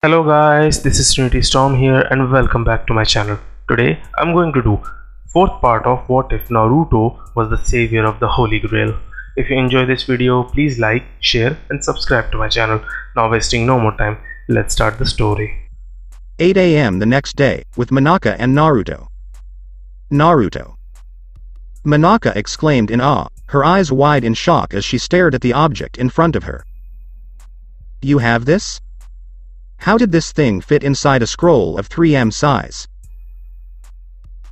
Hello guys, this is Trinity Storm here and welcome back to my channel. Today I'm going to do fourth part of what if Naruto was the savior of the Holy Grail. If you enjoy this video, please like, share and subscribe to my channel. Now wasting no more time, let's start the story. 8 a.m. the next day, with Monaka and Naruto. Naruto! Monaka exclaimed in awe, her eyes wide in shock as she stared at the object in front of her. You have this? How did this thing fit inside a scroll of 3M size?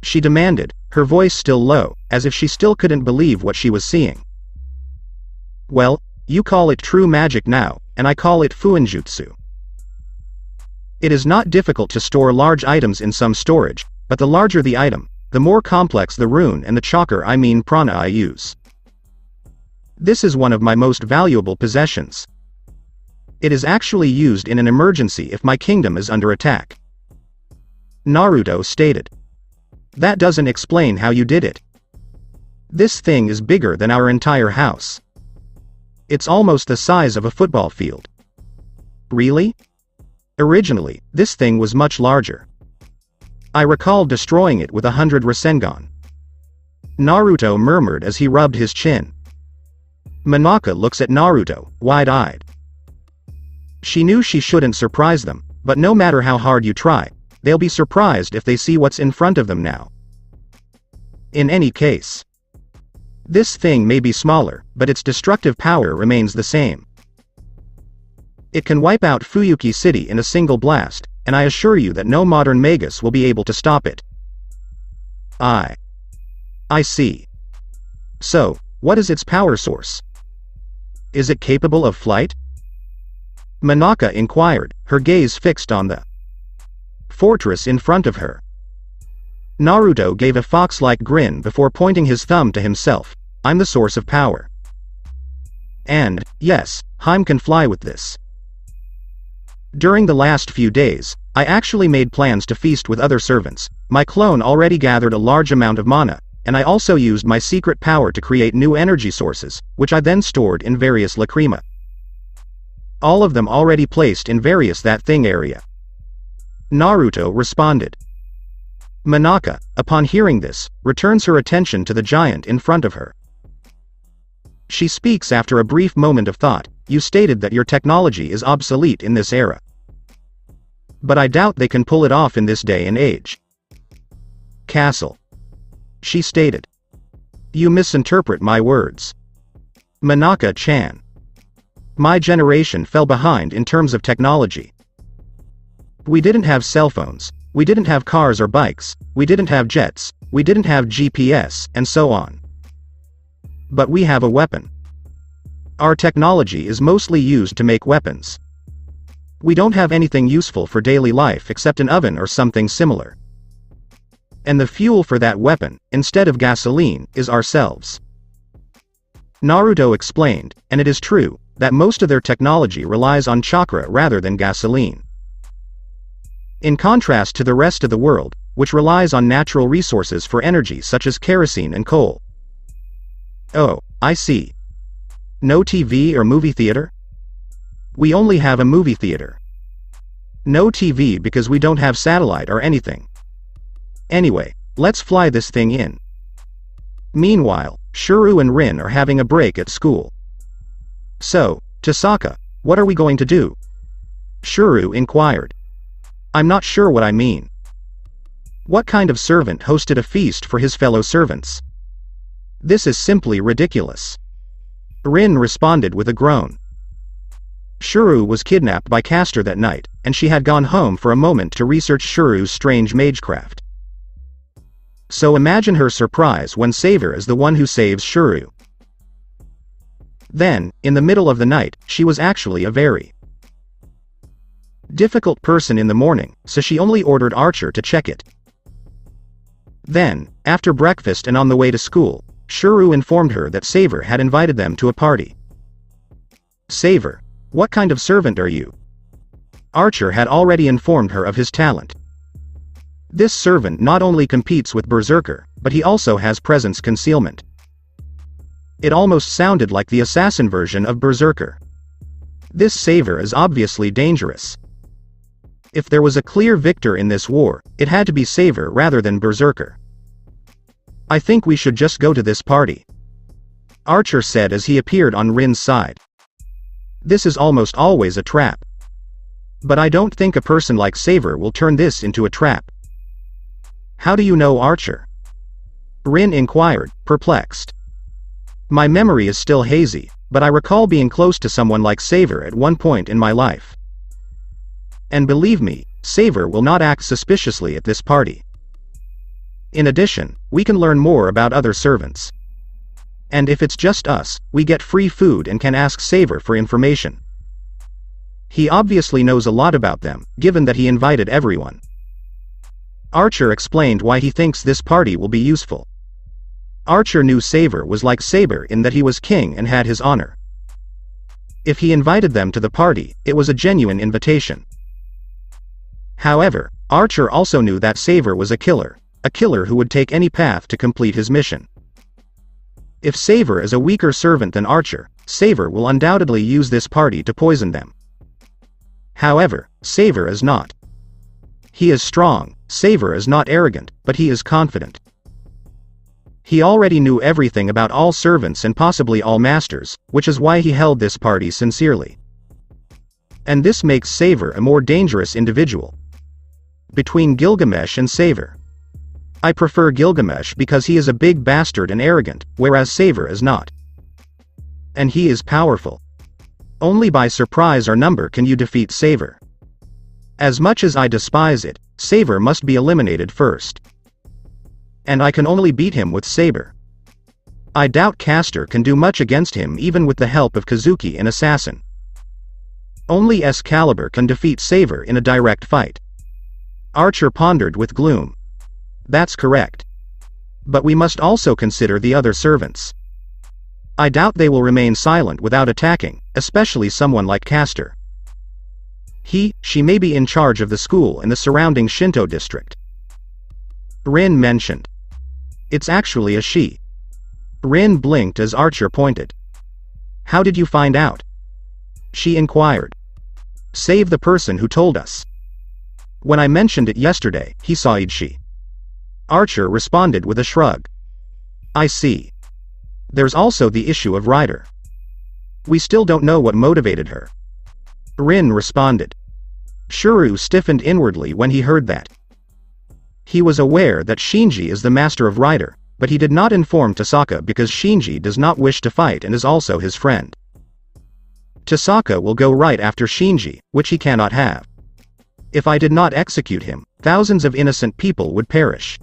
She demanded, her voice still low, as if she still couldn't believe what she was seeing. Well, you call it true magic now, and I call it fuinjutsu. It is not difficult to store large items in some storage, but the larger the item, the more complex the rune and the prana I use. This is one of my most valuable possessions. It is actually used in an emergency if my kingdom is under attack. Naruto stated. That doesn't explain how you did it. This thing is bigger than our entire house. It's almost the size of a football field. Really? Originally, this thing was much larger. I recall destroying it with 100 Rasengan. Naruto murmured as he rubbed his chin. Monaka looks at Naruto, wide-eyed. She knew she shouldn't surprise them, but no matter how hard you try, they'll be surprised if they see what's in front of them now. In any case, this thing may be smaller, but its destructive power remains the same. It can wipe out Fuyuki City in a single blast, and I assure you that no modern Magus will be able to stop it. I see. So, what is its power source? Is it capable of flight? Monaka inquired, her gaze fixed on the fortress in front of her. Naruto gave a fox-like grin before pointing his thumb to himself. I'm the source of power. And, yes, Heim can fly with this. During the last few days, I actually made plans to feast with other servants. My clone already gathered a large amount of mana, and I also used my secret power to create new energy sources, which I then stored in various lacrima. All of them already placed in various that thing area. Naruto responded. Monaka, upon hearing this, returns her attention to the giant in front of her. She speaks after a brief moment of thought. You stated that your technology is obsolete in this era. But I doubt they can pull it off in this day and age. Castle. She stated. You misinterpret my words. Monaka-chan. My generation fell behind in terms of technology. We didn't have cell phones, we didn't have cars or bikes, we didn't have jets, we didn't have GPS, and so on. But we have a weapon. Our technology is mostly used to make weapons. We don't have anything useful for daily life except an oven or something similar. And the fuel for that weapon, instead of gasoline, is ourselves. Naruto explained, and it is true, that most of their technology relies on chakra rather than gasoline. In contrast to the rest of the world, which relies on natural resources for energy such as kerosene and coal. Oh, I see. No TV or movie theater? We only have a movie theater. No TV because we don't have satellite or anything. Anyway, let's fly this thing in. Meanwhile, Shuru and Rin are having a break at school. So, Tasaka, what are we going to do? Shuru inquired. I'm not sure what I mean. What kind of servant hosted a feast for his fellow servants? This is simply ridiculous. Rin responded with a groan. Shuru was kidnapped by Castor that night, and she had gone home for a moment to research Shuru's strange magecraft. So imagine her surprise when Saver is the one who saves Shuru. Then, in the middle of the night, she was actually a very difficult person in the morning, so she only ordered Archer to check it. Then, after breakfast and on the way to school, Shuru informed her that Saver had invited them to a party. Saver, what kind of servant are you? Archer had already informed her of his talent. This servant not only competes with Berserker, but he also has presence concealment. It almost sounded like the assassin version of Berserker. This Saver is obviously dangerous. If there was a clear victor in this war, it had to be Saver rather than Berserker. I think we should just go to this party, Archer said as he appeared on Rin's side. This is almost always a trap. But I don't think a person like Saver will turn this into a trap. How do you know, Archer? Rin inquired, perplexed. My memory is still hazy, but I recall being close to someone like Saver at one point in my life. And believe me, Saver will not act suspiciously at this party. In addition, we can learn more about other servants. And if it's just us, we get free food and can ask Saver for information. He obviously knows a lot about them, given that he invited everyone. Archer explained why he thinks this party will be useful. Archer knew Saver was like Saber in that he was king and had his honor. If he invited them to the party, it was a genuine invitation. However, Archer also knew that Saver was a killer who would take any path to complete his mission. If Saver is a weaker servant than Archer, Saver will undoubtedly use this party to poison them. However, Saver is not. He is strong. Saver is not arrogant, but he is confident. He already knew everything about all servants and possibly all masters, which is why he held this party sincerely. And this makes Saver a more dangerous individual. Between Gilgamesh and Saver, I prefer Gilgamesh because he is a big bastard and arrogant, whereas Saver is not. And he is powerful. Only by surprise or number can you defeat Saver. As much as I despise it, Saver must be eliminated first. And I can only beat him with Saber. I doubt Castor can do much against him even with the help of Kazuki and Assassin. Only Excalibur can defeat Saver in a direct fight. Archer pondered with gloom. That's correct. But we must also consider the other servants. I doubt they will remain silent without attacking, especially someone like Castor. She may be in charge of the school and the surrounding Shinto district. Rin mentioned. It's actually a she. Rin blinked as Archer pointed. How did you find out? She inquired. Save the person who told us. When I mentioned it yesterday, he saw she. Archer responded with a shrug. I see. There's also the issue of Ryder. We still don't know what motivated her. Rin responded. Shuru stiffened inwardly when he heard that. He was aware that Shinji is the master of Ryder, but he did not inform Tasaka because Shinji does not wish to fight and is also his friend. Tasaka will go right after Shinji, which he cannot have. If I did not execute him, thousands of innocent people would perish.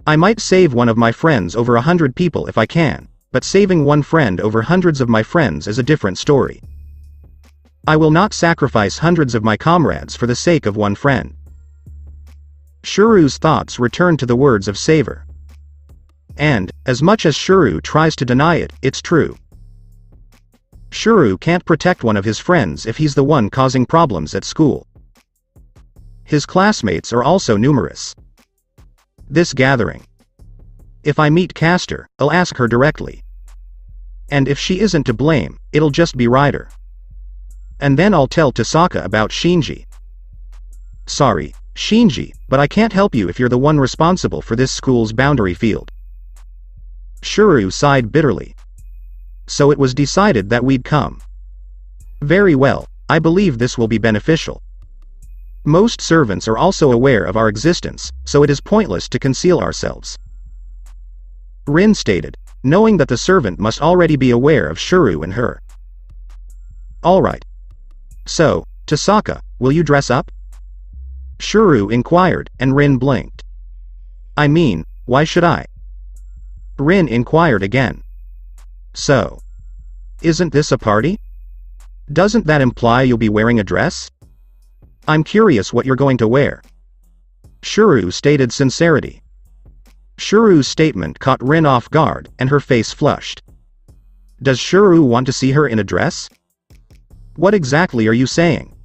I might save one of my friends over 100 people if I can, but saving one friend over hundreds of my friends is a different story. I will not sacrifice hundreds of my comrades for the sake of one friend. Shuru's thoughts returned to the words of Saver. And, as much as Shuru tries to deny it, it's true. Shuru can't protect one of his friends if he's the one causing problems at school. His classmates are also numerous. This gathering. If I meet Castor, I'll ask her directly. And if she isn't to blame, it'll just be Ryder. And then I'll tell Tasaka about Shinji. Sorry, Shinji, but I can't help you if you're the one responsible for this school's boundary field. Shuru sighed bitterly. So it was decided that we'd come. Very well, I believe this will be beneficial. Most servants are also aware of our existence, so it is pointless to conceal ourselves. Rin stated, knowing that the servant must already be aware of Shuru and her. Alright. So, Tasaka, will you dress up? Shuru inquired, and Rin blinked. I mean, why should I? Rin inquired again. So. Isn't this a party? Doesn't that imply you'll be wearing a dress? I'm curious what you're going to wear. Shuru stated sincerity. Shuru's statement caught Rin off guard, and her face flushed. Does Shuru want to see her in a dress? What exactly are you saying?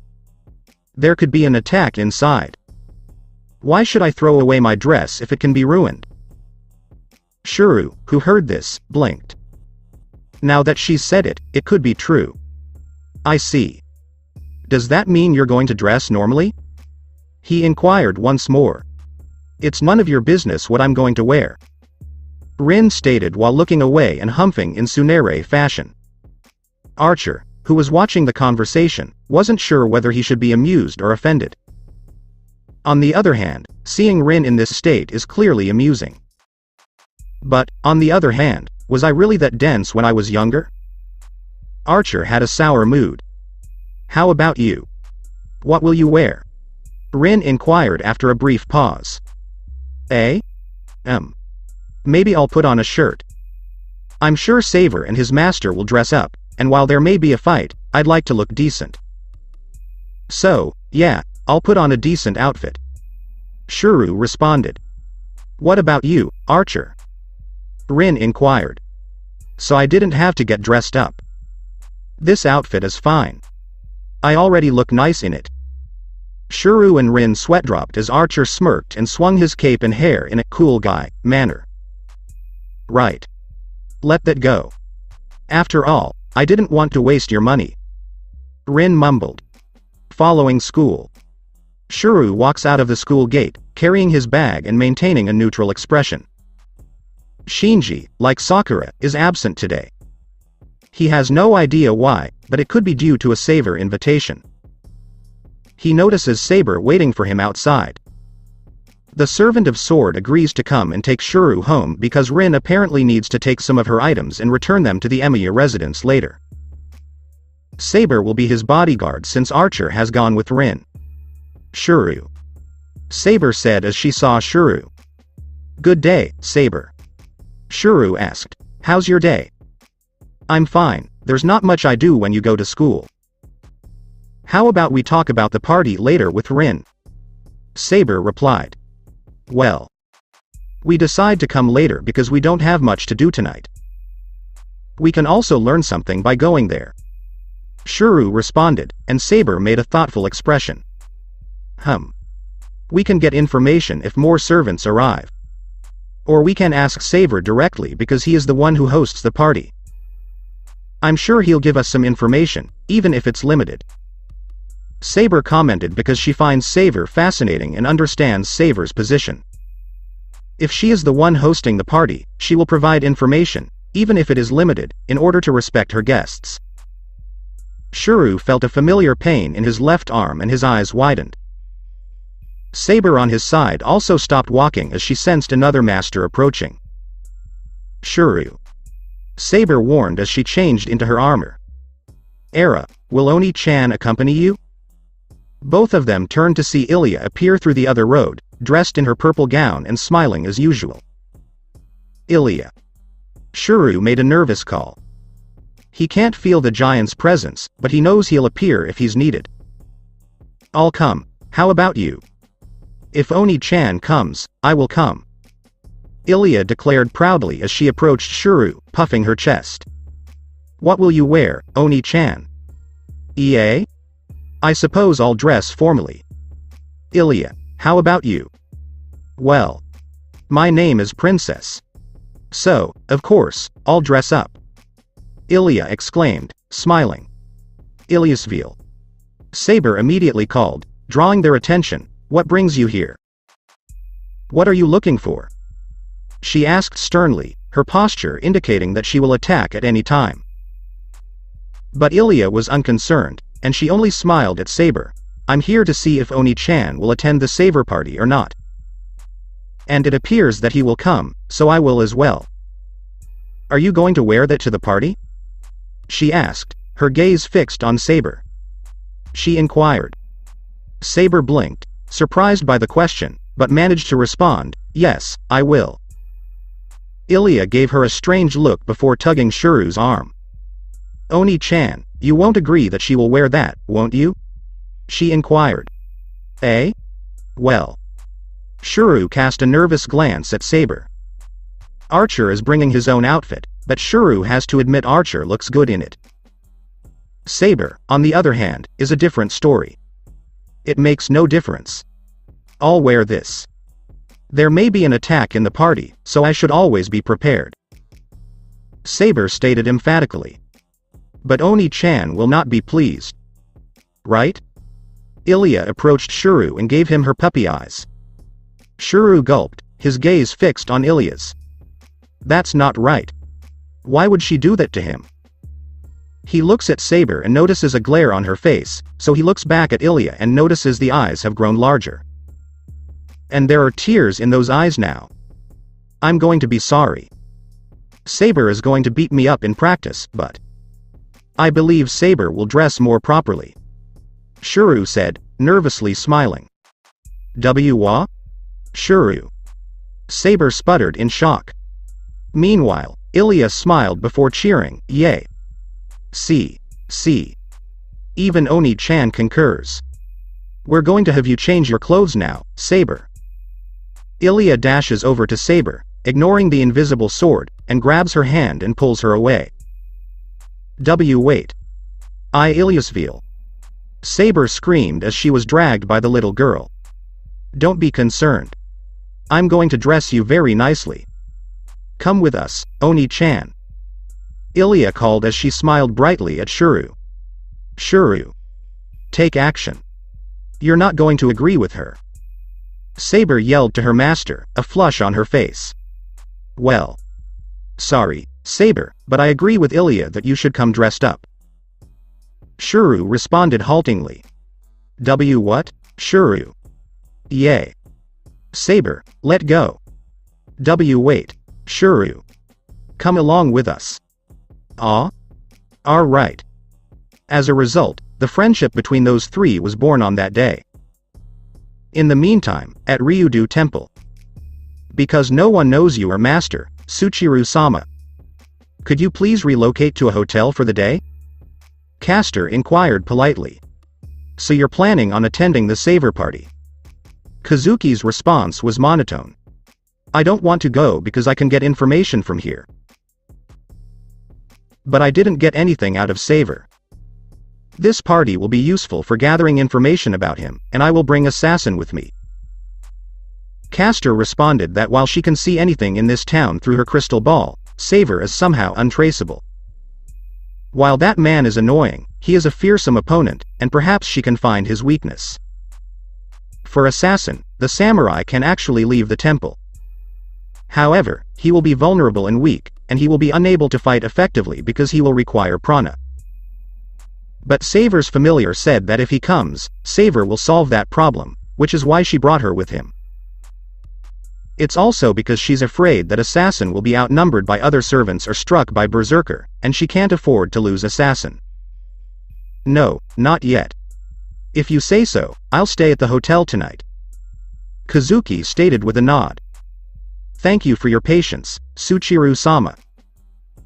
There could be an attack inside. Why should I throw away my dress if it can be ruined? Shuru, who heard this, blinked. Now that she's said it, it could be true. I see. Does that mean you're going to dress normally? He inquired once more. It's none of your business what I'm going to wear, Rin stated while looking away and humping in tsundere fashion. Archer, who was watching the conversation, wasn't sure whether he should be amused or offended. On the other hand, seeing Rin in this state is clearly amusing. But, on the other hand, was I really that dense when I was younger? Archer had a sour mood. How about you? What will you wear? Rin inquired after a brief pause. Maybe I'll put on a shirt. I'm sure Saber and his master will dress up, and while there may be a fight, I'd like to look decent. So, yeah, I'll put on a decent outfit. Shuru responded. What about you, Archer? Rin inquired. So I didn't have to get dressed up. This outfit is fine. I already look nice in it. Shuru and Rin sweat dropped as Archer smirked and swung his cape and hair in a cool guy manner. Right. Let that go. After all, I didn't want to waste your money. Rin mumbled. Following school. Shuru walks out of the school gate, carrying his bag and maintaining a neutral expression. Shinji, like Sakura, is absent today. He has no idea why, but it could be due to a Saber invitation. He notices Saber waiting for him outside. The servant of Sword agrees to come and take Shuru home because Rin apparently needs to take some of her items and return them to the Emiya residence later. Saber will be his bodyguard since Archer has gone with Rin. Shuru. Saber said as she saw Shuru. Good day, Saber. Shuru asked, how's your day? I'm fine, there's not much I do when you go to school. How about we talk about the party later with Rin? Saber replied. Well. We decide to come later because we don't have much to do tonight. We can also learn something by going there. Shuru responded, and Saber made a thoughtful expression. We can get information if more servants arrive. Or we can ask Saber directly because he is the one who hosts the party. I'm sure he'll give us some information, even if it's limited. Saber commented because she finds Saber fascinating and understands Saber's position. If she is the one hosting the party, she will provide information, even if it is limited, in order to respect her guests. Shuru felt a familiar pain in his left arm and his eyes widened. Saber on his side also stopped walking as she sensed another master approaching. Shuru. Saber warned as she changed into her armor. Era, will Oni-chan accompany you? Both of them turned to see Ilya appear through the other road, dressed in her purple gown and smiling as usual. Ilya. Shuru made a nervous call. He can't feel the giant's presence, but he knows he'll appear if he's needed. I'll come, how about you? If Oni-chan comes, I will come. Ilya declared proudly as she approached Shuru, puffing her chest. What will you wear, Oni-chan? I suppose I'll dress formally. Ilya, how about you? Well. My name is Princess. So, of course, I'll dress up. Ilya exclaimed, smiling. Ilyasville. Saber immediately called, drawing their attention. What brings you here? What are you looking for? She asked sternly, her posture indicating that she will attack at any time. But Ilya was unconcerned, and she only smiled at Saber. I'm here to see if Oni-chan will attend the Saber party or not. And it appears that he will come, so I will as well. Are you going to wear that to the party? She asked, her gaze fixed on Saber. She inquired. Saber blinked, surprised by the question, but managed to respond, yes, I will. Ilya gave her a strange look before tugging Shuru's arm. Oni-chan, you won't agree that she will wear that, won't you? She inquired. Well. Shuru cast a nervous glance at Saber. Archer is bringing his own outfit, but Shuru has to admit Archer looks good in it. Saber, on the other hand, is a different story. It makes no difference. I'll wear this. There may be an attack in the party, so I should always be prepared. Saber stated emphatically. But Oni-chan will not be pleased. right? Ilya approached Shuru and gave him her puppy eyes. Shuru gulped, his gaze fixed on Ilya's. That's not right. Why would she do that to him? He looks at Saber and notices a glare on her face, so he looks back at Ilya and notices the eyes have grown larger. And there are tears in those eyes now. I'm going to be sorry. Saber is going to beat me up in practice, but I believe Saber will dress more properly. Shuru said, nervously smiling. What? Shuru. Saber sputtered in shock. Meanwhile, Ilya smiled before cheering, yay. See. Even Oni-chan concurs. We're going to have you change your clothes now, Saber. Ilya dashes over to Saber, ignoring the invisible sword, and grabs her hand and pulls her away. Wait. Ilyasville. Saber screamed as she was dragged by the little girl. Don't be concerned. I'm going to dress you very nicely. Come with us, Oni-chan. Ilya called as she smiled brightly at Shuru. Shuru. Take action. You're not going to agree with her. Saber yelled to her master, a flush on her face. Well. Sorry, Saber, but I agree with Ilya that you should come dressed up. Shuru responded haltingly. What? Shuru. Yay. Saber, let go. Wait. Shuru. Come along with us. Right. As a result, the friendship between those three was born on that day. In the meantime, at Ryudo Temple. Because no one knows you are Master, Tsuchiru-sama. Could you please relocate to a hotel for the day? Castor inquired politely. So you're planning on attending the Savor Party? Kazuki's response was monotone. I don't want to go because I can get information from here. But I didn't get anything out of Savor. This party will be useful for gathering information about him, and I will bring Assassin with me. Castor responded that while she can see anything in this town through her crystal ball, Savor is somehow untraceable. While that man is annoying, he is a fearsome opponent, and perhaps she can find his weakness. For Assassin, the samurai can actually leave the temple. However, he will be vulnerable and weak, and he will be unable to fight effectively because he will require prana. But Savor's familiar said that if he comes, Savor will solve that problem, which is why she brought her with him. It's also because she's afraid that Assassin will be outnumbered by other servants or struck by Berserker, and she can't afford to lose Assassin. No, not yet. If you say so, I'll stay at the hotel tonight. Kazuki stated with a nod. Thank you for your patience, Tsuchiru-sama.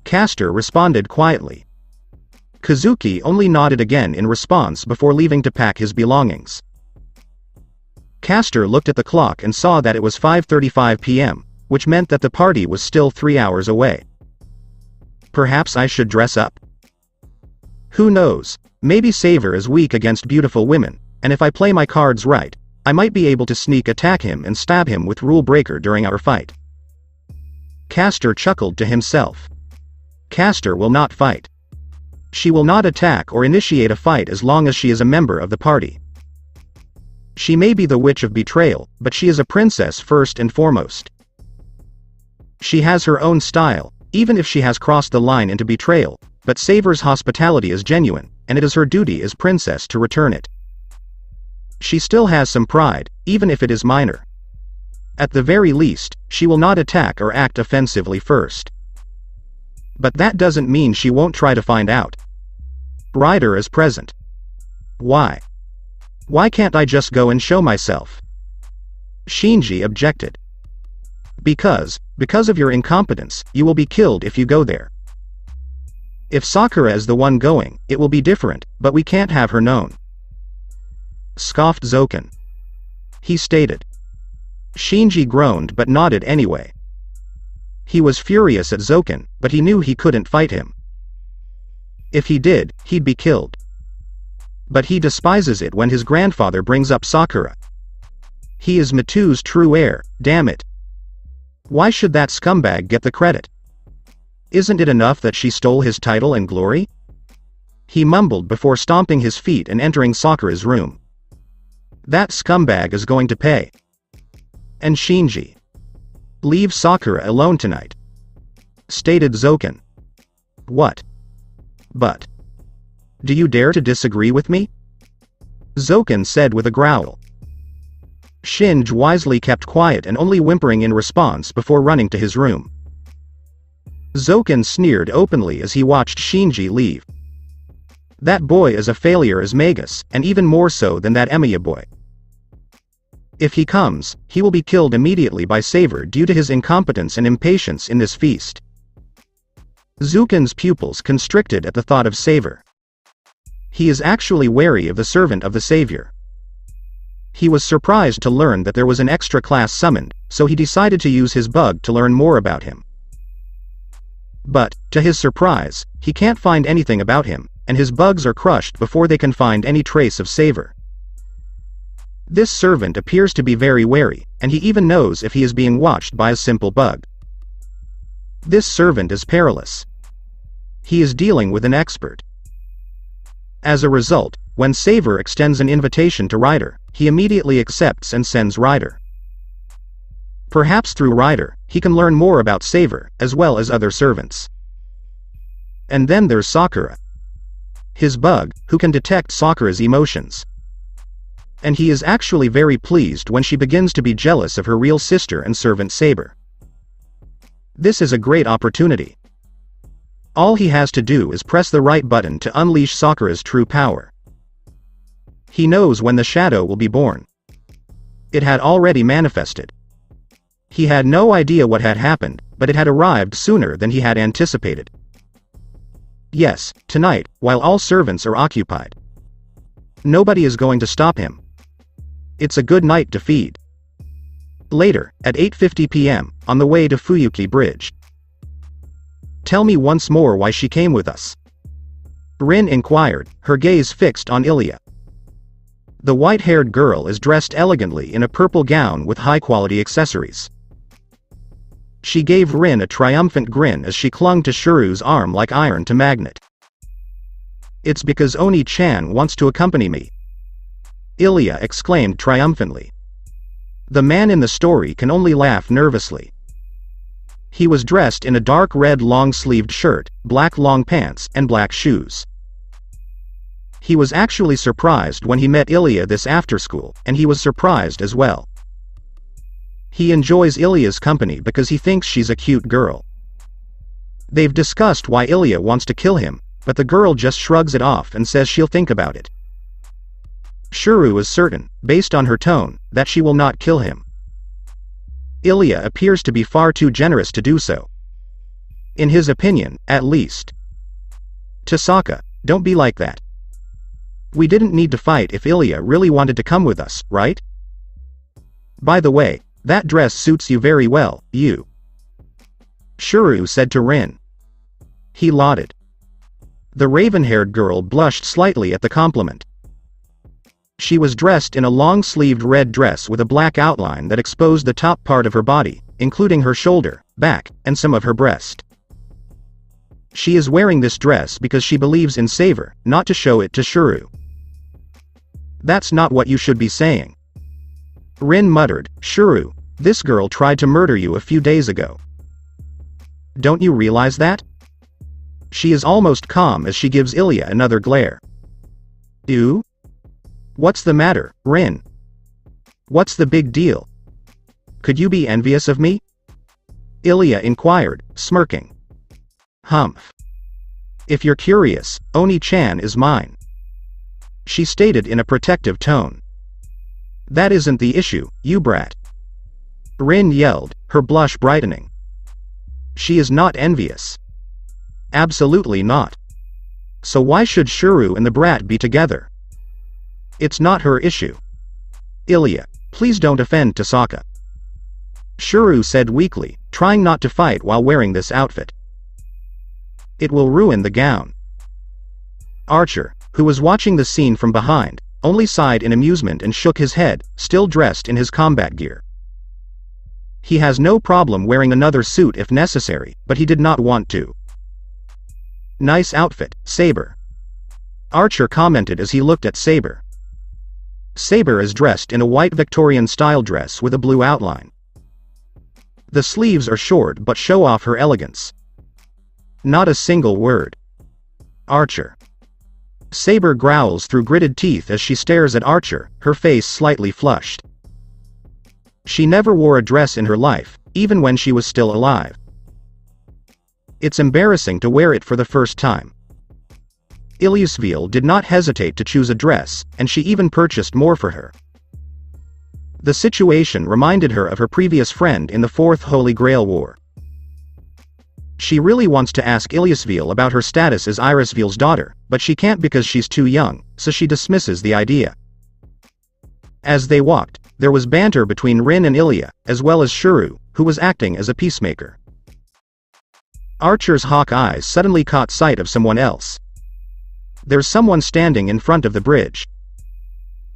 Castor responded quietly. Kazuki only nodded again in response before leaving to pack his belongings. Castor looked at the clock and saw that it was 5:35 p.m., which meant that the party was still 3 hours away. Perhaps I should dress up? Who knows, maybe Savor is weak against beautiful women, and if I play my cards right, I might be able to sneak attack him and stab him with Rule Breaker during our fight. Castor chuckled to himself. Castor will not fight. She will not attack or initiate a fight as long as she is a member of the party. She may be the Witch of Betrayal, but she is a princess first and foremost. She has her own style, even if she has crossed the line into betrayal, but Savor's hospitality is genuine, and it is her duty as princess to return it. She still has some pride, even if it is minor. At the very least, she will not attack or act offensively first. But that doesn't mean she won't try to find out. Ryder is present. Why? Why can't I just go and show myself? Shinji objected. Because of your incompetence, you will be killed if you go there. If Sakura is the one going, it will be different, but we can't have her known. Scoffed Zoken. He stated. Shinji groaned but nodded anyway. He was furious at Zoken, but he knew he couldn't fight him. If he did, he'd be killed. But he despises it when his grandfather brings up Sakura. He is Matu's true heir, damn it. Why should that scumbag get the credit? Isn't it enough that she stole his title and glory? He mumbled before stomping his feet and entering Sakura's room. That scumbag is going to pay. And Shinji. Leave Sakura alone tonight, stated Zoken. What? But. Do you dare to disagree with me? Zoken said with a growl. Shinji wisely kept quiet and only whimpering in response before running to his room. Zoken sneered openly as he watched Shinji leave. That boy is a failure as Magus, and even more so than that Emiya boy. If he comes, he will be killed immediately by Saver due to his incompetence and impatience in this feast. Zuken's pupils constricted at the thought of Saver. He is actually wary of the servant of the Savior. He was surprised to learn that there was an extra class summoned, so he decided to use his bug to learn more about him. But, to his surprise, he can't find anything about him, and his bugs are crushed before they can find any trace of Saver. This servant appears to be very wary, and he even knows if he is being watched by a simple bug. This servant is perilous. He is dealing with an expert. As a result, when Saver extends an invitation to Ryder, he immediately accepts and sends Ryder. Perhaps through Ryder, he can learn more about Saver, as well as other servants. And then there's Sakura. His bug, who can detect Sakura's emotions. And he is actually very pleased when she begins to be jealous of her real sister and servant Saber. This is a great opportunity. All he has to do is press the right button to unleash Sakura's true power. He knows when the shadow will be born. It had already manifested. He had no idea what had happened, but it had arrived sooner than he had anticipated. Yes, tonight, while all servants are occupied. Nobody is going to stop him. It's a good night to feed. Later, at 8:50 p.m., on the way to Fuyuki Bridge. Tell me once more why she came with us. Rin inquired, her gaze fixed on Ilya. The white-haired girl is dressed elegantly in a purple gown with high-quality accessories. She gave Rin a triumphant grin as she clung to Shuru's arm like iron to magnet. It's because Oni-chan wants to accompany me, Ilya exclaimed triumphantly. The man in the story can only laugh nervously. He was dressed in a dark red long-sleeved shirt, black long pants, and black shoes. He was actually surprised when he met Ilya this after school, and he was surprised as well. He enjoys Ilya's company because he thinks she's a cute girl. They've discussed why Ilya wants to kill him, but the girl just shrugs it off and says she'll think about it. Shuru is certain, based on her tone, that she will not kill him. Ilya appears to be far too generous to do so. In his opinion, at least. Tasaka, don't be like that. We didn't need to fight if Ilya really wanted to come with us, right? By the way, that dress suits you very well, you. Shuru said to Rin. He lauded. The raven-haired girl blushed slightly at the compliment. She was dressed in a long-sleeved red dress with a black outline that exposed the top part of her body, including her shoulder, back, and some of her breast. She is wearing this dress because she believes in Saver, not to show it to Shuru. That's not what you should be saying. Rin muttered, Shuru, this girl tried to murder you a few days ago. Don't you realize that? She is almost calm as she gives Ilya another glare. Ew? What's the matter, Rin? What's the big deal? Could you be envious of me? Ilya inquired, smirking. Humph. If you're curious, Oni-chan is mine. She stated in a protective tone. That isn't the issue, you brat. Rin yelled, her blush brightening. She is not envious. Absolutely not. So why should Shuru and the brat be together? It's not her issue. Ilya, please don't offend Tasaka. Shuru said weakly, trying not to fight while wearing this outfit. It will ruin the gown. Archer, who was watching the scene from behind, only sighed in amusement and shook his head, still dressed in his combat gear. He has no problem wearing another suit if necessary, but he did not want to. Nice outfit, Saber. Archer commented as he looked at Saber. Saber is dressed in a white Victorian-style dress with a blue outline. The sleeves are short but show off her elegance. Not a single word. Archer. Saber growls through gritted teeth as she stares at Archer, her face slightly flushed. She never wore a dress in her life, even when she was still alive. It's embarrassing to wear it for the first time. Ilyasville did not hesitate to choose a dress, and she even purchased more for her. The situation reminded her of her previous friend in the Fourth Holy Grail War. She really wants to ask Ilyasville about her status as Irisville's daughter, but she can't because she's too young, so she dismisses the idea. As they walked, there was banter between Rin and Ilya, as well as Shuru, who was acting as a peacemaker. Archer's hawk eyes suddenly caught sight of someone else. There's someone standing in front of the bridge.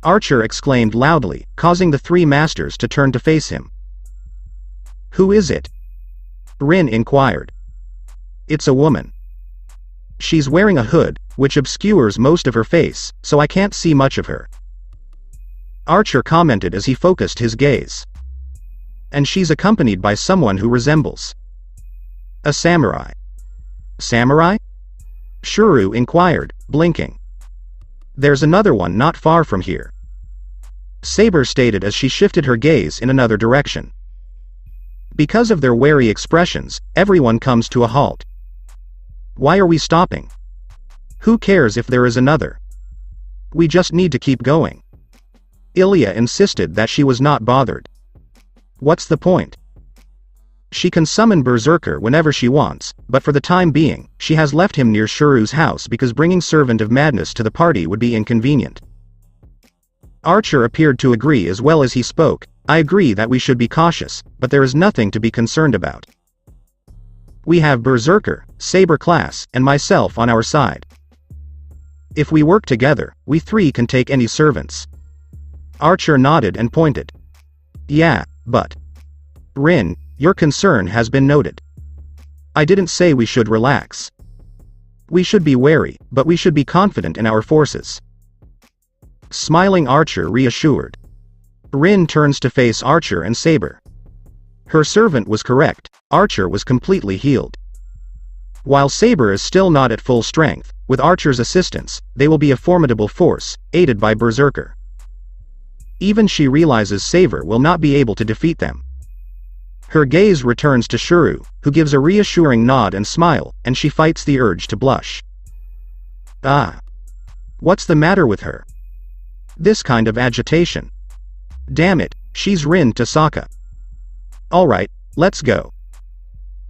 Archer exclaimed loudly, causing the three masters to turn to face him. Who is it? Rin inquired. It's a woman. She's wearing a hood, which obscures most of her face, so I can't see much of her. Archer commented as he focused his gaze. And she's accompanied by someone who resembles a samurai. Samurai? Shuru inquired, blinking. There's another one not far from here. Saber stated as she shifted her gaze in another direction. Because of their wary expressions, everyone comes to a halt. Why are we stopping? Who cares if there is another? We just need to keep going. Ilya insisted that she was not bothered. What's the point? She can summon Berserker whenever she wants, but for the time being, she has left him near Shuru's house because bringing Servant of Madness to the party would be inconvenient. Archer appeared to agree as well as he spoke. I agree that we should be cautious, but there is nothing to be concerned about. We have Berserker, Saber Class, and myself on our side. If we work together, we three can take any servants. Archer nodded and pointed. Yeah, but Rin, your concern has been noted. I didn't say we should relax. We should be wary, but we should be confident in our forces. Smiling Archer reassured. Rin turns to face Archer and Saber. Her servant was correct, Archer was completely healed. While Saber is still not at full strength, with Archer's assistance, they will be a formidable force, aided by Berserker. Even she realizes Saber will not be able to defeat them. Her gaze returns to Shuru, who gives a reassuring nod and smile, and she fights the urge to blush. Ah. What's the matter with her? This kind of agitation. Damn it, she's Rin Tasaka. Alright, let's go.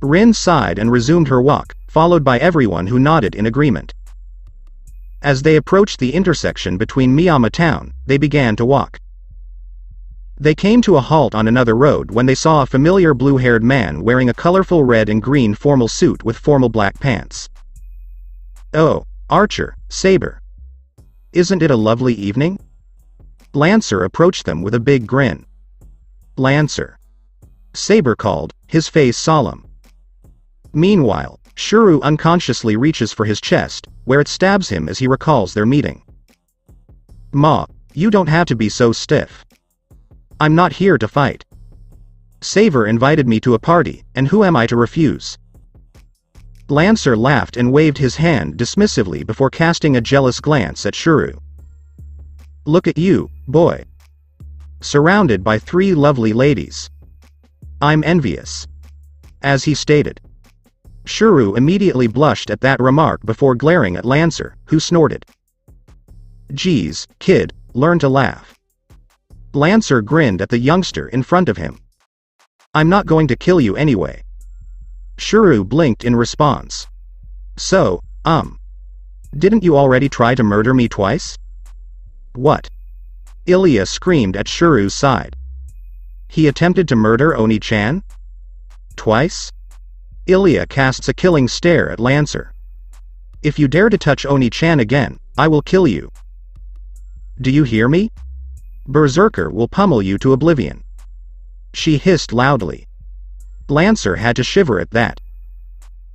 Rin sighed and resumed her walk, followed by everyone who nodded in agreement. As they approached the intersection between Miyama Town, they began to walk. They came to a halt on another road when they saw a familiar blue-haired man wearing a colorful red and green formal suit with formal black pants. Oh, Archer, Saber. Isn't it a lovely evening? Lancer approached them with a big grin. Lancer. Saber called, his face solemn. Meanwhile, Shuru unconsciously reaches for his chest, where it stabs him as he recalls their meeting. Ma, you don't have to be so stiff. I'm not here to fight. Saber invited me to a party, and who am I to refuse? Lancer laughed and waved his hand dismissively before casting a jealous glance at Shuru. Look at you, boy. Surrounded by three lovely ladies. I'm envious. As he stated. Shuru immediately blushed at that remark before glaring at Lancer, who snorted. Geez, kid, learn to laugh. Lancer grinned at the youngster in front of him. I'm not going to kill you anyway. Shuru blinked in response. So, didn't you already try to murder me twice? What? Ilya screamed at Shuru's side. He attempted to murder Oni-chan? Twice? Ilya casts a killing stare at Lancer. If you dare to touch Oni-chan again, I will kill you. Do you hear me? Berserker will pummel you to oblivion. She hissed loudly. Lancer had to shiver at that.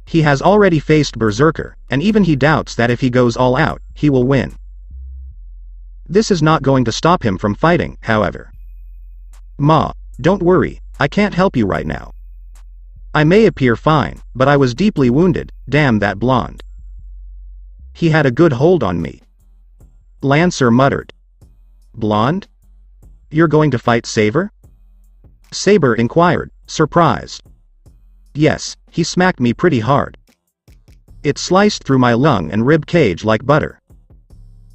He has already faced Berserker, and even he doubts that if he goes all out, he will win. This is not going to stop him from fighting, however. Ma, don't worry, I can't help you right now. I may appear fine, but I was deeply wounded, damn that blonde. He had a good hold on me. Lancer muttered. Blonde? You're going to fight Saber? Saber inquired, surprised. Yes, he smacked me pretty hard. It sliced through my lung and rib cage like butter.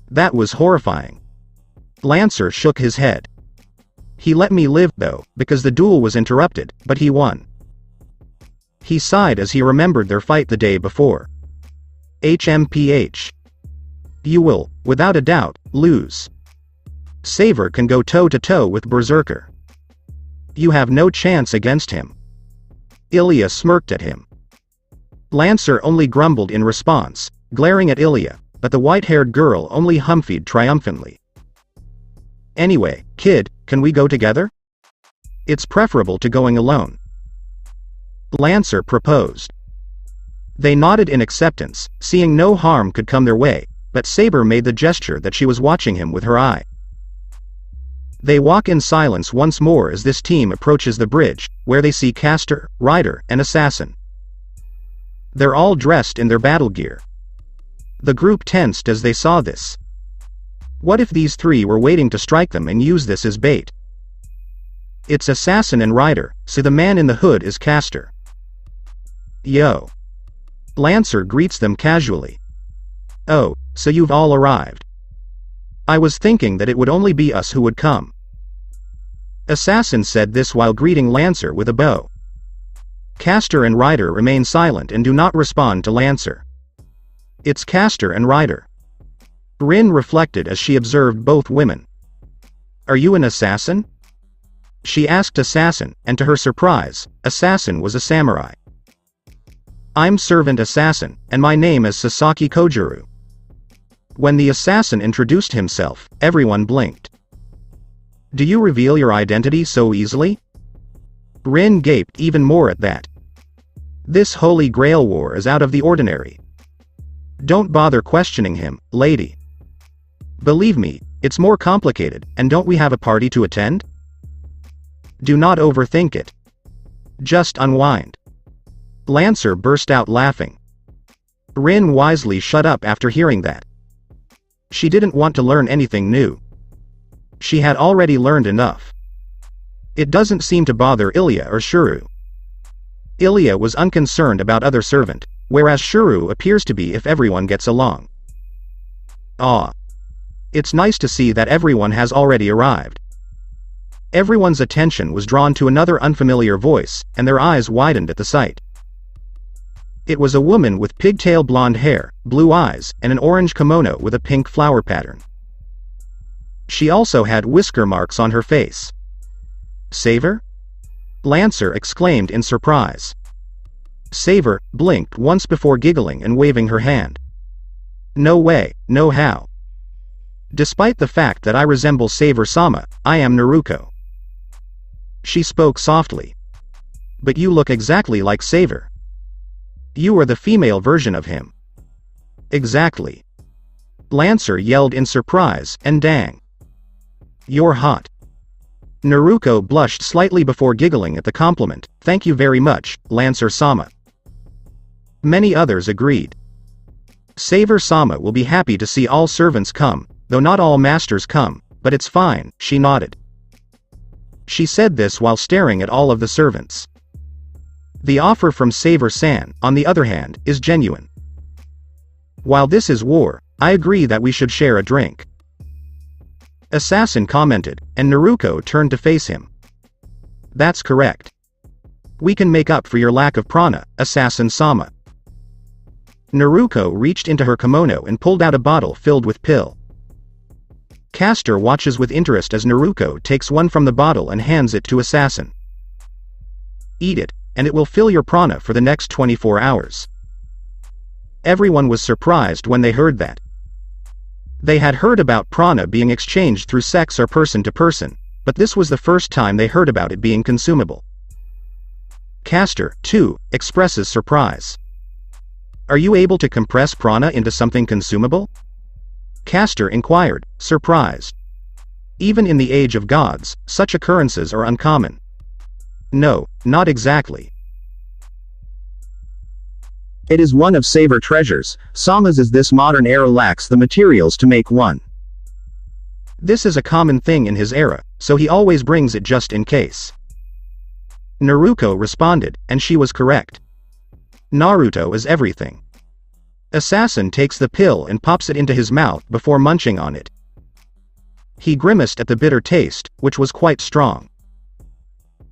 That was horrifying. Lancer shook his head. He let me live, though, because the duel was interrupted, but he won. He sighed as he remembered their fight the day before. HMPH. You will, without a doubt, lose. Saber can go toe-to-toe with Berserker. You have no chance against him. Ilya smirked at him. Lancer only grumbled in response, glaring at Ilya, but the white-haired girl only humfied triumphantly. Anyway, kid, can we go together? It's preferable to going alone. Lancer proposed. They nodded in acceptance, seeing no harm could come their way, but Saber made the gesture that she was watching him with her eye. They walk in silence once more as this team approaches the bridge, where they see caster, rider, and assassin. They're all dressed in their battle gear. The group tensed as they saw this. What if these three were waiting to strike them and use this as bait? It's assassin and rider, so the man in the hood is caster. Yo. Lancer greets them casually. Oh, so you've all arrived. I was thinking that it would only be us who would come. Assassin said this while greeting Lancer with a bow. Caster and rider remain silent and do not respond to Lancer. It's caster and rider. Rin reflected as she observed both women. Are you an assassin? She asked assassin, and to her surprise, assassin was a samurai. I'm servant assassin, and my name is Sasaki Kojuru. When the assassin introduced himself, everyone blinked. Do you reveal your identity so easily? Rin gaped even more at that. This Holy Grail war is out of the ordinary. Don't bother questioning him, lady. Believe me, it's more complicated, and don't we have a party to attend? Do not overthink it. Just unwind. Lancer burst out laughing. Rin wisely shut up after hearing that. She didn't want to learn anything new. She had already learned enough. It doesn't seem to bother Ilya or Shuru. Ilya was unconcerned about other servant, whereas Shuru appears to be if everyone gets along. Ah. It's nice to see that everyone has already arrived. Everyone's attention was drawn to another unfamiliar voice, and their eyes widened at the sight. It was a woman with pigtail blonde hair, blue eyes, and an orange kimono with a pink flower pattern. She also had whisker marks on her face. Saver? Lancer exclaimed in surprise. Saver blinked once before giggling and waving her hand. No way, no how. Despite the fact that I resemble Saver-sama, I am Naruto. She spoke softly. But you look exactly like Saver. You are the female version of him. Exactly. Lancer yelled in surprise, and dang. You're hot. Naruto blushed slightly before giggling at the compliment. Thank you very much, Lancer-sama. Many others agreed. Saver-sama will be happy to see all servants come, though not all masters come, but it's fine, she nodded. She said this while staring at all of the servants. The offer from Saver-san, on the other hand, is genuine. While this is war, I agree that we should share a drink. Assassin commented, and Naruto turned to face him. That's correct. We can make up for your lack of prana, Assassin-sama. Naruto reached into her kimono and pulled out a bottle filled with pill. Caster watches with interest as Naruto takes one from the bottle and hands it to Assassin. Eat it, and it will fill your prana for the next 24 hours. Everyone was surprised when they heard that. They had heard about prana being exchanged through sex or person to person, but this was the first time they heard about it being consumable. Caster, too, expresses surprise. Are you able to compress prana into something consumable? Castor inquired, surprised. Even in the age of gods, such occurrences are uncommon. No, not exactly. It is one of Saver treasures, Sama's as this modern era lacks the materials to make one. This is a common thing in his era, so he always brings it just in case. Naruto responded, and she was correct. Naruto is everything. Assassin takes the pill and pops it into his mouth before munching on it. He grimaced at the bitter taste, which was quite strong.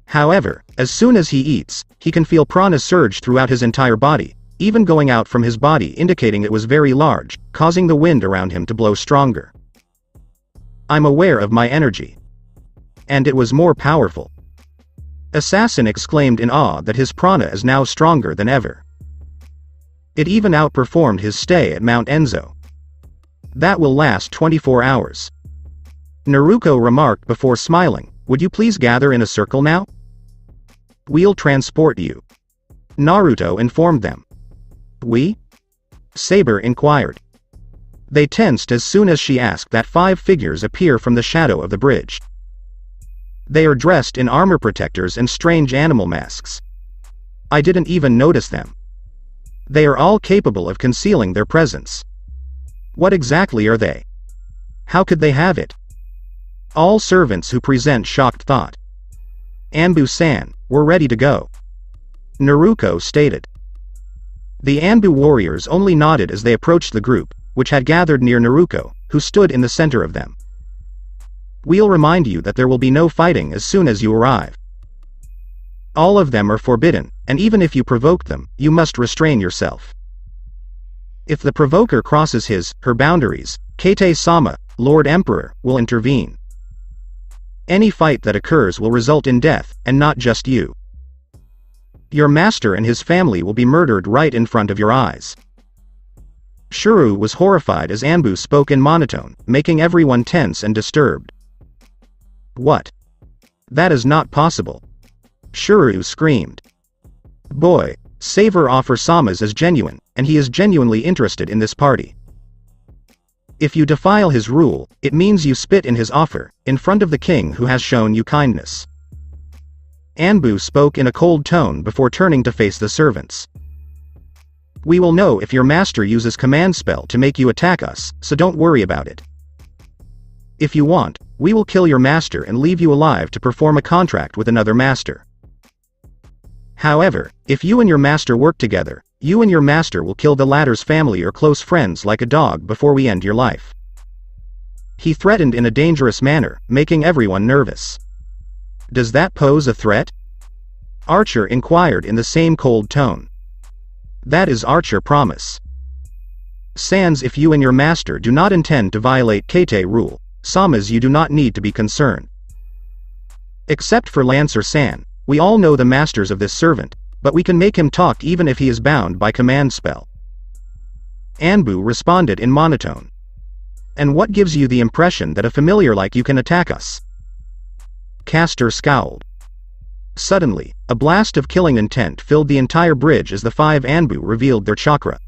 However, as soon as he eats, he can feel prana surge throughout his entire body, even going out from his body, indicating it was very large, causing the wind around him to blow stronger. I'm aware of my energy. And it was more powerful. Assassin exclaimed in awe that his prana is now stronger than ever. It even outperformed his stay at Mount Enzo. That will last 24 hours. Naruto remarked before smiling, would you please gather in a circle now? We'll transport you. Naruto informed them. We? Saber inquired. They tensed as soon as she asked that 5 figures appear from the shadow of the bridge. They are dressed in armor protectors and strange animal masks. I didn't even notice them. They are all capable of concealing their presence. What exactly are they? How could they have it? All servants who present shocked thought. Anbu-san, we're ready to go. Naruto stated. The Anbu warriors only nodded as they approached the group, which had gathered near Naruto, who stood in the center of them. We'll remind you that there will be no fighting as soon as you arrive. All of them are forbidden, and even if you provoke them, you must restrain yourself. If the provoker crosses her boundaries, Kate-sama, Lord Emperor, will intervene. Any fight that occurs will result in death, and not just you. Your master and his family will be murdered right in front of your eyes. Shuru was horrified as Anbu spoke in monotone, making everyone tense and disturbed. What? That is not possible. Shuru screamed. Boy, Saver offers Sama's as genuine, and he is genuinely interested in this party. If you defile his rule, it means you spit in his offer, in front of the king who has shown you kindness. Anbu spoke in a cold tone before turning to face the servants. We will know if your master uses command spell to make you attack us, so don't worry about it. If you want, we will kill your master and leave you alive to perform a contract with another master. However, if you and your master work together, you and your master will kill the latter's family or close friends like a dog before we end your life. He threatened in a dangerous manner, making everyone nervous. Does that pose a threat? Archer inquired in the same cold tone. That is Archer promise. Sans, if you and your master do not intend to violate Kate rule, Sama's, you do not need to be concerned. Except for Lancer-san, we all know the masters of this servant, but we can make him talk even if he is bound by command spell. Anbu responded in monotone. And what gives you the impression that a familiar like you can attack us? Castor scowled. Suddenly, a blast of killing intent filled the entire bridge as the 5 Anbu revealed their chakra.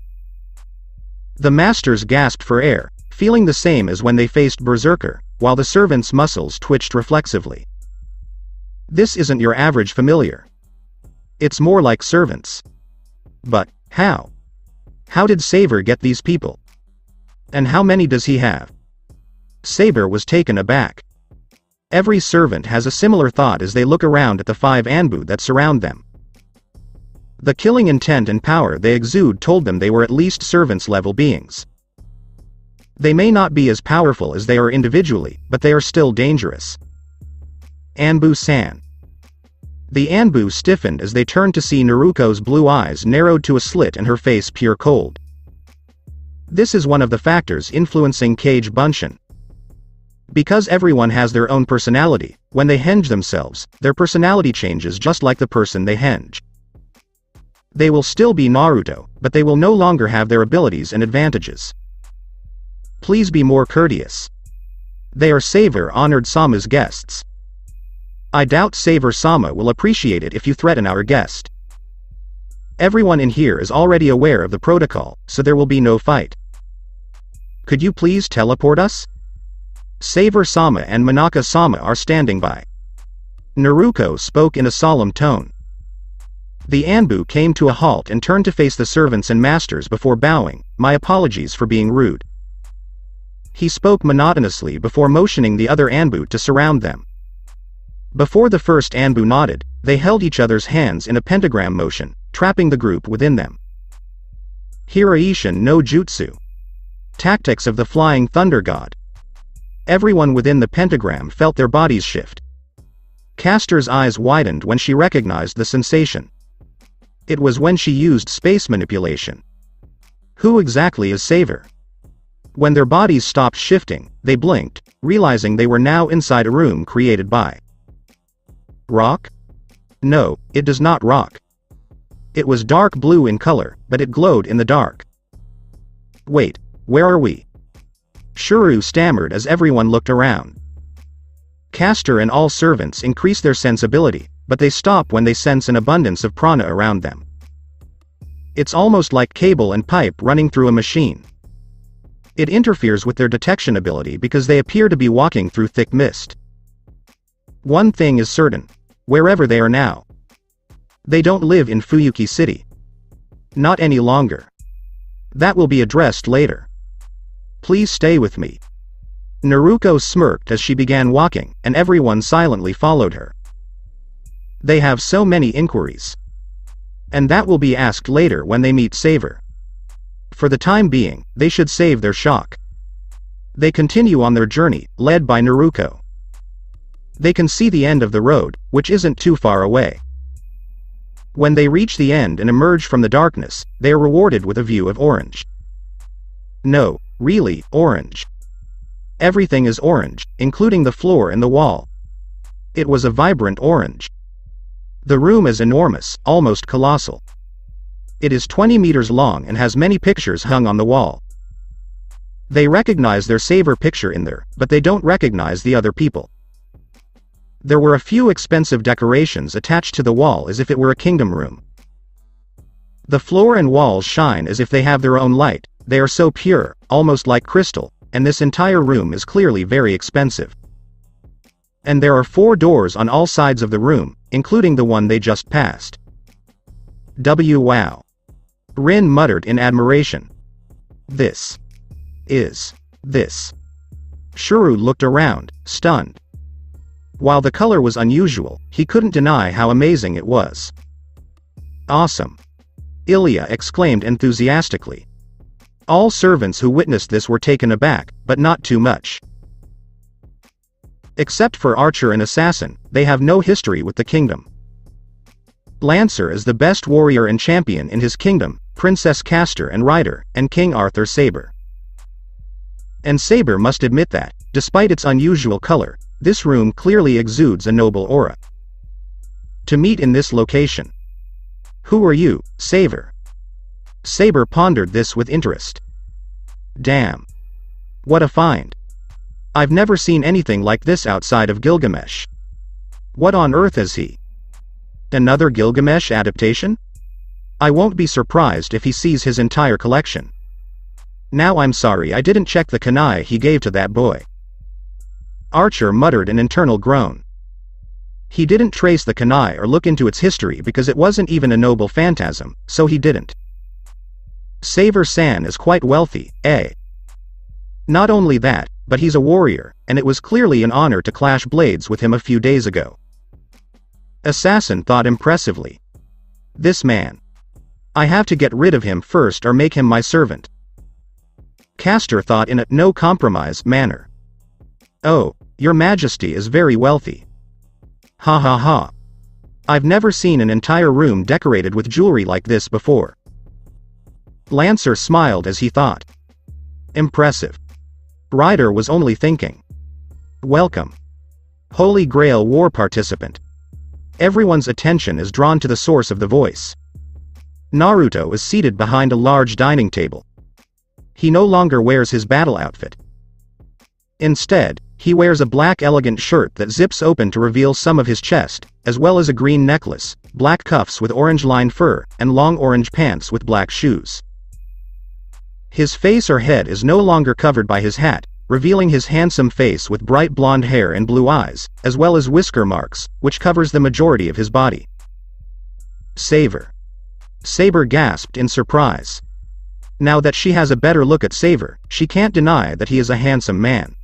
The masters gasped for air, feeling the same as when they faced Berserker, while the servants' muscles twitched reflexively. This isn't your average familiar. It's more like servants. But, how? How did Saber get these people? And how many does he have? Saber was taken aback. Every servant has a similar thought as they look around at the 5 Anbu that surround them. The killing intent and power they exude told them they were at least servants-level beings. They may not be as powerful as they are individually, but they are still dangerous. Anbu-san. The Anbu stiffened as they turned to see Naruto's blue eyes narrowed to a slit and her face pure cold. This is one of the factors influencing Kage Bunshin. Because everyone has their own personality, when they henge themselves, their personality changes just like the person they henge. They will still be Naruto, but they will no longer have their abilities and advantages. Please be more courteous. They are Saver-honored Sama's guests. I doubt Saver-sama will appreciate it if you threaten our guest. Everyone in here is already aware of the protocol, so there will be no fight. Could you please teleport us? Saver-sama and Monaka-sama are standing by. Naruto spoke in a solemn tone. The Anbu came to a halt and turned to face the servants and masters before bowing. My apologies for being rude. He spoke monotonously before motioning the other Anbu to surround them. Before the first Anbu nodded, they held each other's hands in a pentagram motion, trapping the group within them. Hiraishin no Jutsu. Tactics of the Flying Thunder God. Everyone within the pentagram felt their bodies shift. Castor's eyes widened when she recognized the sensation. It was when she used space manipulation. Who exactly is Saver? When their bodies stopped shifting, they blinked, realizing they were now inside a room created by rock? No, it does not rock. It was dark blue in color, but it glowed in the dark. Wait, where are we? Shuru stammered as everyone looked around. Castor and all servants increase their sensibility, but they stop when they sense an abundance of prana around them. It's almost like cable and pipe running through a machine. It interferes with their detection ability because they appear to be walking through thick mist. One thing is certain. Wherever they are now, they don't live in Fuyuki City. Not any longer. That will be addressed later. Please stay with me. Naruto smirked as she began walking, and everyone silently followed her. They have so many inquiries. And that will be asked later when they meet Saver. For the time being, they should save their shock. They continue on their journey, led by Naruto. They can see the end of the road, which isn't too far away. When they reach the end and emerge from the darkness, they are rewarded with a view of orange. No, really, orange. Everything is orange, including the floor and the wall. It was a vibrant orange. The room is enormous, almost colossal. It is 20 meters long and has many pictures hung on the wall. They recognize their Saver picture in there, but they don't recognize the other people. There were a few expensive decorations attached to the wall as if it were a kingdom room. The floor and walls shine as if they have their own light. They are so pure, almost like crystal, and this entire room is clearly very expensive. And there are 4 doors on all sides of the room, including the one they just passed. Wow. Rin muttered in admiration. This. Shuru looked around, stunned. While the color was unusual, he couldn't deny how amazing it was. Awesome. Ilya exclaimed enthusiastically. All servants who witnessed this were taken aback, but not too much. Except for Archer and Assassin, they have no history with the kingdom. Lancer is the best warrior and champion in his kingdom, Princess Castor and Ryder, and King Arthur Saber. And Saber must admit that, despite its unusual color, this room clearly exudes a noble aura. To meet in this location. Who are you, Saver? Saber pondered this with interest. Damn. What a find. I've never seen anything like this outside of Gilgamesh. What on earth is he? Another Gilgamesh adaptation? I won't be surprised if he sees his entire collection. Now I'm sorry I didn't check the kunai he gave to that boy. Archer muttered an internal groan. He didn't trace the kunai or look into its history because it wasn't even a noble phantasm, so he didn't. Saver-san is quite wealthy, eh? Not only that, but he's a warrior, and it was clearly an honor to clash blades with him a few days ago. Assassin thought impressively. This man. I have to get rid of him first or make him my servant. Castor thought in a no-compromise manner. Oh, your majesty is very wealthy. Ha ha ha. I've never seen an entire room decorated with jewelry like this before. Lancer smiled as he thought. Impressive. Ryder was only thinking. Welcome. Holy Grail war participant. Everyone's attention is drawn to the source of the voice. Naruto is seated behind a large dining table. He no longer wears his battle outfit. Instead, he wears a black elegant shirt that zips open to reveal some of his chest, as well as a green necklace, black cuffs with orange-lined fur, and long orange pants with black shoes. His face or head is no longer covered by his hat, revealing his handsome face with bright blonde hair and blue eyes, as well as whisker marks, which covers the majority of his body. Saber. Saber gasped in surprise. Now that she has a better look at Saber, she can't deny that he is a handsome man.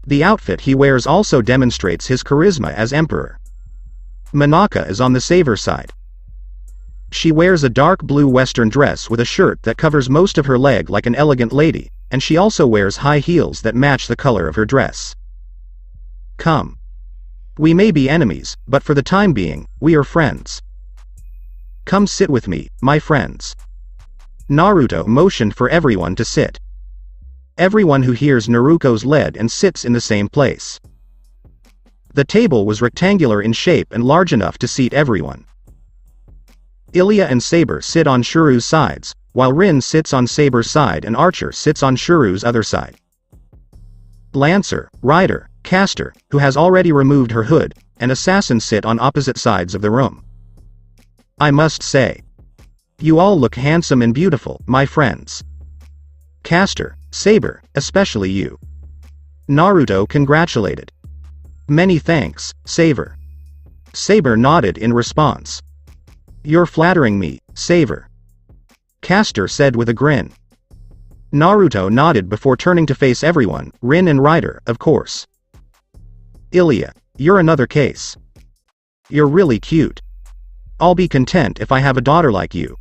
The outfit he wears also demonstrates his charisma as emperor. Monaka is on the Saber side. She wears a dark blue western dress with a shirt that covers most of her leg like an elegant lady, and she also wears high heels that match the color of her dress. Come. We may be enemies, but for the time being, we are friends. Come sit with me, my friends. Naruto motioned for everyone to sit. Everyone who hears Naruto's led and sits in the same place. The table was rectangular in shape and large enough to seat everyone. Ilya and Saber sit on Shuru's sides, while Rin sits on Saber's side and Archer sits on Shuru's other side. Lancer, Rider, Caster, who has already removed her hood, and Assassin sit on opposite sides of the room. I must say, you all look handsome and beautiful, my friends. Caster, Saber, especially you. Naruto congratulated. Many thanks, Saber. Saber nodded in response. You're flattering me, Saber. Caster said with a grin. Naruto nodded before turning to face everyone, Rin and Rider, of course. Ilya, you're another case. You're really cute. I'll be content if I have a daughter like you.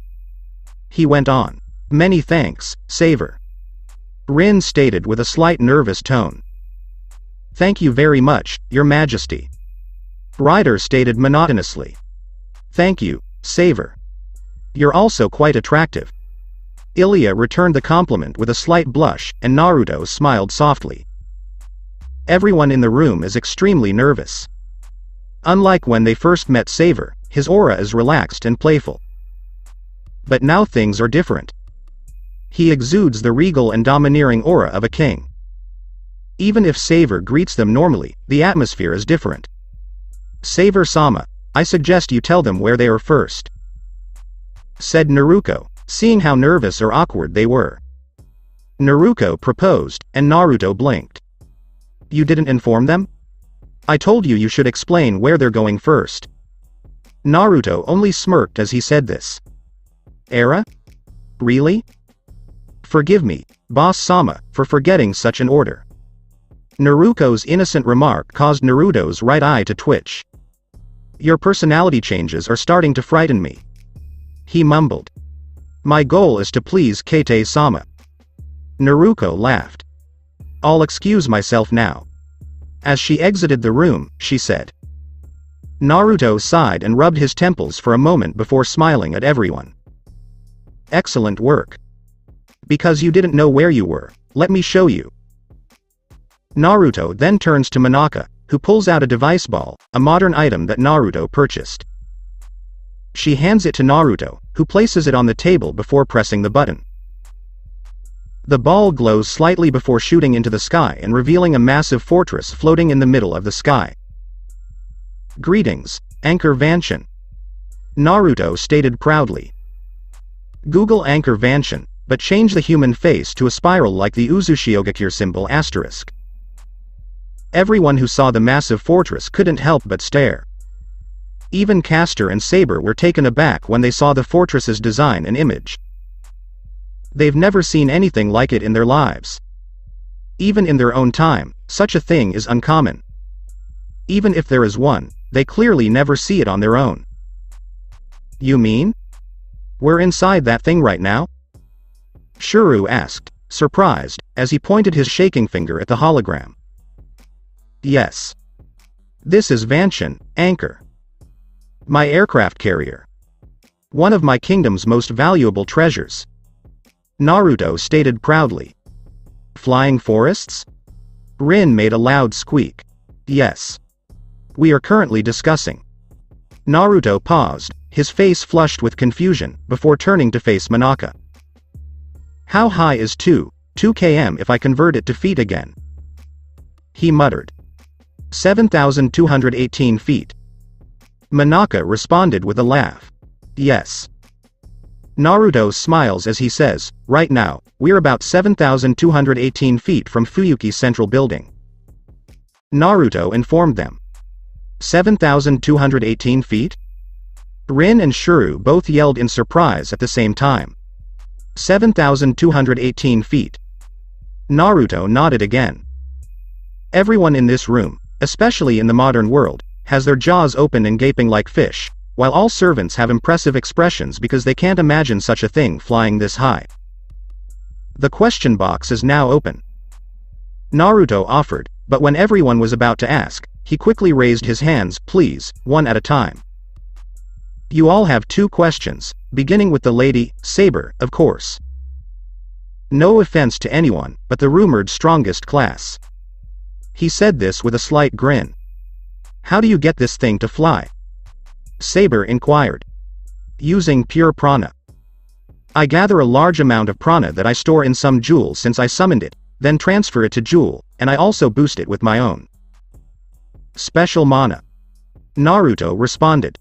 He went on. Many thanks, Saber. Rin stated with a slight nervous tone. Thank you very much, Your Majesty. Rider stated monotonously. Thank you, Saber. You're also quite attractive. Ilya returned the compliment with a slight blush, and Naruto smiled softly. Everyone in the room is extremely nervous. Unlike when they first met Saber, his aura is relaxed and playful. But now things are different. He exudes the regal and domineering aura of a king. Even if Saber greets them normally, the atmosphere is different. Saber-sama, I suggest you tell them where they are first, said Naruto, seeing how nervous or awkward they were. Naruto proposed, and Naruto blinked. You didn't inform them? I told you you should explain where they're going first. Naruto only smirked as he said this. Era? Really? Forgive me, Boss-sama, for forgetting such an order. Naruto's innocent remark caused Naruto's right eye to twitch. Your personality changes are starting to frighten me. He mumbled. My goal is to please Kate-sama. Naruto laughed. I'll excuse myself now. As she exited the room, she said. Naruto sighed and rubbed his temples for a moment before smiling at everyone. Excellent work. Because you didn't know where you were, let me show you. Naruto then turns to Monaka, who pulls out a device ball, a modern item that Naruto purchased. She hands it to Naruto, who places it on the table before pressing the button. The ball glows slightly before shooting into the sky and revealing a massive fortress floating in the middle of the sky. Greetings, Anchor Vanshin. Naruto stated proudly. Google Anchor Vanshin, but change the human face to a spiral like the Uzushiogakure symbol asterisk. Everyone who saw the massive fortress couldn't help but stare. Even Caster and Saber were taken aback when they saw the fortress's design and image. They've never seen anything like it in their lives. Even in their own time, such a thing is uncommon. Even if there is one, they clearly never see it on their own. You mean? We're inside that thing right now? Shuru asked, surprised, as he pointed his shaking finger at the hologram. Yes. This is Vanshin, Anchor. My aircraft carrier. One of my kingdom's most valuable treasures. Naruto stated proudly. Flying forests? Rin made a loud squeak. Yes. We are currently discussing. Naruto paused, his face flushed with confusion, before turning to face Monaka. How high is 2 km if I convert it to feet again? He muttered. 7,218 feet. Manaka responded with a laugh. Yes. Naruto smiles as he says, right now, we're about 7,218 feet from Fuyuki's central building. Naruto informed them. 7,218 feet? Rin and Shuru both yelled in surprise at the same time. 7,218 feet. Naruto nodded again. Everyone in this room, especially in the modern world, has their jaws open and gaping like fish, while all servants have impressive expressions because they can't imagine such a thing flying this high. The question box is now open. Naruto offered, but when everyone was about to ask, he quickly raised his hands, please, one at a time. You all have 2 questions, beginning with the lady, Saber, of course. No offense to anyone, but the rumored strongest class. He said this with a slight grin. How do you get this thing to fly? Saber inquired. Using pure prana. I gather a large amount of prana that I store in some jewel since I summoned it, then transfer it to jewel, and I also boost it with my own special mana. Naruto responded.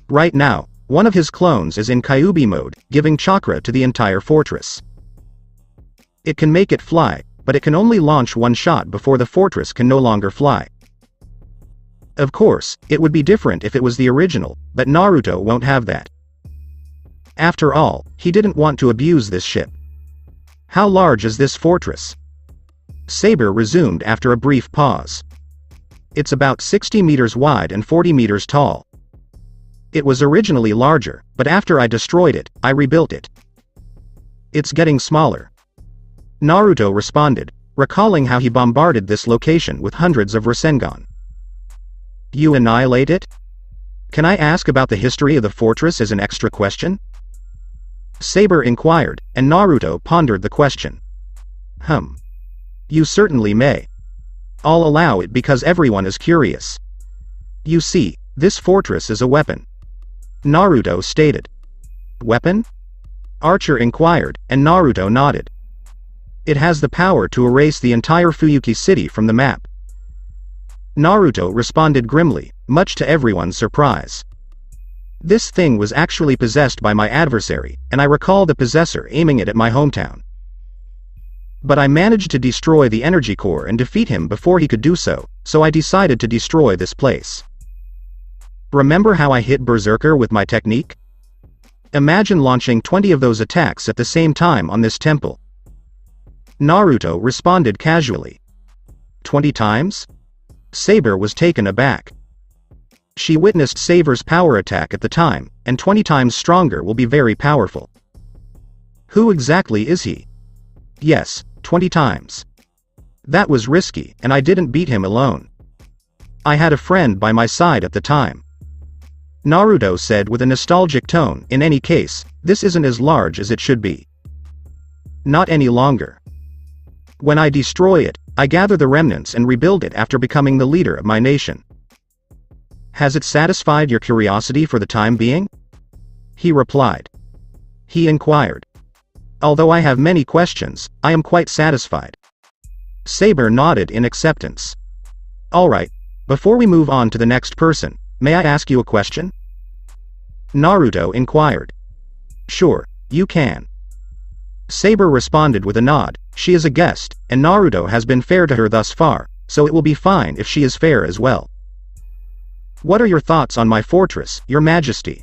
Right now, one of his clones is in Kyuubi mode, giving chakra to the entire fortress. It can make it fly, but it can only launch one shot before the fortress can no longer fly. Of course, it would be different if it was the original, but Naruto won't have that. After all, he didn't want to abuse this ship. How large is this fortress? Saber resumed after a brief pause. It's about 60 meters wide and 40 meters tall. It was originally larger, but after I destroyed it, I rebuilt it. It's getting smaller. Naruto responded, recalling how he bombarded this location with hundreds of Rasengan. You annihilate it? Can I ask about the history of the fortress as an extra question? Saber inquired, and Naruto pondered the question. You certainly may. I'll allow it because everyone is curious. You see, this fortress is a weapon. Naruto stated. Weapon? Archer inquired, and Naruto nodded. It has the power to erase the entire Fuyuki city from the map. Naruto responded grimly, much to everyone's surprise. This thing was actually possessed by my adversary, and I recall the possessor aiming it at my hometown. But I managed to destroy the energy core and defeat him before he could do so, so I decided to destroy this place. Remember how I hit Berserker with my technique? Imagine launching 20 of those attacks at the same time on this temple. Naruto responded casually. 20 times? Saber was taken aback. She witnessed Saber's power attack at the time, and 20 times stronger will be very powerful. Who exactly is he? Yes, 20 times. That was risky, and I didn't beat him alone. I had a friend by my side at the time. Naruto said with a nostalgic tone, in any case, this isn't as large as it should be. Not any longer. When I destroy it, I gather the remnants and rebuild it after becoming the leader of my nation. Has it satisfied your curiosity for the time being? He replied. He inquired. Although I have many questions, I am quite satisfied. Saber nodded in acceptance. Alright, before we move on to the next person, may I ask you a question? Naruto inquired. Sure, you can. Saber responded with a nod. She is a guest, and Naruto has been fair to her thus far, so it will be fine if she is fair as well. What are your thoughts on my fortress, Your Majesty?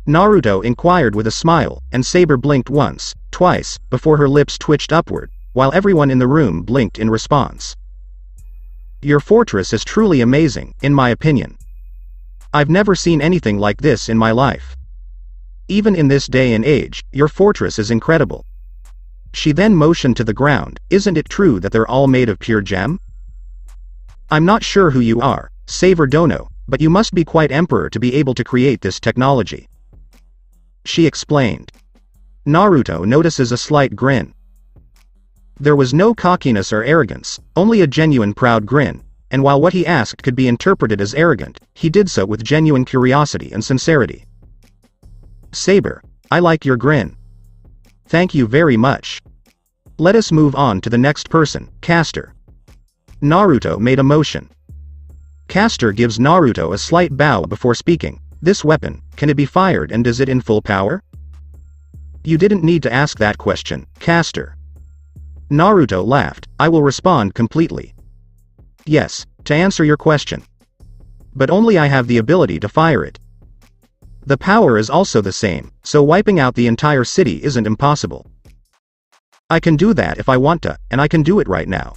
Naruto inquired with a smile, and Saber blinked once, twice, before her lips twitched upward, while everyone in the room blinked in response. Your fortress is truly amazing, in my opinion. I've never seen anything like this in my life. Even in this day and age, your fortress is incredible. She then motioned to the ground. Isn't it true that they're all made of pure gem? I'm not sure who you are, Saber Dono, but you must be quite emperor to be able to create this technology. She explained. Naruto notices a slight grin. There was no cockiness or arrogance, only a genuine proud grin, and while what he asked could be interpreted as arrogant, he did so with genuine curiosity and sincerity. Saber, I like your grin. Thank you very much. Let us move on to the next person, Caster. Naruto made a motion. Caster gives Naruto a slight bow before speaking. This weapon, can it be fired and is it in full power? You didn't need to ask that question, Caster. Naruto laughed. I will respond completely. Yes, to answer your question. But only I have the ability to fire it. The power is also the same, so wiping out the entire city isn't impossible. I can do that if I want to, and I can do it right now.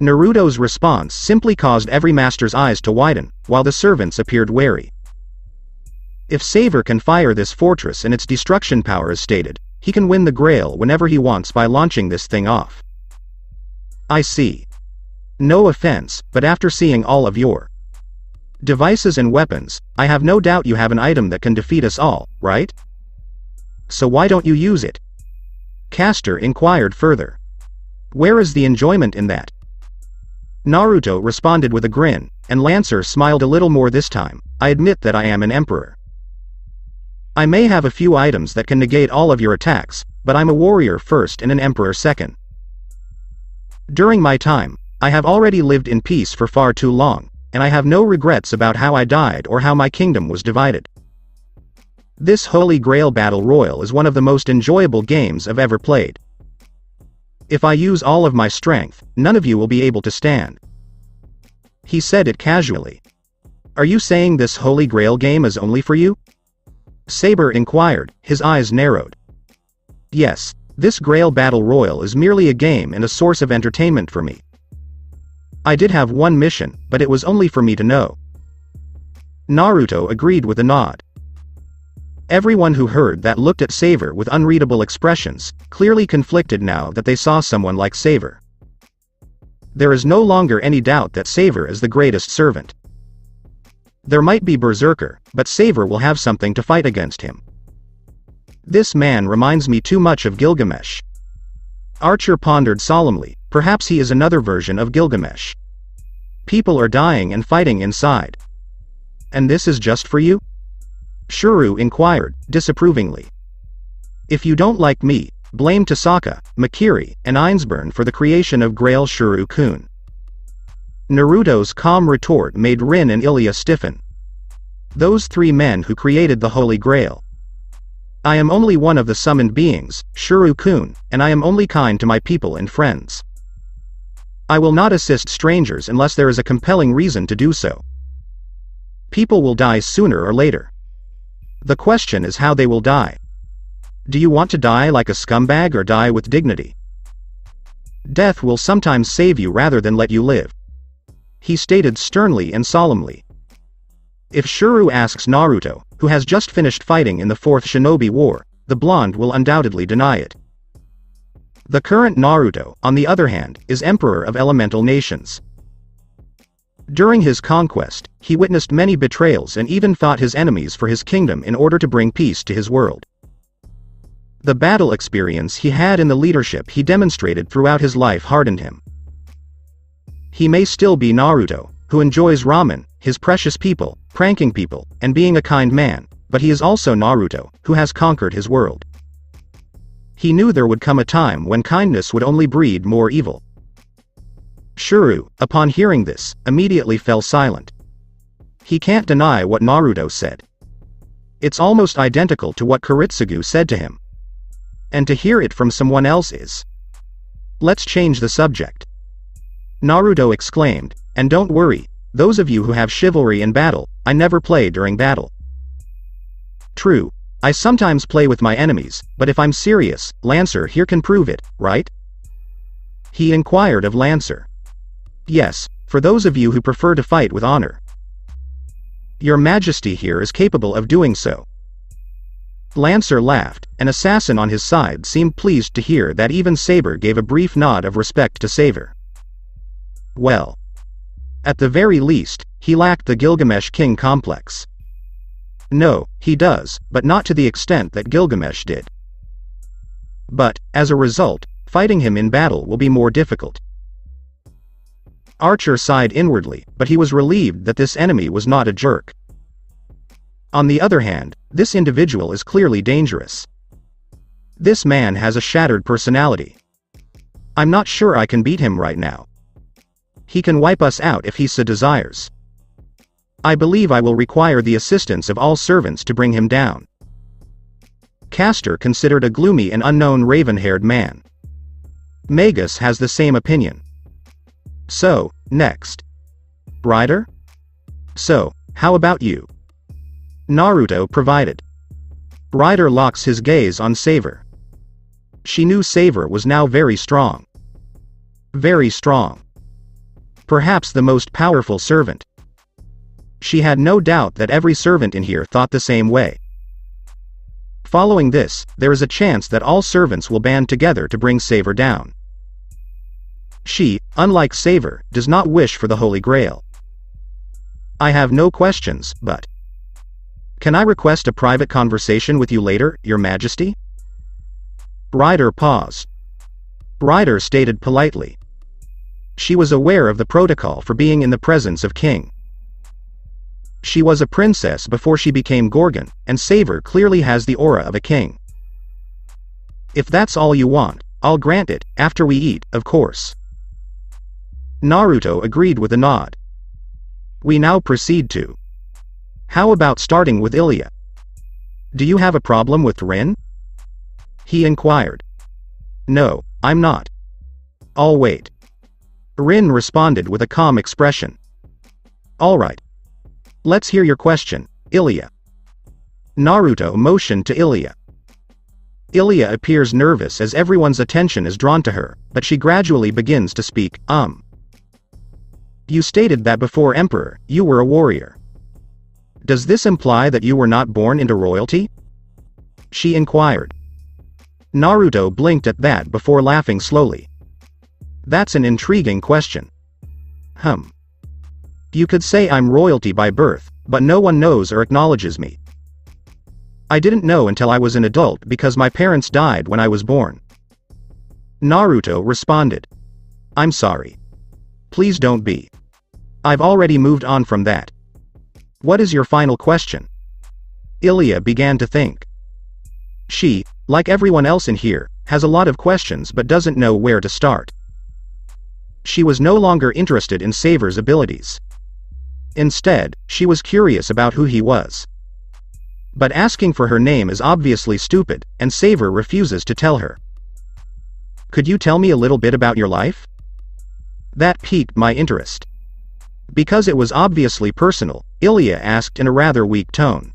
Naruto's response simply caused every master's eyes to widen, while the servants appeared wary. If Saber can fire this fortress and its destruction power is stated, he can win the Grail whenever he wants by launching this thing off. I see. No offense, but after seeing all of your devices and weapons, I have no doubt you have an item that can defeat us all, right? So why don't you use it? Caster inquired further. Where is the enjoyment in that? Naruto responded with a grin, and Lancer smiled a little more this time. I admit that I am an emperor. I may have a few items that can negate all of your attacks, but I'm a warrior first and an emperor second. During my time, I have already lived in peace for far too long, and I have no regrets about how I died or how my kingdom was divided. This Holy Grail Battle Royal is one of the most enjoyable games I've ever played. If I use all of my strength, none of you will be able to stand. He said it casually. Are you saying this Holy Grail game is only for you? Saber inquired, his eyes narrowed. Yes, this Grail Battle Royal is merely a game and a source of entertainment for me. I did have one mission, but it was only for me to know. Naruto agreed with a nod. Everyone who heard that looked at Saber with unreadable expressions, clearly conflicted now that they saw someone like Saber. There is no longer any doubt that Saber is the greatest servant. There might be Berserker, but Saber will have something to fight against him. This man reminds me too much of Gilgamesh. Archer pondered solemnly, perhaps he is another version of Gilgamesh. People are dying and fighting inside. And this is just for you? Shuru inquired, disapprovingly. If you don't like me, blame Tasaka, Makiri, and Ainsburn for the creation of Grail Shuru-kun. Naruto's calm retort made Rin and Ilya stiffen. Those three men who created the Holy Grail. I am only one of the summoned beings, Shuru-kun, and I am only kind to my people and friends. I will not assist strangers unless there is a compelling reason to do so. People will die sooner or later. The question is how they will die. Do you want to die like a scumbag or die with dignity? Death will sometimes save you rather than let you live. He stated sternly and solemnly. If Shuru asks Naruto, who has just finished fighting in the Fourth Shinobi War, the blonde will undoubtedly deny it. The current Naruto, on the other hand, is Emperor of Elemental Nations. During his conquest, he witnessed many betrayals and even fought his enemies for his kingdom in order to bring peace to his world. The battle experience he had and the leadership he demonstrated throughout his life hardened him. He may still be Naruto, who enjoys ramen, his precious people, pranking people, and being a kind man, but he is also Naruto, who has conquered his world. He knew there would come a time when kindness would only breed more evil. Shuru, upon hearing this, immediately fell silent. He can't deny what Naruto said. It's almost identical to what Kuritsugu said to him. And to hear it from someone else is. Let's change the subject. Naruto exclaimed, and don't worry, those of you who have chivalry in battle, I never play during battle. True, I sometimes play with my enemies, but if I'm serious, Lancer here can prove it, right? He inquired of Lancer. Yes, for those of you who prefer to fight with honor. Your Majesty here is capable of doing so. Lancer laughed, an assassin on his side seemed pleased to hear that even Saber gave a brief nod of respect to Saber. Well. At the very least, he lacked the Gilgamesh King complex. No, he does, but not to the extent that Gilgamesh did. But, as a result, fighting him in battle will be more difficult. Archer sighed inwardly, but he was relieved that this enemy was not a jerk. On the other hand, this individual is clearly dangerous. This man has a shattered personality. I'm not sure I can beat him right now. He can wipe us out if he so desires. I believe I will require the assistance of all servants to bring him down. Castor considered a gloomy and unknown raven-haired man. Magus has the same opinion. So, next. Rider? So, how about you? Naruto provided. Rider locks his gaze on Saver. She knew Saver was now very strong. Very strong. Perhaps the most powerful servant. She had no doubt that every servant in here thought the same way. Following this, there is a chance that all servants will band together to bring Saver down. She, unlike Saver, does not wish for the Holy Grail. I have no questions, but... Can I request a private conversation with you later, Your Majesty? Rider paused. Rider stated politely. She was aware of the protocol for being in the presence of King. She was a princess before she became Gorgon, and Saver clearly has the aura of a king. If that's all you want, I'll grant it, after we eat, of course. Naruto agreed with a nod. We now proceed to... How about starting with Ilya? Do you have a problem with Rin? He inquired. No, I'm not. I'll wait. Rin responded with a calm expression. All right. Let's hear your question, Ilya. Naruto motioned to Ilya. Ilya appears nervous as everyone's attention is drawn to her, but she gradually begins to speak. You stated that before Emperor, you were a warrior. Does this imply that you were not born into royalty? She inquired. Naruto blinked at that before laughing slowly. That's an intriguing question. You could say I'm royalty by birth, but no one knows or acknowledges me. I didn't know until I was an adult because my parents died when I was born. Naruto responded. I'm sorry. Please don't be. I've already moved on from that. What is your final question? Ilya began to think. She, like everyone else in here, has a lot of questions but doesn't know where to start. She was no longer interested in Saver's abilities. Instead, she was curious about who he was. But asking for her name is obviously stupid, and Saver refuses to tell her. Could you tell me a little bit about your life? That piqued my interest. Because it was obviously personal, Ilya asked in a rather weak tone.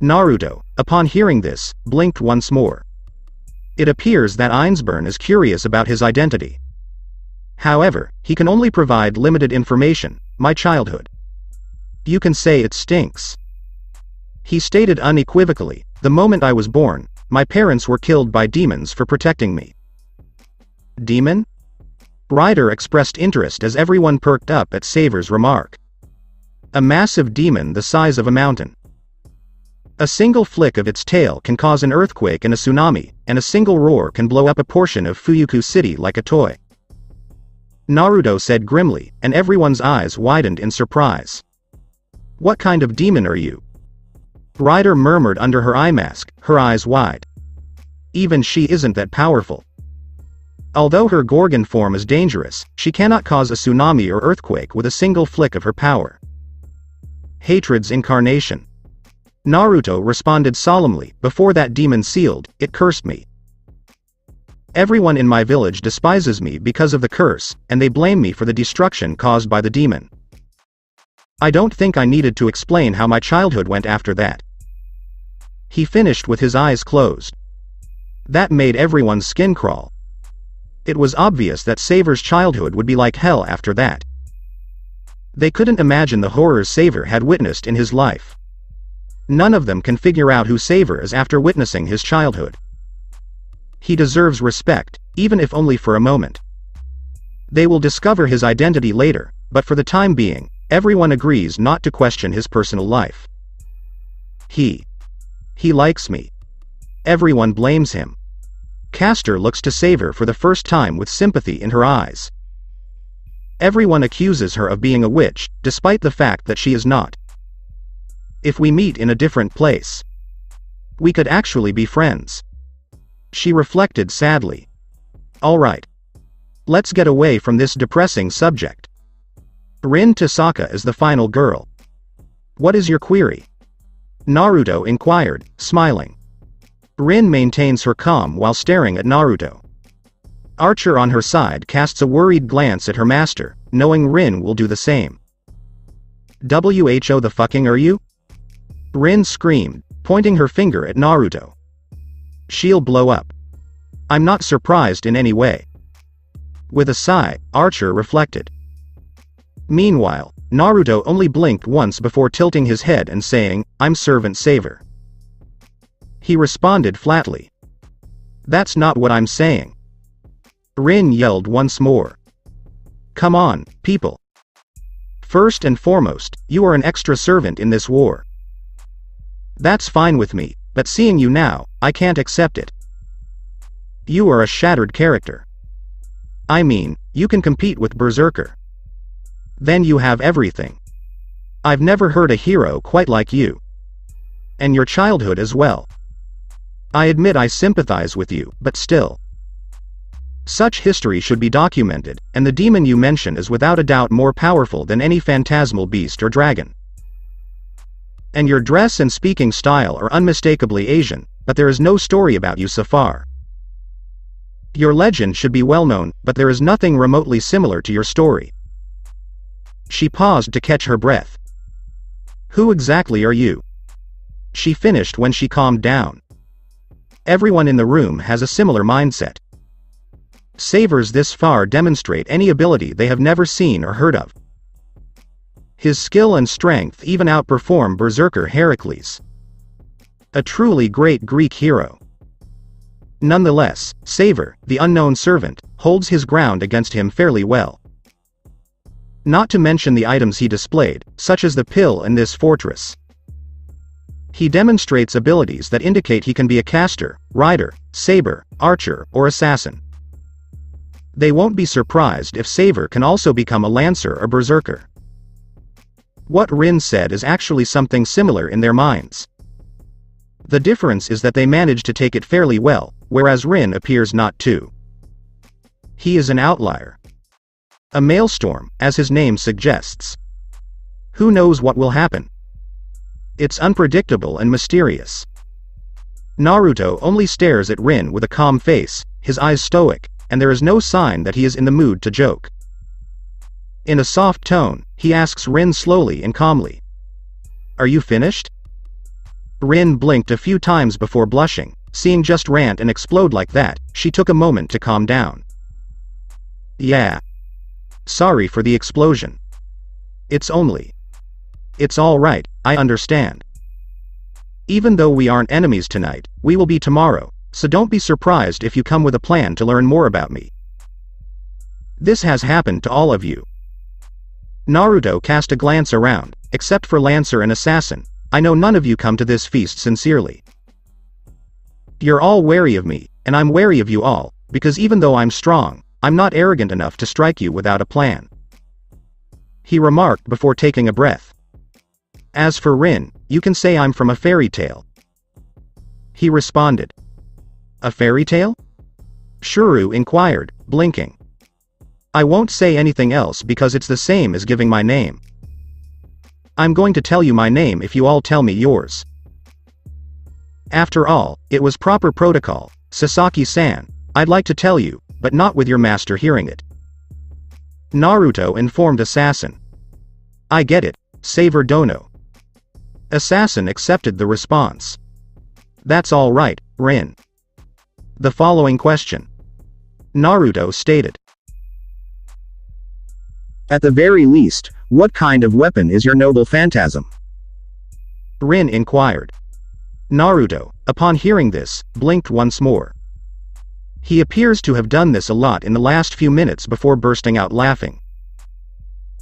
Naruto, upon hearing this, blinked once more. It appears that Ainsburn is curious about his identity. However, he can only provide limited information. My childhood. You can say it stinks. He stated unequivocally, the moment I was born, my parents were killed by demons for protecting me. Demon? Rider expressed interest as everyone perked up at Saver's remark. A massive demon the size of a mountain. A single flick of its tail can cause an earthquake and a tsunami, and a single roar can blow up a portion of Fuyuku City like a toy. Naruto said grimly, and everyone's eyes widened in surprise. What kind of demon are you? Rider murmured under her eye mask, her eyes wide. Even she isn't that powerful. Although her Gorgon form is dangerous, she cannot cause a tsunami or earthquake with a single flick of her power. Hatred's incarnation. Naruto responded solemnly, before that demon sealed, it cursed me. Everyone in my village despises me because of the curse, and they blame me for the destruction caused by the demon. I don't think I needed to explain how my childhood went after that. He finished with his eyes closed. That made everyone's skin crawl. It was obvious that Saver's childhood would be like hell after that. They couldn't imagine the horrors Saver had witnessed in his life. None of them can figure out who Saver is after witnessing his childhood. He deserves respect, even if only for a moment. They will discover his identity later, but for the time being, everyone agrees not to question his personal life. He likes me. Everyone blames him. Castor looks to Saver for the first time with sympathy in her eyes. Everyone accuses her of being a witch, despite the fact that she is not. If we meet in a different place, we could actually be friends. She reflected sadly. All right. Let's get away from this depressing subject. Rin Tosaka is the final girl. What is your query? Naruto inquired, smiling. Rin maintains her calm while staring at Naruto. Archer on her side casts a worried glance at her master, knowing Rin will do the same. "Who the fucking are you?" Rin screamed, pointing her finger at Naruto. "She'll blow up." "I'm not surprised in any way." With a sigh, Archer reflected. Meanwhile, Naruto only blinked once before tilting his head and saying, "I'm Servant Saver." He responded flatly. "That's not what I'm saying." Rin yelled once more. "Come on, people. First and foremost, you are an extra servant in this war." "That's fine with me, but seeing you now, I can't accept it. You are a shattered character. I mean, you can compete with Berserker. Then you have everything. I've never heard a hero quite like you. And your childhood as well. I admit I sympathize with you, but still. Such history should be documented, and the demon you mention is without a doubt more powerful than any phantasmal beast or dragon. And your dress and speaking style are unmistakably Asian, but there is no story about you so far. Your legend should be well known, but there is nothing remotely similar to your story." She paused to catch her breath. "Who exactly are you?" She finished when she calmed down. Everyone in the room has a similar mindset. Savers this far demonstrate any ability they have never seen or heard of. His skill and strength even outperform Berserker Heracles. A truly great Greek hero. Nonetheless, Saver, the unknown servant, holds his ground against him fairly well. Not to mention the items he displayed, such as the pill in this fortress. He demonstrates abilities that indicate he can be a caster, rider, saber, archer, or assassin. They won't be surprised if Saver can also become a lancer or berserker. What Rin said is actually something similar in their minds. The difference is that they manage to take it fairly well, whereas Rin appears not to. He is an outlier. A maelstrom, as his name suggests. Who knows what will happen? It's unpredictable and mysterious. Naruto only stares at Rin with a calm face, his eyes stoic, and there is no sign that he is in the mood to joke. In a soft tone, he asks Rin slowly and calmly. "Are you finished?" Rin blinked a few times before blushing. Seeing just rant and explode like that, she took a moment to calm down. "Yeah. Sorry for the explosion. It's all right, I understand. Even though we aren't enemies tonight, we will be tomorrow, so don't be surprised if you come with a plan to learn more about me. This has happened to all of you." Naruto cast a glance around. "Except for Lancer and Assassin, I know none of you come to this feast sincerely. You're all wary of me, and I'm wary of you all, because even though I'm strong, I'm not arrogant enough to strike you without a plan," he remarked before taking a breath. "As for Rin, you can say I'm from a fairy tale," he responded. "A fairy tale?" Shuru inquired, blinking. "I won't say anything else because it's the same as giving my name. I'm going to tell you my name if you all tell me yours." After all, it was proper protocol. "Sasaki-san, I'd like to tell you, but not with your master hearing it." Naruto informed Assassin. "I get it, Saver Dono." Assassin accepted the response. "That's all right, Rin. The following question," Naruto stated. At the very least, what kind of weapon is your noble phantasm? Rin inquired. Naruto, upon hearing this, blinked once more. He appears to have done this a lot in the last few minutes before bursting out laughing.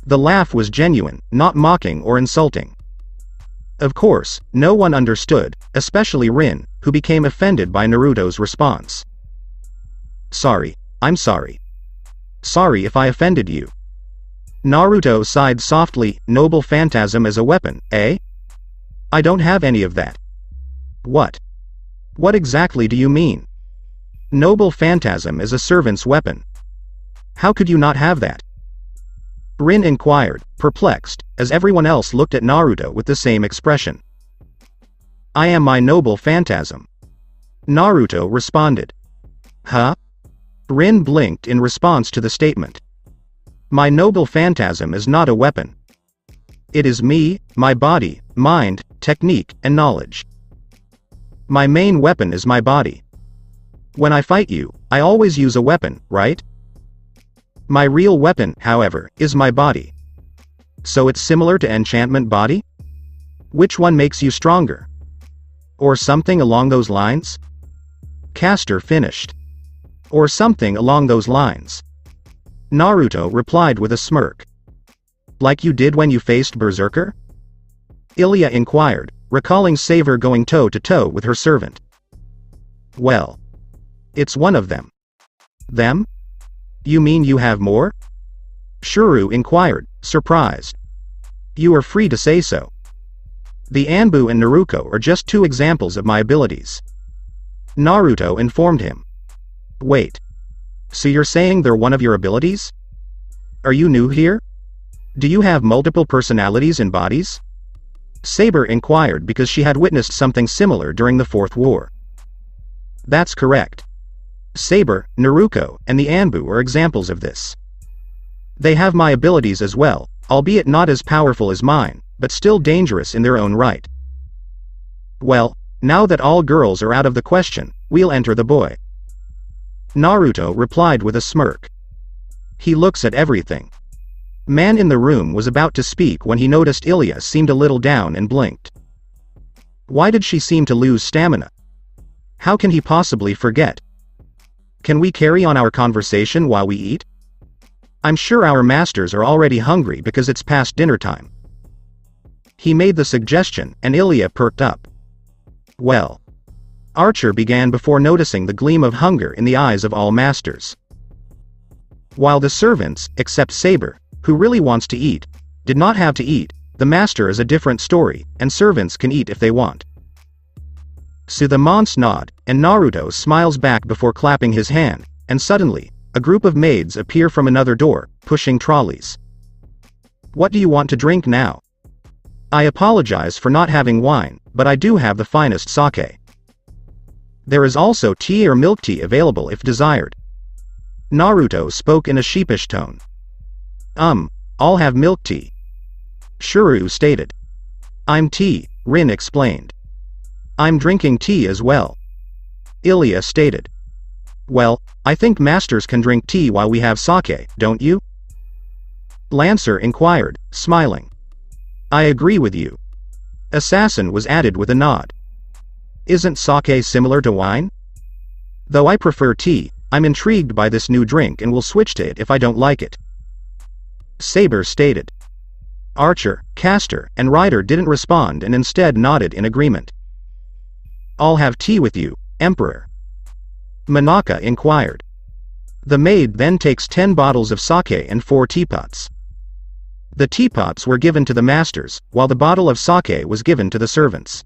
The laugh was genuine, not mocking or insulting. Of course, no one understood, especially Rin, who became offended by Naruto's response. "Sorry, I'm sorry. Sorry if I offended you." Naruto sighed softly. "Noble phantasm as a weapon, eh? I don't have any of that." "What? What exactly do you mean?" "Noble phantasm is a servant's weapon. How could you not have that? Rin inquired, perplexed, as everyone else looked at Naruto with the same expression. I am my noble phantasm. Naruto responded. Huh? Rin blinked in response to the statement. My noble phantasm is not a weapon. It is me, my body, mind, technique, and knowledge. My main weapon is my body. When I fight you, I always use a weapon, right? My real weapon, however, is my body. So it's similar to enchantment body? Which one makes you stronger? Or something along those lines? Caster finished. Or something along those lines. Naruto replied with a smirk. Like you did when you faced Berserker? Ilya inquired, recalling Saver going toe-to-toe with her servant. Well. It's one of them. Them? You mean you have more? Shuru inquired, surprised. You are free to say so. The Anbu and Naruto are just two examples of my abilities. Naruto informed him. Wait. So you're saying they're one of your abilities? Are you new here? Do you have multiple personalities and bodies? Saber inquired because she had witnessed something similar during the Fourth War. That's correct. Saber, Naruto, and the Anbu are examples of this. They have my abilities as well, albeit not as powerful as mine, but still dangerous in their own right. Well, now that all girls are out of the question, we'll enter the boy. Naruto replied with a smirk. He looks at everything. Man in the room was about to speak when he noticed Ilya seemed a little down and blinked. Why did she seem to lose stamina? How can he possibly forget? Can we carry on our conversation while we eat? I'm sure our masters are already hungry because it's past dinner time. He made the suggestion, and Ilya perked up. Well. Archer began before noticing the gleam of hunger in the eyes of all masters. While the servants, except Saber, who really wants to eat, did not have to eat, the master is a different story, and servants can eat if they want. So the monks nod, and Naruto smiles back before clapping his hand, and suddenly, a group of maids appear from another door, pushing trolleys. What do you want to drink now? I apologize for not having wine, but I do have the finest sake. There is also tea or milk tea available if desired. Naruto spoke in a sheepish tone. I'll have milk tea. Shuru stated. I'm tea, Rin explained. I'm drinking tea as well. Ilya stated. Well, I think masters can drink tea while we have sake, don't you? Lancer inquired, smiling. I agree with you. Assassin was added with a nod. Isn't sake similar to wine? Though I prefer tea, I'm intrigued by this new drink and will switch to it if I don't like it. Saber stated. Archer, Caster, and Ryder didn't respond and instead nodded in agreement. I'll have tea with you, Emperor. Manaka inquired. The maid then takes 10 bottles of sake and 4 teapots. The teapots were given to the masters, while the bottle of sake was given to the servants.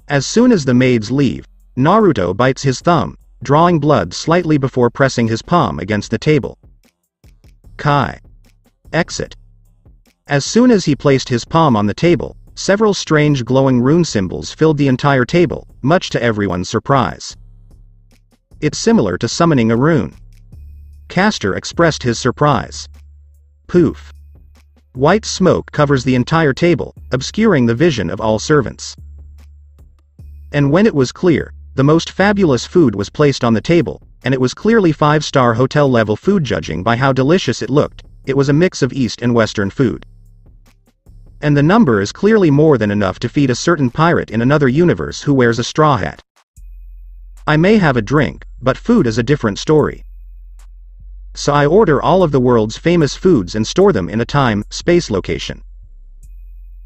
As soon as the maids leave, Naruto bites his thumb, drawing blood slightly before pressing his palm against the table. Kai. Exit. As soon as he placed his palm on the table, several strange glowing rune symbols filled the entire table, much to everyone's surprise. It's similar to summoning a rune. Caster expressed his surprise. Poof. White smoke covers the entire table, obscuring the vision of all servants. And when it was clear, the most fabulous food was placed on the table, and it was clearly 5-star hotel-level food judging by how delicious it looked. It was a mix of East and Western food. And the number is clearly more than enough to feed a certain pirate in another universe who wears a straw hat. I may have a drink, but food is a different story. So I order all of the world's famous foods and store them in a time, space location.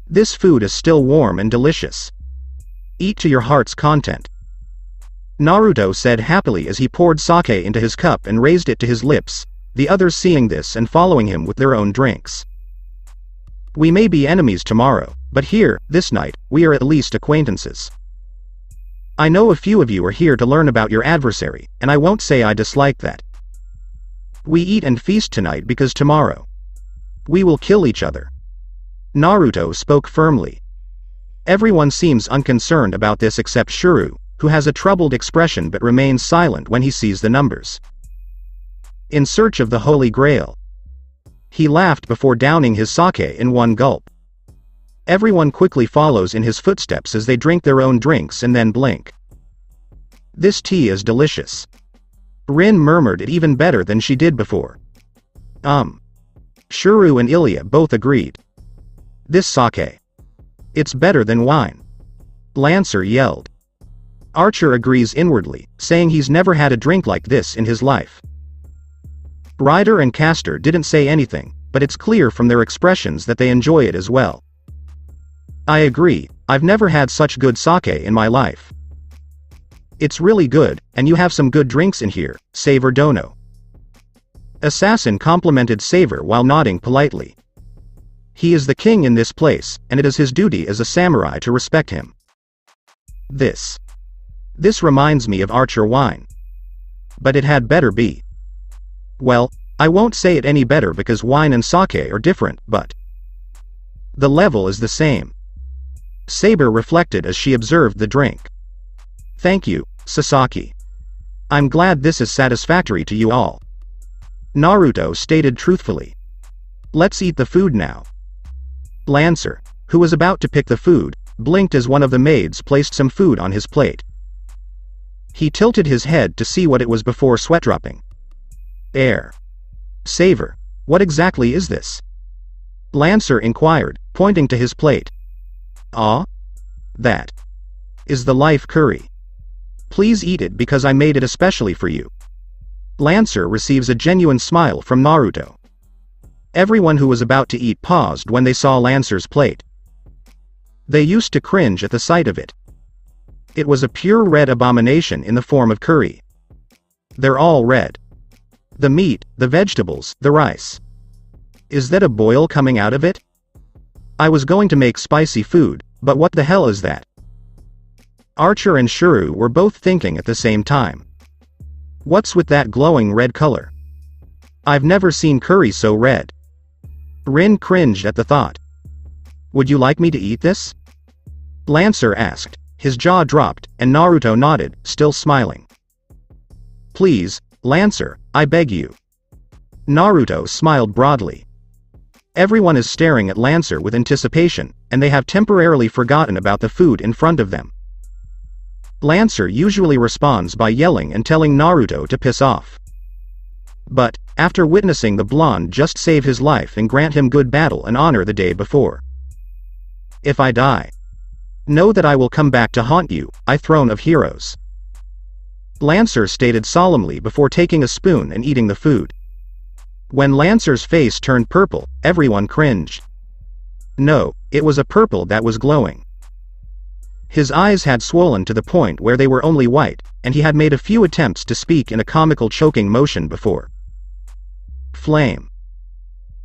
This food is still warm and delicious. Eat to your heart's content. Naruto said happily as he poured sake into his cup and raised it to his lips, the others seeing this and following him with their own drinks. We may be enemies tomorrow, but here, this night, we are at least acquaintances. I know a few of you are here to learn about your adversary, and I won't say I dislike that. We eat and feast tonight because tomorrow we will kill each other. Naruto spoke firmly. Everyone seems unconcerned about this except Shuru, who has a troubled expression but remains silent when he sees the numbers. In search of the Holy Grail. He laughed before downing his sake in one gulp. Everyone quickly follows in his footsteps as they drink their own drinks and then blink. This tea is delicious. Rin murmured it even better than she did before. Shuru and Ilya both agreed. This sake. It's better than wine. Lancer yelled. Archer agrees inwardly, saying he's never had a drink like this in his life. Ryder and Castor didn't say anything, but it's clear from their expressions that they enjoy it as well. I agree, I've never had such good sake in my life. It's really good, and you have some good drinks in here, Saver Dono. Assassin complimented Saver while nodding politely. He is the king in this place, and it is his duty as a samurai to respect him. This reminds me of Archer wine. But it had better be. Well, I won't say it any better because wine and sake are different, but the level is the same. Saber reflected as she observed the drink. Thank you, Sasaki. I'm glad this is satisfactory to you all. Naruto stated truthfully. Let's eat the food now. Lancer, who was about to pick the food, blinked as one of the maids placed some food on his plate. He tilted his head to see what it was before sweat-dropping. Air. Saver, what exactly is this? Lancer inquired, pointing to his plate. Ah? That is the life curry. Please eat it because I made it especially for you. Lancer receives a genuine smile from Naruto. Everyone who was about to eat paused when they saw Lancer's plate. They used to cringe at the sight of it. It was a pure red abomination in the form of curry. They're all red. The meat, the vegetables, the rice. Is that a boil coming out of it? I was going to make spicy food, but what the hell is that? Archer and Shuru were both thinking at the same time. What's with that glowing red color? I've never seen curry so red. Rin cringed at the thought. Would you like me to eat this? Lancer asked. His jaw dropped, and Naruto nodded, still smiling. Please, Lancer, I beg you. Naruto smiled broadly. Everyone is staring at Lancer with anticipation, and they have temporarily forgotten about the food in front of them. Lancer usually responds by yelling and telling Naruto to piss off. But, after witnessing the blonde just save his life and grant him good battle and honor the day before. If I die, know that I will come back to haunt you, I throne of heroes. Lancer stated solemnly before taking a spoon and eating the food. When Lancer's face turned purple, everyone cringed. No, it was a purple that was glowing. His eyes had swollen to the point where they were only white, and he had made a few attempts to speak in a comical choking motion before. Flame.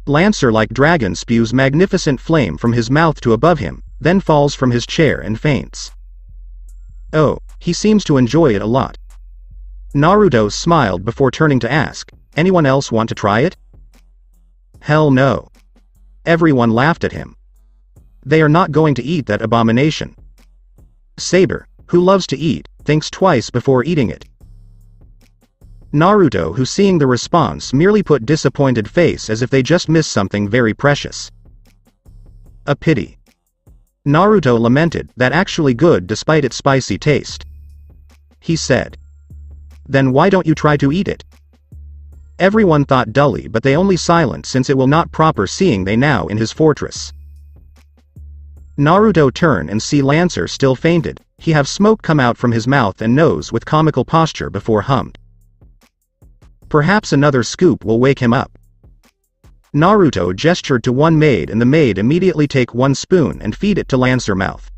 Lancer like dragon spews magnificent flame from his mouth to above him, then falls from his chair and faints. Oh, he seems to enjoy it a lot. Naruto smiled before turning to ask, anyone else want to try it? Hell no. Everyone laughed at him. They are not going to eat that abomination. Saber, who loves to eat, thinks twice before eating it. Naruto, who seeing the response merely put disappointed face as if they just missed something very precious. A pity. Naruto lamented, that actually good despite its spicy taste. He said. Then why don't you try to eat it? Everyone thought dully, but they only silent since it will not proper seeing they now in his fortress. Naruto turn and see Lancer still fainted, he have smoke come out from his mouth and nose with comical posture before hummed. Perhaps another scoop will wake him up. Naruto gestured to one maid and the maid immediately take one spoon and feed it to Lancer mouth.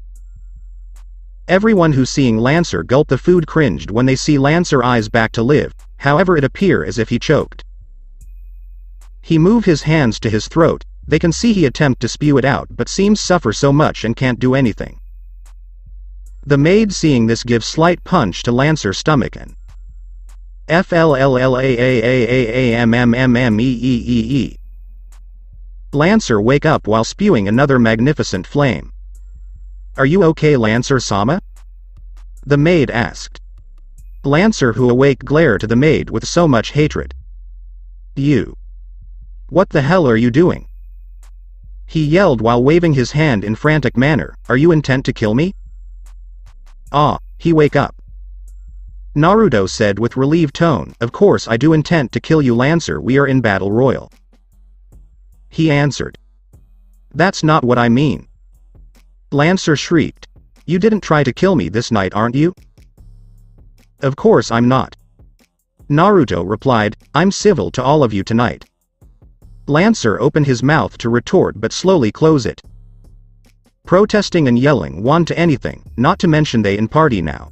Everyone who seeing Lancer gulp the food cringed when they see Lancer eyes back to live, however it appear as if he choked. He move his hands to his throat, they can see he attempt to spew it out but seems suffer so much and can't do anything. The maid seeing this gives slight punch to Lancer's stomach and FLLLAAAAMMMMEEEE. Lancer wake up while spewing another magnificent flame. Are you okay, Lancer-sama? The maid asked. Lancer, who awake, glared to the maid with so much hatred. You. What the hell are you doing? He yelled while waving his hand in frantic manner. Are you intent to kill me? Ah, he wake up. Naruto said with relieved tone, of course I do intend to kill you, Lancer, we are in battle royal. He answered. That's not what I mean. Lancer shrieked. You didn't try to kill me this night, aren't you? Of course I'm not. Naruto replied, I'm civil to all of you tonight. Lancer opened his mouth to retort but slowly closed it. Protesting and yelling want to anything, not to mention they in party now.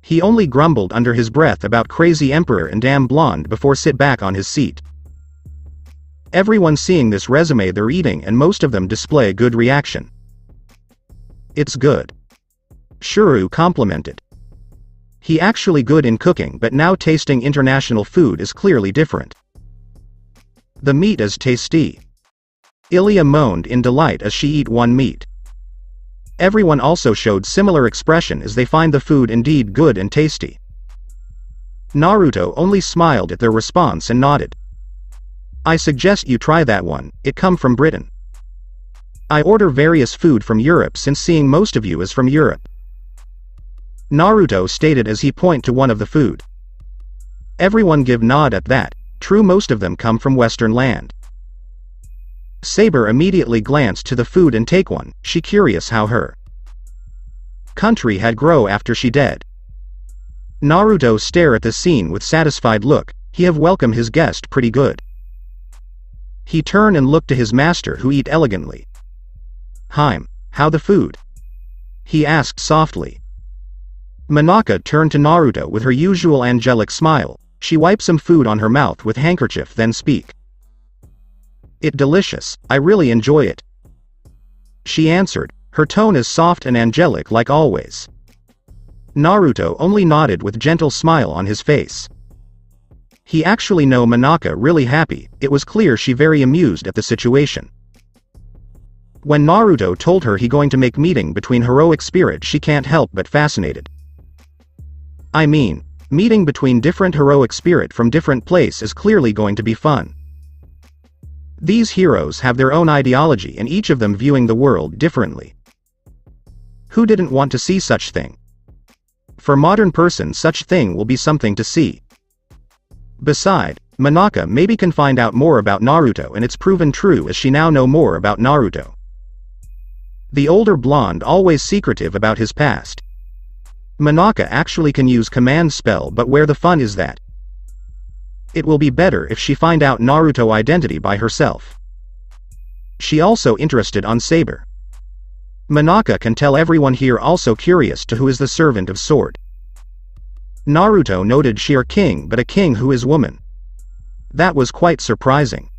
He only grumbled under his breath about crazy emperor and damn blonde before sit back on his seat. Everyone seeing this resume they're eating and most of them display good reaction. It's good. Shuru complimented. He actually good in cooking, but now tasting international food is clearly different. The meat is tasty. Ilya moaned in delight as she eat one meat. Everyone also showed similar expression as they find the food indeed good and tasty. Naruto only smiled at their response and nodded. I suggest you try that one, it come from Britain. I order various food from Europe since seeing most of you is from Europe. Naruto stated as he point to one of the food. Everyone give nod at that, true most of them come from Western land. Saber immediately glanced to the food and take one, she curious how her country had grow after she dead. Naruto stare at the scene with satisfied look, he have welcomed his guest pretty good. He turn and look to his master who eat elegantly. Heim, how the food? He asked softly. Monaka turned to Naruto with her usual angelic smile, she wiped some food on her mouth with handkerchief then speak. It delicious, I really enjoy it. She answered, her tone is soft and angelic like always. Naruto only nodded with gentle smile on his face. He actually know Monaka really happy, it was clear she very amused at the situation. When Naruto told her he going to make meeting between heroic spirit she can't help but fascinated. I mean, meeting between different heroic spirit from different place is clearly going to be fun. These heroes have their own ideology and each of them viewing the world differently. Who didn't want to see such thing? For modern person such thing will be something to see. Beside, Monaka maybe can find out more about Naruto and it's proven true as she now know more about Naruto. The older blonde always secretive about his past. Monaka actually can use command spell but where the fun is that? It will be better if she find out Naruto identity by herself. She also interested on Saber. Monaka can tell everyone here also curious to who is the servant of sword. Naruto noted she are king but a king who is woman. That was quite surprising.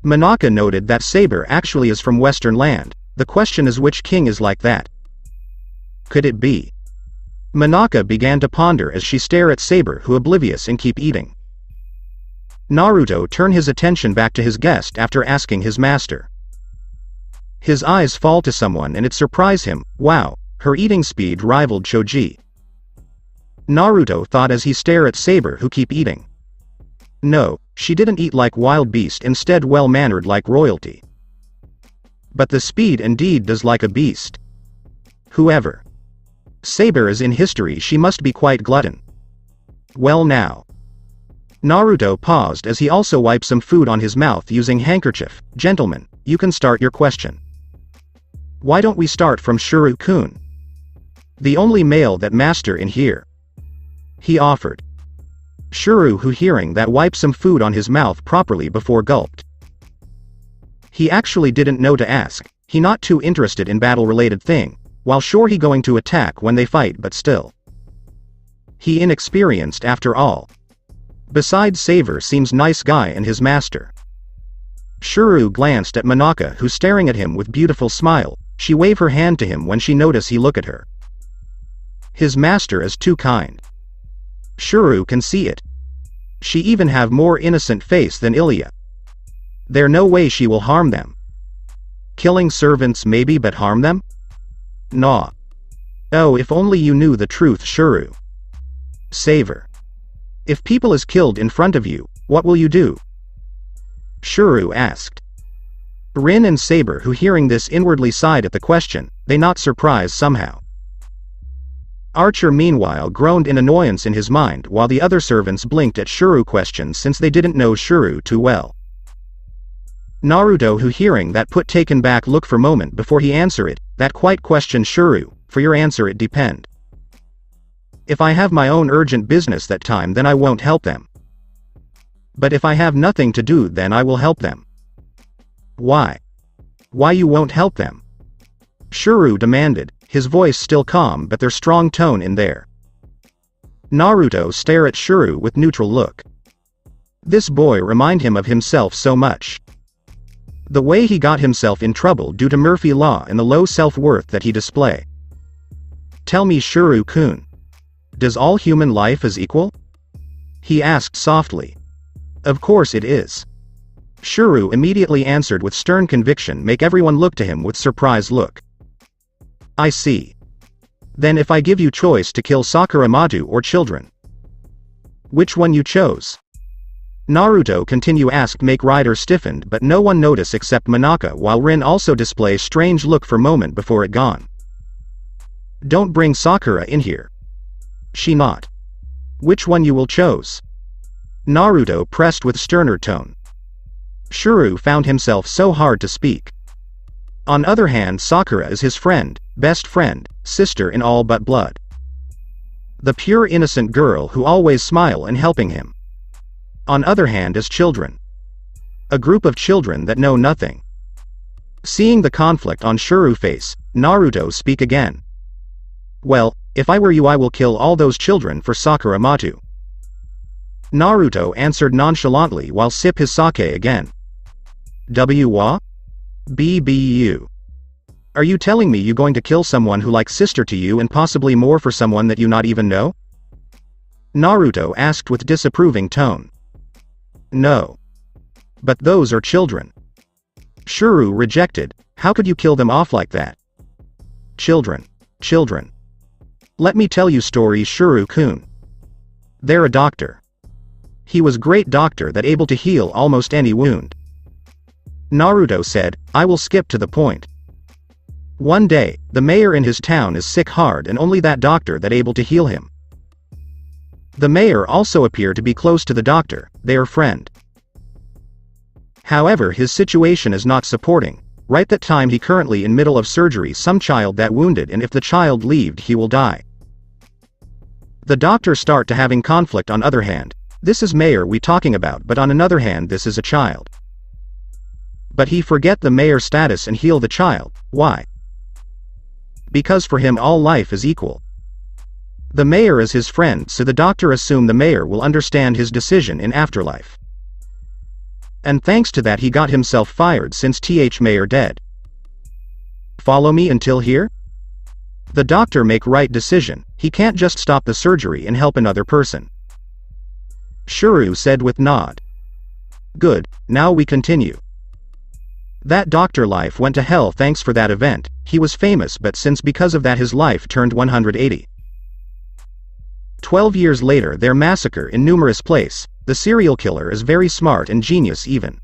Monaka noted that Saber actually is from Western land, the question is which king is like that? Could it be? Monaka began to ponder as she stared at Saber who oblivious and keep eating. Naruto turned his attention back to his guest after asking his master. His eyes fall to someone and it surprised him, wow, her eating speed rivaled Choji. Naruto thought as he stared at Saber who keep eating. No, she didn't eat like wild beast, instead well-mannered like royalty. But the speed indeed does like a beast. Whoever Saber is in history she must be quite glutton. Well now. Naruto paused as he also wiped some food on his mouth using handkerchief. Gentlemen, you can start your question. Why don't we start from Shuru-kun? The only male that master in here. He offered. Shuru who hearing that wiped some food on his mouth properly before gulped. He actually didn't know to ask, he not too interested in battle related thing, while sure he going to attack when they fight but still. He inexperienced after all. Besides Saber seems nice guy and his master. Shuru glanced at Monaka who staring at him with beautiful smile, she waved her hand to him when she noticed he look at her. His master is too kind. Shuru can see it. She even have more innocent face than Ilya. There no way she will harm them. Killing servants maybe, but harm them? Nah. Oh, if only you knew the truth, Shuru. Savor. If people is killed in front of you, what will you do? Shuru asked. Rin and Saber, who hearing this inwardly sighed at the question, they not surprised somehow. Archer meanwhile groaned in annoyance in his mind while the other servants blinked at Shuru questions since they didn't know Shuru too well. Naruto, who hearing that, put taken back look for moment before he answer it, that quite question Shuru, for your answer it depend. If I have my own urgent business that time, then I won't help them. But if I have nothing to do, then I will help them. Why? Why you won't help them? Shuru demanded, his voice still calm but their strong tone in there. Naruto stare at Shuru with neutral look. This boy remind him of himself so much. The way he got himself in trouble due to Murphy Law and the low self-worth that he display. Tell me, Shuru-kun, does all human life is equal? He asked softly. Of course it is. Shuru immediately answered with stern conviction, make everyone look to him with surprised look. I see. Then if I give you choice to kill Sakura Matu or children, which one you chose? Naruto continue asked, make Rider stiffened but no one notice except Manaka, while Rin also display strange look for moment before it gone. Don't bring Sakura in here. She not. Which one you will chose? Naruto pressed with sterner tone. Shuru found himself so hard to speak. On other hand, Sakura is his friend, best friend, sister in all but blood. The pure innocent girl who always smile and helping him. On other hand is children. A group of children that know nothing. Seeing the conflict on Shuru face, Naruto speak again. Well, if I were you I will kill all those children for Sakura Matu. Naruto answered nonchalantly while sip his sake again. Wa? BBU. Are you telling me you going to kill someone who like sister to you and possibly more for someone that you not even know? Naruto asked with disapproving tone. No. But those are children. Shuru rejected, how could you kill them off like that? Children. Children. Let me tell you story, Shuru-kun. They're a doctor. He was great doctor that able to heal almost any wound. Naruto said, I will skip to the point. One day, the mayor in his town is sick hard and only that doctor that able to heal him. The mayor also appeared to be close to the doctor, their friend. However, his situation is not supporting. Right that time he currently in middle of surgery some child that wounded, and if the child leaved he will die. The doctor start to having conflict. On other hand, this is mayor we talking about, but on another hand this is a child. But he forget the mayor status and heal the child. Why? Because for him all life is equal. The mayor is his friend, so the doctor assume the mayor will understand his decision in afterlife. And thanks to that he got himself fired since mayor dead. Follow me until here? The doctor make right decision, he can't just stop the surgery and help another person. Shuru said with nod. Good, now we continue. That doctor life went to hell thanks for that event, he was famous but since because of that his life turned 180. 12 years later their massacre in numerous place, the serial killer is very smart and genius even.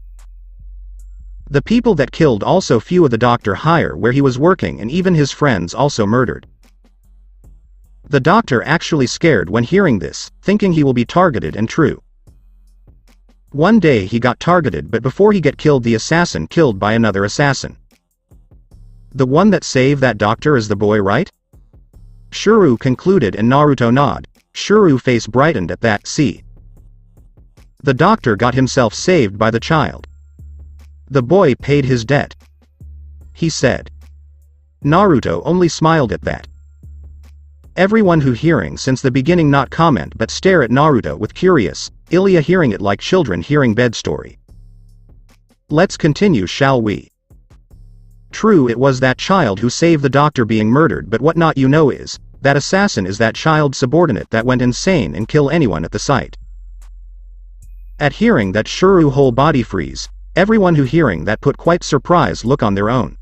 The people that killed also few of the doctor hire where he was working and even his friends also murdered. The doctor actually scared when hearing this, thinking he will be targeted and true. One day he got targeted but before he get killed the assassin killed by another assassin. The one that saved that doctor is the boy, right? Shuru concluded and Naruto nod. Shuru face brightened at that, see. The doctor got himself saved by the child. The boy paid his debt. He said. Naruto only smiled at that. Everyone who hearing since the beginning not comment but stare at Naruto with curious, Ilya hearing it like children hearing bed story. Let's continue, shall we? True, it was that child who saved the doctor being murdered, but what not you know is, that assassin is that child subordinate that went insane and kill anyone at the sight. At hearing that Shuru whole body freeze, everyone who hearing that put quite surprised look on their own.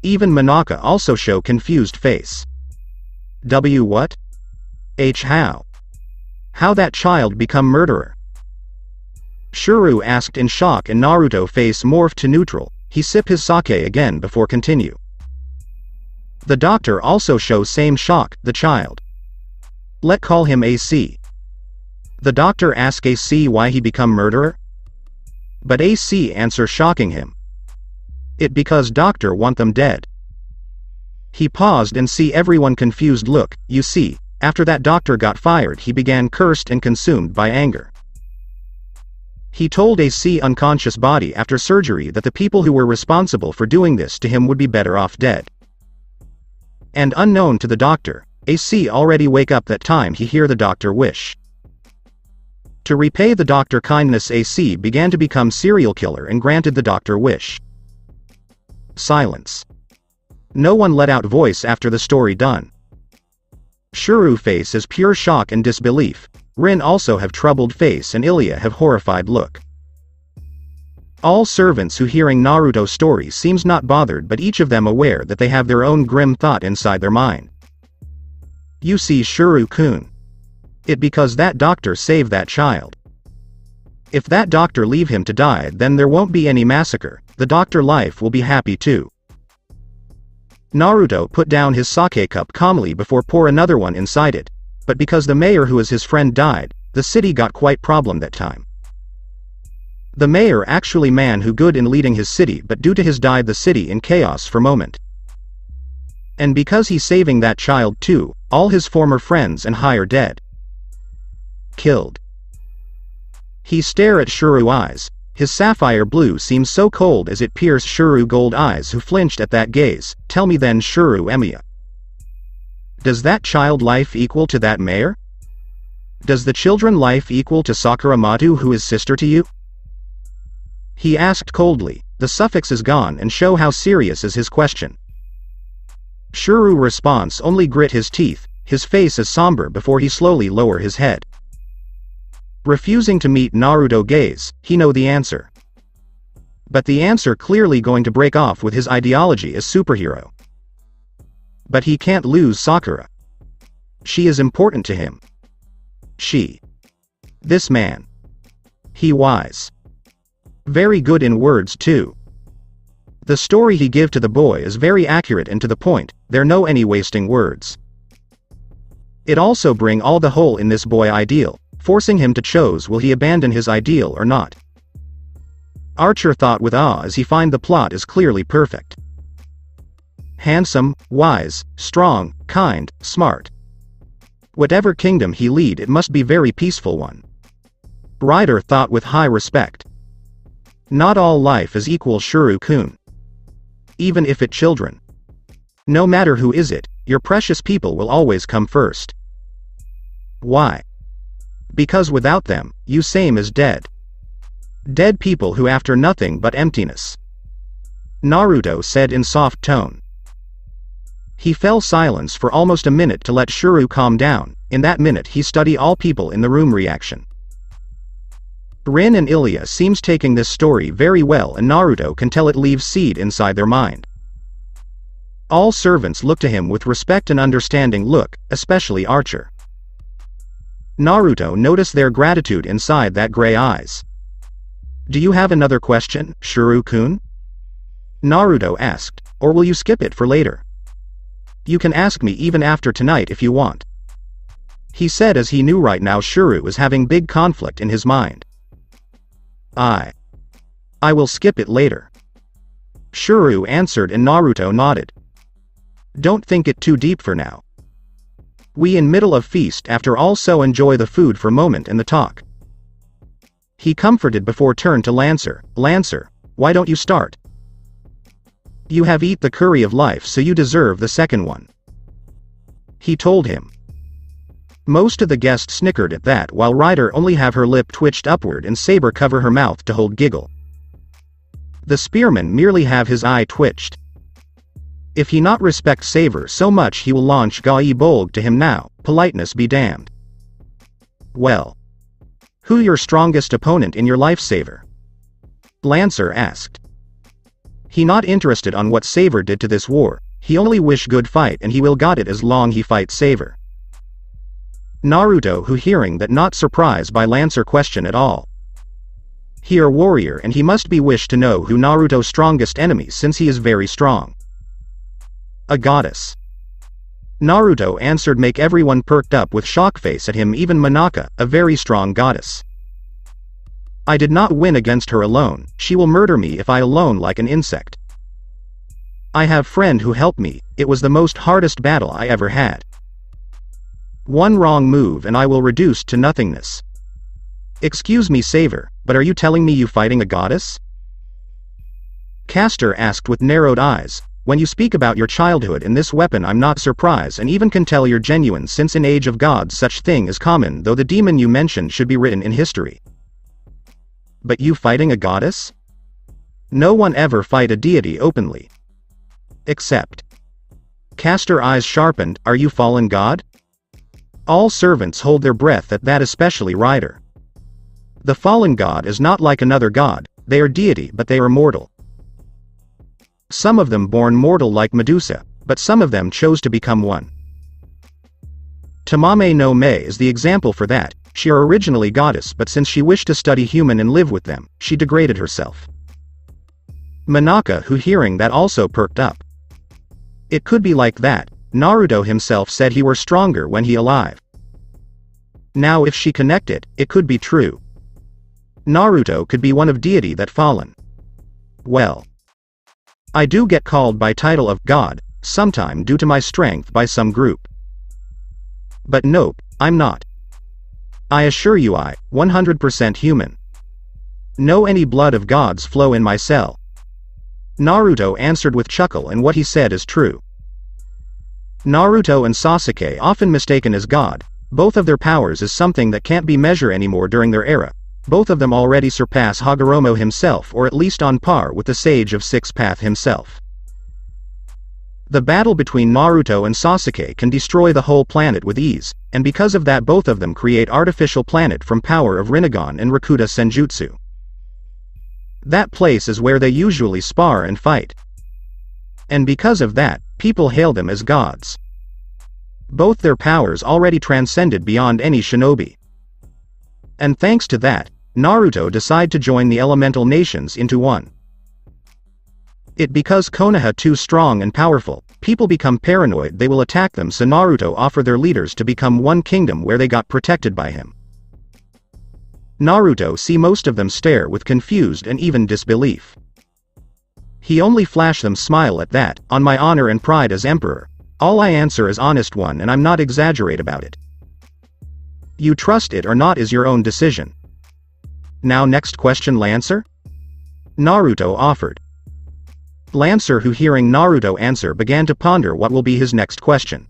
Even Manaka also show confused face. W what? H how? How that child become murderer? Shuru asked in shock and Naruto face morphed to neutral, he sip his sake again before continue. The doctor also show same shock, the child. Let call him AC. The doctor ask AC why he become murderer? But AC answer shocking him. It because doctor want them dead. He paused and see everyone confused look, you see, after that doctor got fired he began cursed and consumed by anger. He told AC unconscious body after surgery that the people who were responsible for doing this to him would be better off dead. And unknown to the doctor, AC already wake up that time he hear the doctor wish. To repay the doctor kindness AC began to become serial killer and granted the doctor wish. Silence. No one let out voice after the story done. Shuru face is pure shock and disbelief, Rin also have troubled face and Ilya have horrified look. All servants who hearing Naruto story seems not bothered but each of them aware that they have their own grim thought inside their mind. You see Shuru-kun. It because that doctor saved that child. If that doctor leave him to die then there won't be any massacre, the doctor life will be happy too. Naruto put down his sake cup calmly before pour another one inside it, but because the mayor who was his friend died, the city got quite problem that time. The mayor actually man who good in leading his city but due to his died the city in chaos for moment. And because he saving that child too, all his former friends and higher dead. Killed. He stare at Shuru eyes, his sapphire blue seems so cold as it pierced Shuru gold eyes who flinched at that gaze, tell me then Shuru Emiya. Does that child life equal to that mayor? Does the children life equal to Sakura Matu who is sister to you? He asked coldly, the suffix is gone and show how serious is his question. Shuru response only grit his teeth, his face is somber before he slowly lower his head. Refusing to meet Naruto gaze, he know the answer. But the answer clearly going to break off with his ideology as superhero. But he can't lose Sakura. She is important to him. She. This man. He wise. Very good in words too. The story he give to the boy is very accurate and to the point, there no any wasting words. It also bring all the whole in this boy ideal, forcing him to choose will he abandon his ideal or not. Archer thought with awe as he find the plot is clearly perfect. Handsome, wise, strong, kind, smart. Whatever kingdom he lead it must be very peaceful one. Rider thought with high respect. Not all life is equal Shuru-kun. Even if it children. No matter who is it, your precious people will always come first. Why? Because without them, you same as dead. Dead people who after nothing but emptiness. Naruto said in soft tone. He fell silence for almost a minute to let Shuru calm down, in that minute he study all people in the room reaction. Rin and Ilya seems taking this story very well and Naruto can tell it leaves seed inside their mind. All servants look to him with respect and understanding look, especially Archer. Naruto noticed their gratitude inside that gray eyes. Do you have another question, Shuru-kun? Naruto asked, or will you skip it for later? You can ask me even after tonight if you want. He said as he knew right now Shuru was having big conflict in his mind. I will skip it later. Shuru answered and Naruto nodded. Don't think it too deep for now. We in middle of feast after all so enjoy the food for moment and the talk. He comforted before turned to Lancer, Lancer, why don't you start? You have eat the curry of life so you deserve the second one. He told him. Most of the guests snickered at that while Ryder only have her lip twitched upward and Saber cover her mouth to hold giggle. The spearman merely have his eye twitched. If he not respect Saver so much he will launch Gai Bolg to him now, politeness be damned. Well. Who your strongest opponent in your life, Saver? Lancer asked. He not interested on what Saver did to this war, he only wish good fight and he will got it as long he fight Saver. Naruto who hearing that not surprised by Lancer question at all. He a warrior and he must be wish to know who Naruto's strongest enemy since he is very strong. A goddess. Naruto answered make everyone perked up with shock face at him even Monaka, a very strong goddess. I did not win against her alone, she will murder me if I alone like an insect. I have friend who helped me, it was the most hardest battle I ever had. One wrong move and I will reduce to nothingness. Excuse me Saver, but are you telling me you fighting a goddess? Castor asked with narrowed eyes, when you speak about your childhood and this weapon I'm not surprised and even can tell you're genuine since in age of gods such thing is common though the demon you mentioned should be written in history. But you fighting a goddess? No one ever fight a deity openly. Except. Castor eyes sharpened, are you fallen god? All servants hold their breath at that especially Rider. The fallen god is not like another god, they are deity but they are mortal. Some of them born mortal like Medusa, but some of them chose to become one. Tamame no Mae is the example for that, she are originally goddess but since she wished to study human and live with them, she degraded herself. Monaka who hearing that also perked up. It could be like that, Naruto himself said he were stronger when he alive. Now if she connected, it could be true. Naruto could be one of deity that fallen. Well. I do get called by title of God, sometime due to my strength by some group. But nope, I'm not. I assure you I, 100% human. No any blood of gods flow in my cell. Naruto answered with chuckle and what he said is true. Naruto and Sasuke often mistaken as God, both of their powers is something that can't be measured anymore during their era, both of them already surpass Hagoromo himself or at least on par with the Sage of Six Path himself. The battle between Naruto and Sasuke can destroy the whole planet with ease, and because of that both of them create artificial planet from power of Rinnegan and Rakuta Senjutsu. That place is where they usually spar and fight. And because of that, people hail them as gods. Both their powers already transcended beyond any shinobi. And thanks to that, Naruto decided to join the elemental nations into one. It because Konoha too strong and powerful, people become paranoid they will attack them so Naruto offer their leaders to become one kingdom where they got protected by him. Naruto see most of them stare with confused and even disbelief. He only flash them smile at that, on my honor and pride as emperor, all I answer is honest one and I'm not exaggerate about it. You trust it or not is your own decision. Now next question Lancer? Naruto offered. Lancer who hearing Naruto answer began to ponder what will be his next question.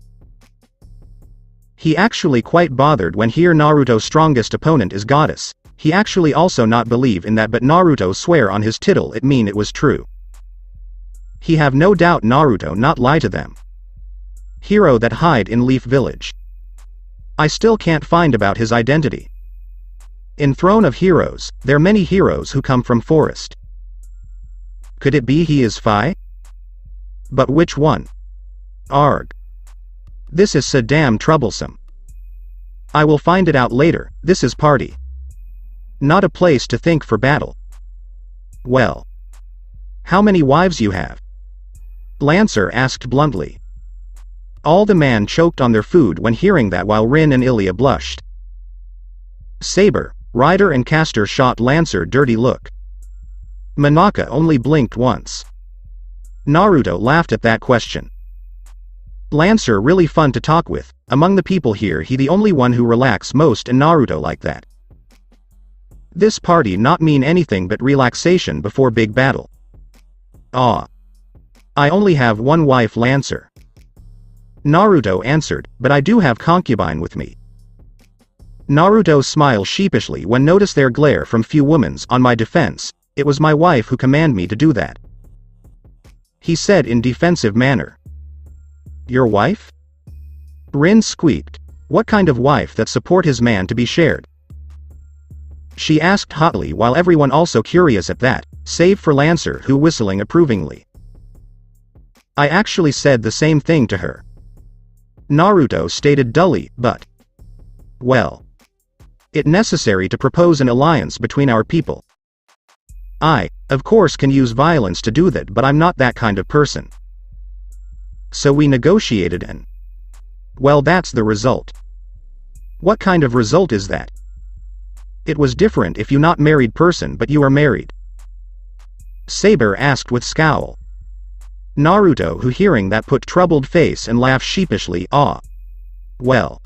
He actually quite bothered when hear Naruto's strongest opponent is goddess, he actually also not believe in that but Naruto swear on his tittle it mean it was true. He have no doubt Naruto not lie to them. Hero that hide in Leaf Village. I still can't find about his identity. In Throne of Heroes, there many heroes who come from forest. Could it be he is Phi? But which one? Arg. This is so damn troublesome. I will find it out later, this is party. Not a place to think for battle. Well. How many wives you have? Lancer asked bluntly. All the man choked on their food when hearing that while Rin and Ilya blushed. Saber, Rider and Castor shot Lancer dirty look. Monaka only blinked once. Naruto laughed at that question. Lancer really fun to talk with, among the people here he the only one who relax most and Naruto like that. This party not mean anything but relaxation before big battle. Ah. I only have one wife Lancer. Naruto answered, but I do have concubine with me. Naruto smiled sheepishly when noticed their glare from few women's on my defense, it was my wife who commanded me to do that. he said in defensive manner. Your wife? Rin squeaked. What kind of wife that support his man to be shared? She asked hotly, while everyone also curious at that, save for Lancer, who whistling approvingly. I actually said the same thing to her. Naruto stated dully, but... well... it necessary to propose an alliance between our people. I, of course, can use violence to do that, but I'm not that kind of person. So we negotiated and... well, that's the result. What kind of result is that? It was different if you not married person but you are married. Saber asked with scowl. Naruto, who hearing that, put troubled face and laughed sheepishly. Ah. Well.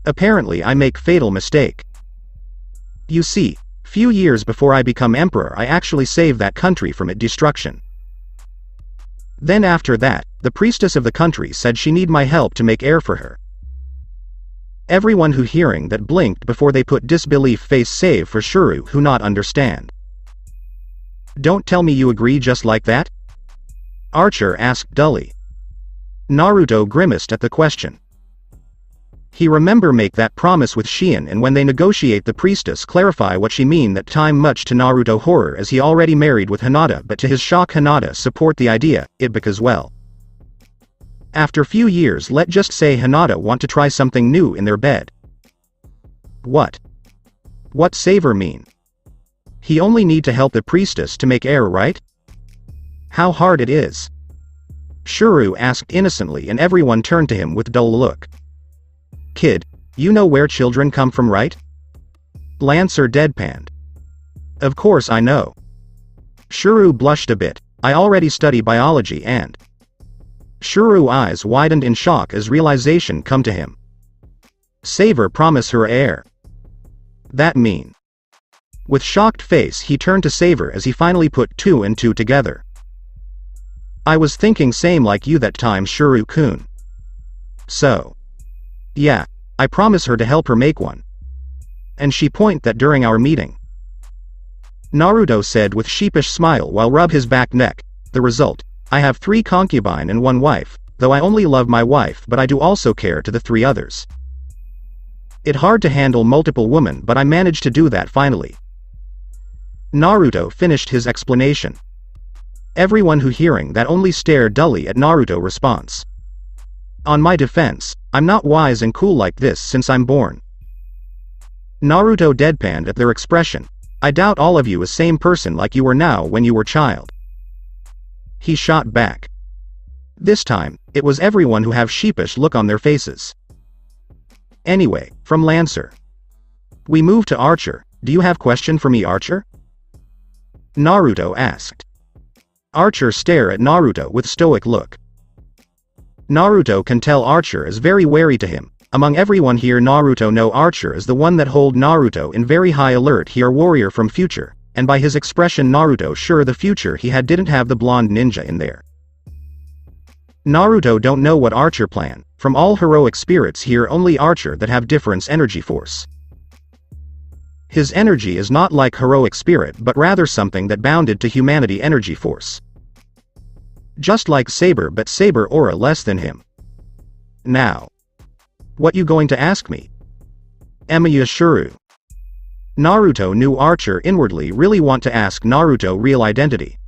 Apparently I make fatal mistake. You see, few years before I become emperor I actually saved that country from its destruction. Then after that, the priestess of the country said she need my help to make heir for her. Everyone who hearing that blinked before they put disbelief face, save for Shuru, who not understand. Don't tell me you agree just like that? Archer asked dully. Naruto grimaced at the question. He remember make that promise with Shien, and when they negotiate the priestess clarify what she mean that time, much to Naruto horror, as he already married with Hinata, but to his shock Hinata support the idea, it because well. After few years, let just say Hinata want to try something new in their bed. What? What Saver mean? He only need to help the priestess to make heir, right? How hard it is? Shuru asked innocently, and everyone turned to him with dull look. Kid, you know where children come from, right? Lancer deadpanned. Of course I know. Shuru blushed a bit. I already study biology and... Shuru eyes widened in shock as realization come to him. Saver promise her heir. That mean... With shocked face he turned to Saver as he finally put two and two together. I was thinking same like you that time, Shuru-kun. So... yeah, I promise her to help her make one. And she point that during our meeting. Naruto said with sheepish smile while rub his back neck. The result, I have 3 concubine and 1 wife, though I only love my wife but I do also care to the 3 others. It hard to handle multiple women but I managed to do that finally. Naruto finished his explanation. Everyone who hearing that only stared dully at Naruto response. On my defense, I'm not wise and cool like this since I'm born. Naruto deadpanned at their expression. I doubt all of you is same person like you were now when you were child. He shot back. This time, it was everyone who have sheepish look on their faces. Anyway, from Lancer. We move to Archer. Do you have question for me, Archer? Naruto asked. Archer stare at Naruto with stoic look. Naruto can tell Archer is very wary to him. Among everyone here, Naruto know Archer is the one that hold Naruto in very high alert here, warrior from future, and by his expression Naruto sure the future he had didn't have the blonde ninja in there. Naruto don't know what Archer plan. From all heroic spirits here only Archer that have difference energy force. His energy is not like heroic spirit but rather something that bounded to humanity energy force. Just like Saber, but Saber aura less than him. Now. What you going to ask me? Emiya Shuru. Naruto knew Archer inwardly really want to ask Naruto real identity.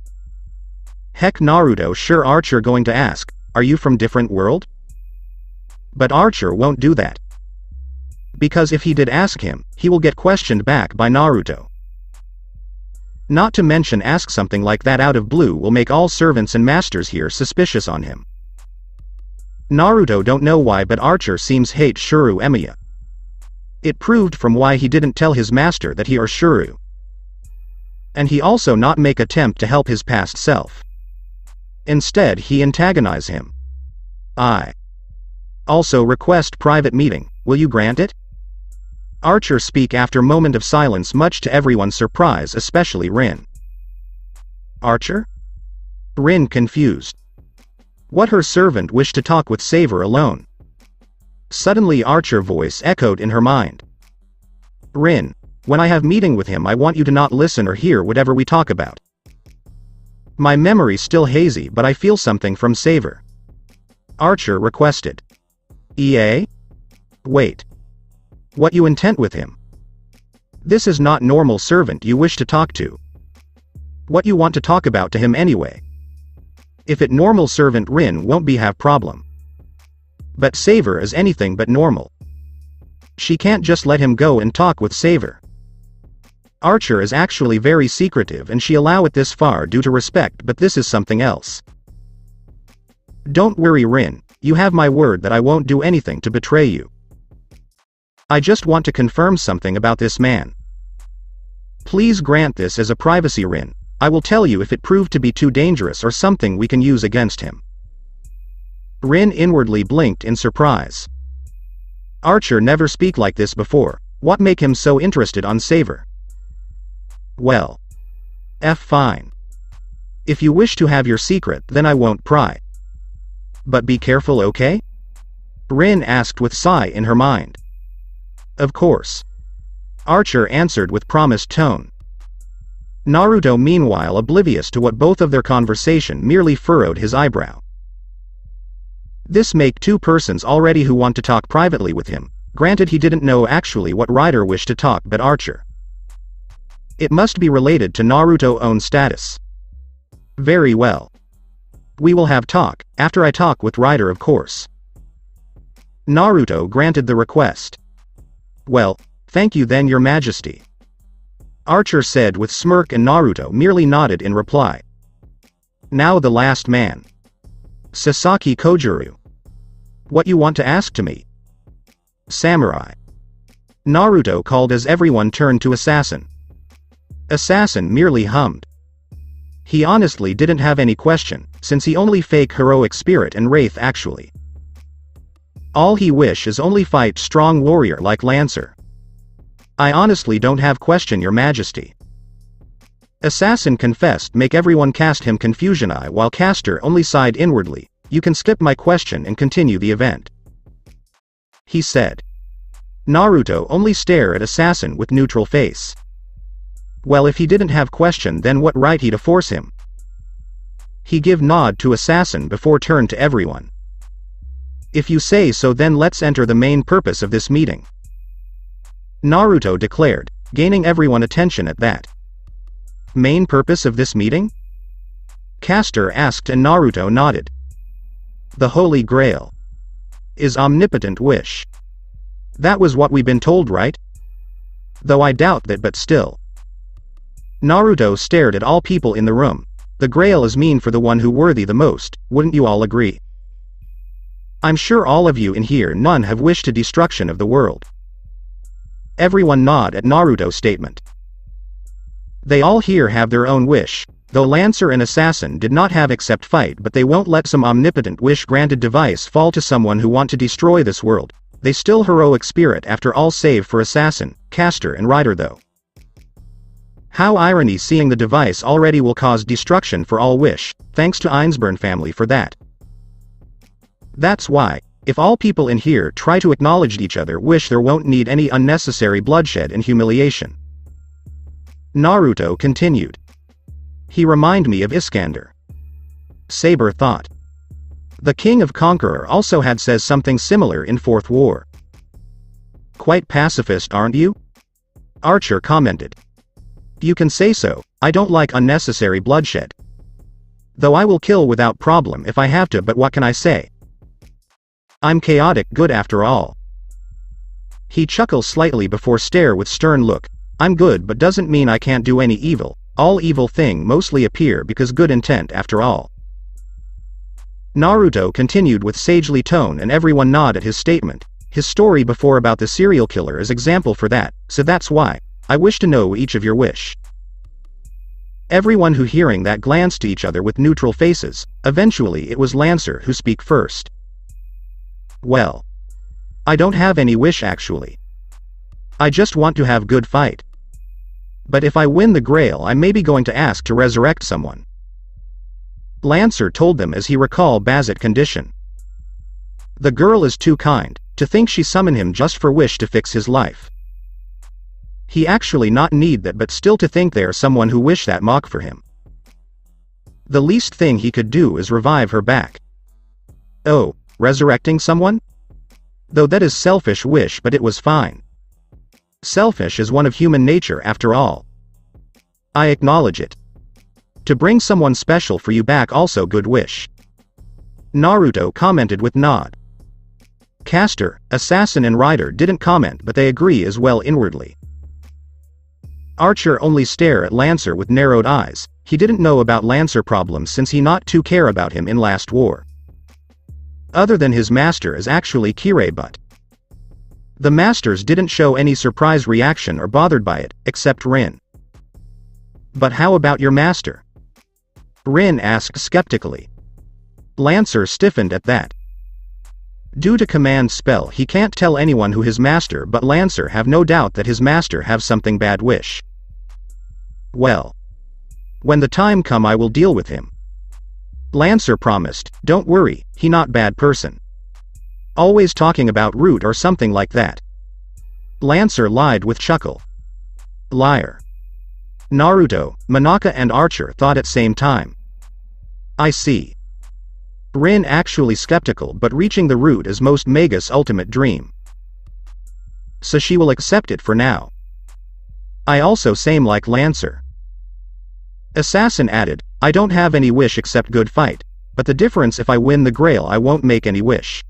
Heck, Naruto sure Archer going to ask, are you from different world? But Archer won't do that. Because if he did ask him, he will get questioned back by Naruto. Not to mention ask something like that out of blue will make all servants and masters here suspicious on him. Naruto don't know why but Archer seems hate Shuru Emiya. It proved from why he didn't tell his master that he are Shuru. And he also not make attempt to help his past self. Instead he antagonize him. I also request private meeting, will you grant it? Archer speak after moment of silence much to everyone's surprise especially Rin. Archer? Rin confused. What her servant wished to talk with Saver alone. Suddenly Archer voice echoed in her mind. Rin, when I have meeting with him I want you to not listen or hear whatever we talk about. My memory's still hazy, but I feel something from Saver. Archer requested. EA? Wait. What you intent with him? This is not normal servant you wish to talk to. What you want to talk about to him anyway? If it normal servant Rin won't be have problem. But Saver is anything but normal. She can't just let him go and talk with Saver. Archer is actually very secretive and she allow it this far due to respect, but this is something else. Don't worry Rin, you have my word that I won't do anything to betray you. I just want to confirm something about this man. Please grant this as a privacy Rin, I will tell you if it proved to be too dangerous or something we can use against him. Rin inwardly blinked in surprise. Archer never speak like this before, what make him so interested on Saver? Well. Fine. If you wish to have your secret then I won't pry. But be careful, okay? Rin asked with sigh in her mind. Of course. Archer answered with promised tone. Naruto meanwhile oblivious to what both of their conversation merely furrowed his eyebrow. This make two persons already who want to talk privately with him, granted he didn't know actually what Rider wished to talk but Archer. It must be related to Naruto's own status. Very well. We will have talk, after I talk with Rider of course. Naruto granted the request. Well, thank you then your majesty. Archer said with smirk and Naruto merely nodded in reply. Now the last man. Sasaki Kojuru. What you want to ask to me? Samurai. Naruto called as everyone turned to Assassin. Assassin merely hummed. He honestly didn't have any question, since he only fake heroic spirit and wraith actually. All he wish is only fight strong warrior like Lancer. I honestly don't have question your majesty. Assassin confessed make everyone cast him confusion eye while Caster only sighed inwardly, you can skip my question and continue the event. He said. Naruto only stare at Assassin with neutral face. Well if he didn't have question then what right he to force him? He give nod to Assassin before turn to everyone. If you say so then let's enter the main purpose of this meeting. Naruto declared, gaining everyone attention at that. Main purpose of this meeting? Caster asked and Naruto nodded. The Holy Grail. Is omnipotent wish. That was what we've been told, right? Though I doubt that, but still. Naruto stared at all people in the room. The Grail is mean for the one who worthy the most, wouldn't you all agree? I'm sure all of you in here none have wished to destruction of the world. Everyone nod at Naruto's statement. They all here have their own wish, though Lancer and Assassin did not have except fight, but they won't let some omnipotent wish granted device fall to someone who want to destroy this world. They still heroic spirit after all save for Assassin, Caster and Rider though. How irony seeing the device already will cause destruction for all wish, thanks to Ainsburn family for that. That's why, if all people in here try to acknowledge each other wish there won't need any unnecessary bloodshed and humiliation. Naruto continued. He remind me of Iskander. Saber thought. The King of Conqueror also had says something similar in Fourth War. Quite pacifist aren't you? Archer commented. You can say so, I don't like unnecessary bloodshed. Though I will kill without problem if I have to, but what can I say? I'm chaotic good after all. He chuckles slightly before stare with stern look. I'm good but doesn't mean I can't do any evil, all evil thing mostly appear because good intent after all. Naruto continued with sagely tone and everyone nod at his statement. His story before about the serial killer is example for that, so that's why. I wish to know each of your wish. Everyone who hearing that glanced to each other with neutral faces. Eventually it was Lancer who speak first. Well. I don't have any wish actually. I just want to have good fight. But if I win the Grail I may be going to ask to resurrect someone. Lancer told them as he recalled Bazet condition. The girl is too kind, to think she summoned him just for wish to fix his life. He actually not need that but still to think there someone who wish that mock for him. The least thing he could do is revive her back. Oh, resurrecting someone? Though that is selfish wish, but it was fine. Selfish is one of human nature after all. I acknowledge it. To bring someone special for you back also good wish. Naruto commented with nod. Caster, Assassin and Rider didn't comment, but they agree as well inwardly. Archer only stare at Lancer with narrowed eyes. He didn't know about Lancer problems since he not too care about him in last war. Other than his master is actually Kirei, but the masters didn't show any surprise reaction or bothered by it, except Rin. But how about your master? Rin asked skeptically. Lancer stiffened at that. Due to command spell he can't tell anyone who his master, but Lancer have no doubt that his master have something bad wish. Well, when the time come I will deal with him. Lancer promised, don't worry, he not bad person. Always talking about root or something like that. Lancer lied with chuckle. Liar. Naruto, Monaka and Archer thought at same time. I see. Rin actually skeptical, but reaching the root is most Mega's ultimate dream. So she will accept it for now. I also same like Lancer. Assassin added, I don't have any wish except good fight, but the difference if I win the Grail I won't make any wish.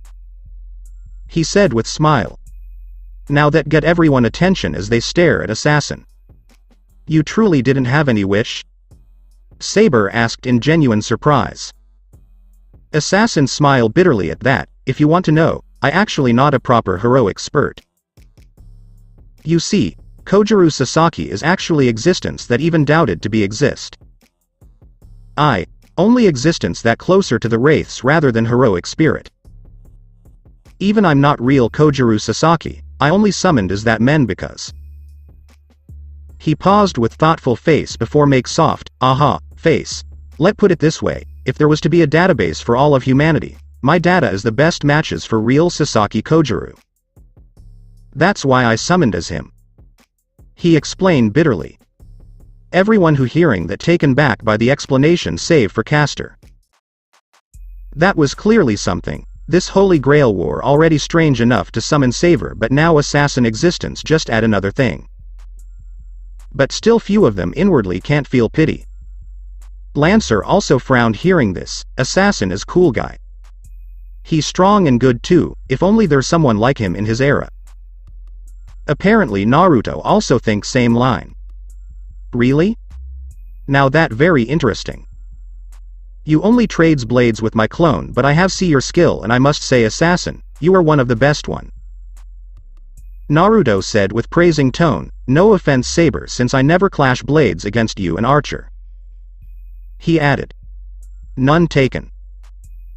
He said with smile. Now that get everyone attention as they stare at Assassin. You truly didn't have any wish? Saber asked in genuine surprise. Assassin smiled bitterly at that. If you want to know, I actually not a proper heroic spurt. You see, Kojiro Sasaki is actually existence that even doubted to be exist. Only existence that closer to the wraiths rather than heroic spirit. Even I'm not real Kojiro Sasaki, I only summoned as that men because. He paused with thoughtful face before make soft, aha, face. Let put it this way, if there was to be a database for all of humanity, my data is the best matches for real Sasaki Kojiro. That's why I summoned as him. He explained bitterly. Everyone who hearing that taken back by the explanation save for Caster. That was clearly something. This Holy Grail war already strange enough to summon Saver, but now Assassin existence just add another thing. But still few of them inwardly can't feel pity. Lancer also frowned hearing this. Assassin is cool guy. He's strong and good too, if only there's someone like him in his era. Apparently Naruto also thinks same line. Really? Now that very interesting. You only trades blades with my clone, but I have see your skill and I must say Assassin, you are one of the best one. Naruto said with praising tone, no offense Saber since I never clash blades against you and Archer. He added. None taken.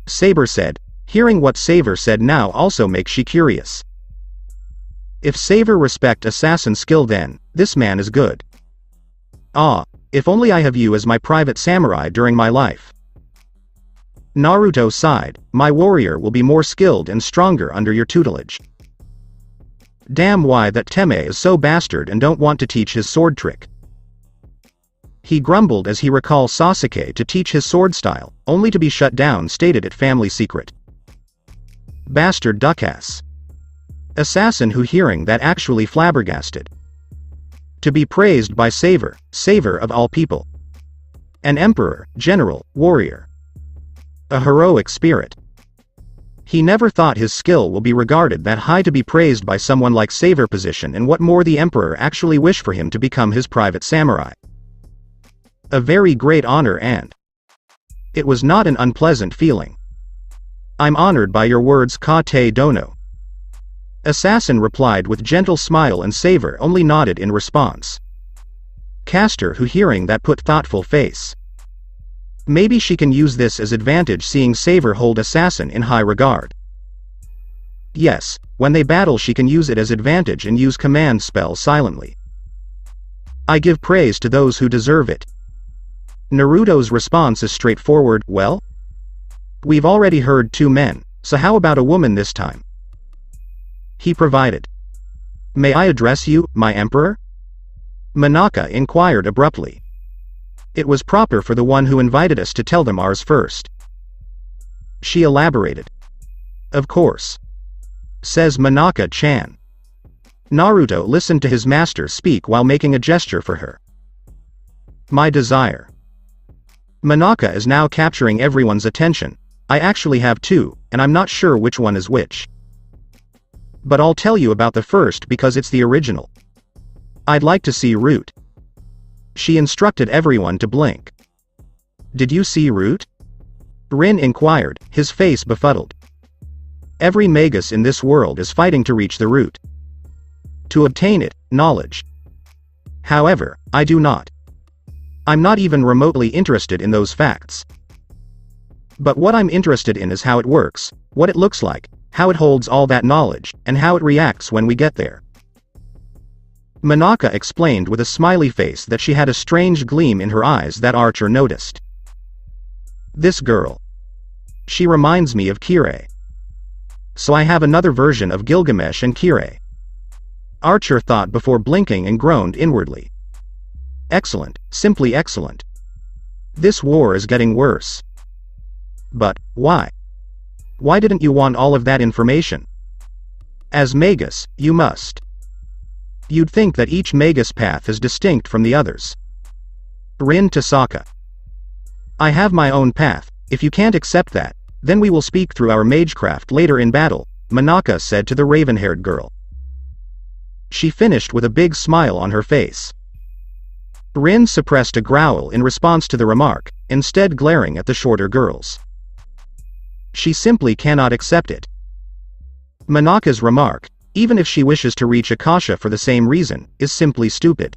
Saber said, hearing what Saber said now also makes she curious. If Saber respect Assassin skill then, this man is good. Ah, if only I have you as my private samurai during my life. Naruto sighed, my warrior will be more skilled and stronger under your tutelage. Damn why that Teme is so bastard and don't want to teach his sword trick. He grumbled as he recalled Sasuke to teach his sword style, only to be shut down stated it family secret. Bastard duckass. Assassin who hearing that actually flabbergasted. To be praised by Saver of all people. An emperor, general, warrior. A heroic spirit. He never thought his skill will be regarded that high to be praised by someone like Saver position, and what more the emperor actually wished for him to become his private samurai. A very great honor, and it was not an unpleasant feeling. I'm honored by your words Kate Dono. Assassin replied with gentle smile and Saver only nodded in response. Caster who hearing that put thoughtful face. Maybe she can use this as advantage seeing Saver hold Assassin in high regard. Yes, when they battle she can use it as advantage and use command spell silently. I give praise to those who deserve it. Naruto's response is straightforward, well? We've already heard two men, so how about a woman this time? He provided. May I address you, my emperor? Monaka inquired abruptly. It was proper for the one who invited us to tell them ours first. She elaborated. Of course. Says Monaka-chan. Naruto listened to his master speak while making a gesture for her. My desire. Monaka is now capturing everyone's attention. I actually have two, and I'm not sure which one is which. But I'll tell you about the first because it's the original. I'd like to see Root. She instructed everyone to blink. Did you see Root? Rin inquired, his face befuddled. Every Magus in this world is fighting to reach the Root. To obtain it, knowledge. However, I do not. I'm not even remotely interested in those facts. But what I'm interested in is how it works, what it looks like, how it holds all that knowledge, and how it reacts when we get there. Monaka explained with a smiley face that she had a strange gleam in her eyes that Archer noticed. This girl. She reminds me of Kirei. So I have another version of Gilgamesh and Kirei. Archer thought before blinking and groaned inwardly. Excellent, simply excellent. This war is getting worse. But, why? Why didn't you want all of that information? As Magus, you must. You'd think that each Magus path is distinct from the others. Rin Tasaka. I have my own path. If you can't accept that, then we will speak through our magecraft later in battle, Monaka said to the raven-haired girl. She finished with a big smile on her face. Rin suppressed a growl in response to the remark, instead glaring at the shorter girls. She simply cannot accept it. Monaka's remark, even if she wishes to reach Akasha for the same reason, is simply stupid.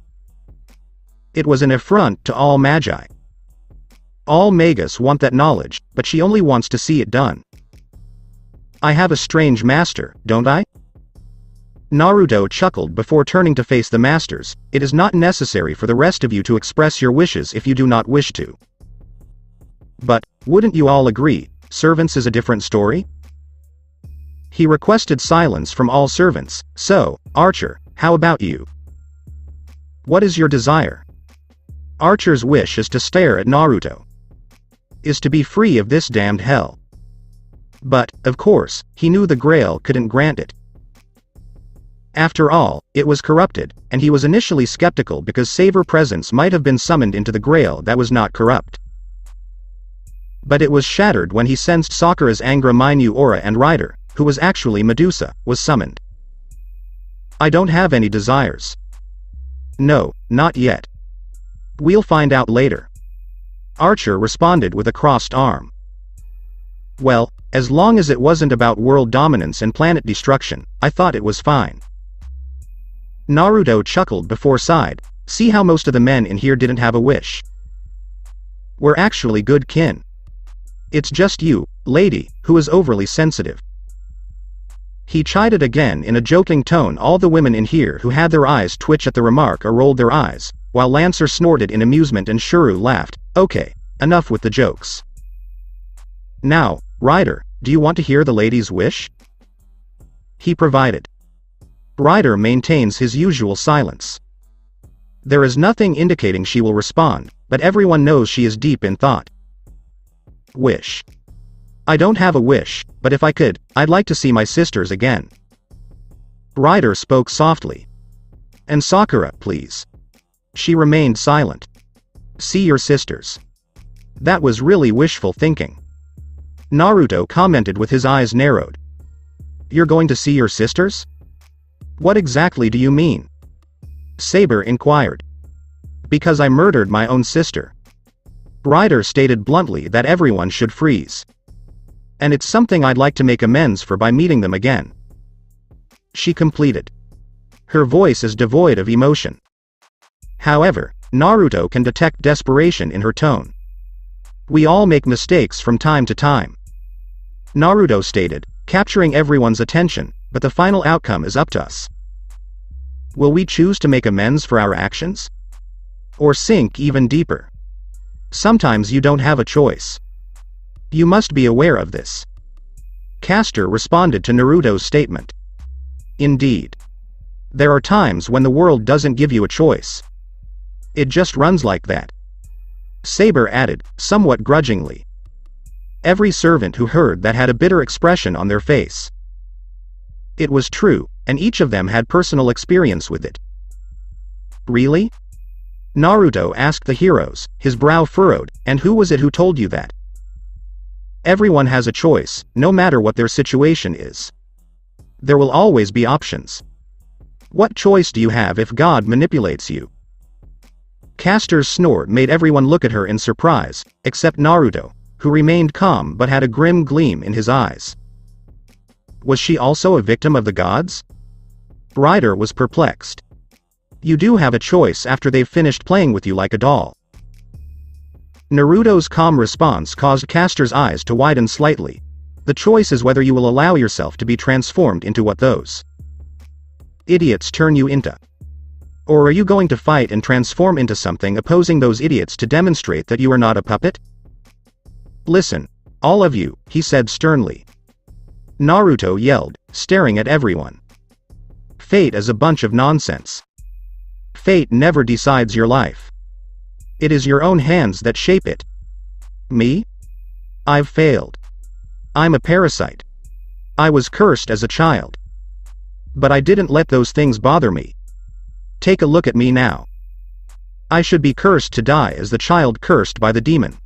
It was an affront to all magi. All Magus want that knowledge, but she only wants to see it done. I have a strange master, don't I? Naruto chuckled before turning to face the masters. It is not necessary for the rest of you to express your wishes if you do not wish to. But, wouldn't you all agree, servants is a different story? He requested silence from all servants. So, Archer, how about you? What is your desire? Archer's wish is to stare at Naruto. Is to be free of this damned hell. But, of course, he knew the Grail couldn't grant it. After all, it was corrupted, and he was initially skeptical because Saber presence might have been summoned into the Grail that was not corrupt. But it was shattered when he sensed Sakura's Angra Mainyu aura and Rider, who was actually Medusa, was summoned. I don't have any desires. No, not yet. We'll find out later. Archer responded with a crossed arm. Well, as long as it wasn't about world dominance and planet destruction, I thought it was fine. Naruto chuckled before sighed. See how most of the men in here didn't have a wish. We're actually good kin. It's just you, lady, who is overly sensitive. He chided again in a joking tone. All the women in here who had their eyes twitch at the remark or rolled their eyes, while Lancer snorted in amusement and Shuru laughed. Okay, enough with the jokes. Now, Rider, do you want to hear the lady's wish? He provided. Rider maintains his usual silence. There is nothing indicating she will respond, but everyone knows she is deep in thought. Wish. I don't have a wish, but if I could, I'd like to see my sisters again. Rider spoke softly. And Sakura, please. She remained silent. See your sisters. That was really wishful thinking. Naruto commented with his eyes narrowed. You're going to see your sisters? What exactly do you mean? Saber inquired. Because I murdered my own sister. Rider stated bluntly that everyone should freeze. And it's something I'd like to make amends for by meeting them again. She completed. Her voice is devoid of emotion. However, Naruto can detect desperation in her tone. We all make mistakes from time to time. Naruto stated, capturing everyone's attention, but the final outcome is up to us. Will we choose to make amends for our actions? Or sink even deeper? Sometimes you don't have a choice. You must be aware of this. Caster responded to Naruto's statement. Indeed. There are times when the world doesn't give you a choice. It just runs like that. Saber added, somewhat grudgingly. Every servant who heard that had a bitter expression on their face. It was true, and each of them had personal experience with it. Really? Naruto asked the heroes, his brow furrowed, and who was it who told you that? Everyone has a choice, no matter what their situation is. There will always be options. What choice do you have if God manipulates you? Castor's snort made everyone look at her in surprise, except Naruto, who remained calm but had a grim gleam in his eyes. Was she also a victim of the gods? Ryder was perplexed. You do have a choice after they've finished playing with you like a doll. Naruto's calm response caused Castor's eyes to widen slightly. The choice is whether you will allow yourself to be transformed into what those idiots turn you into. Or are you going to fight and transform into something opposing those idiots to demonstrate that you are not a puppet? Listen, all of you, he said sternly. Naruto yelled, staring at everyone. Fate is a bunch of nonsense. Fate never decides your life. It is your own hands that shape it. Me? I've failed. I'm a parasite. I was cursed as a child. But I didn't let those things bother me. Take a look at me now. I should be cursed to die as the child cursed by the demon.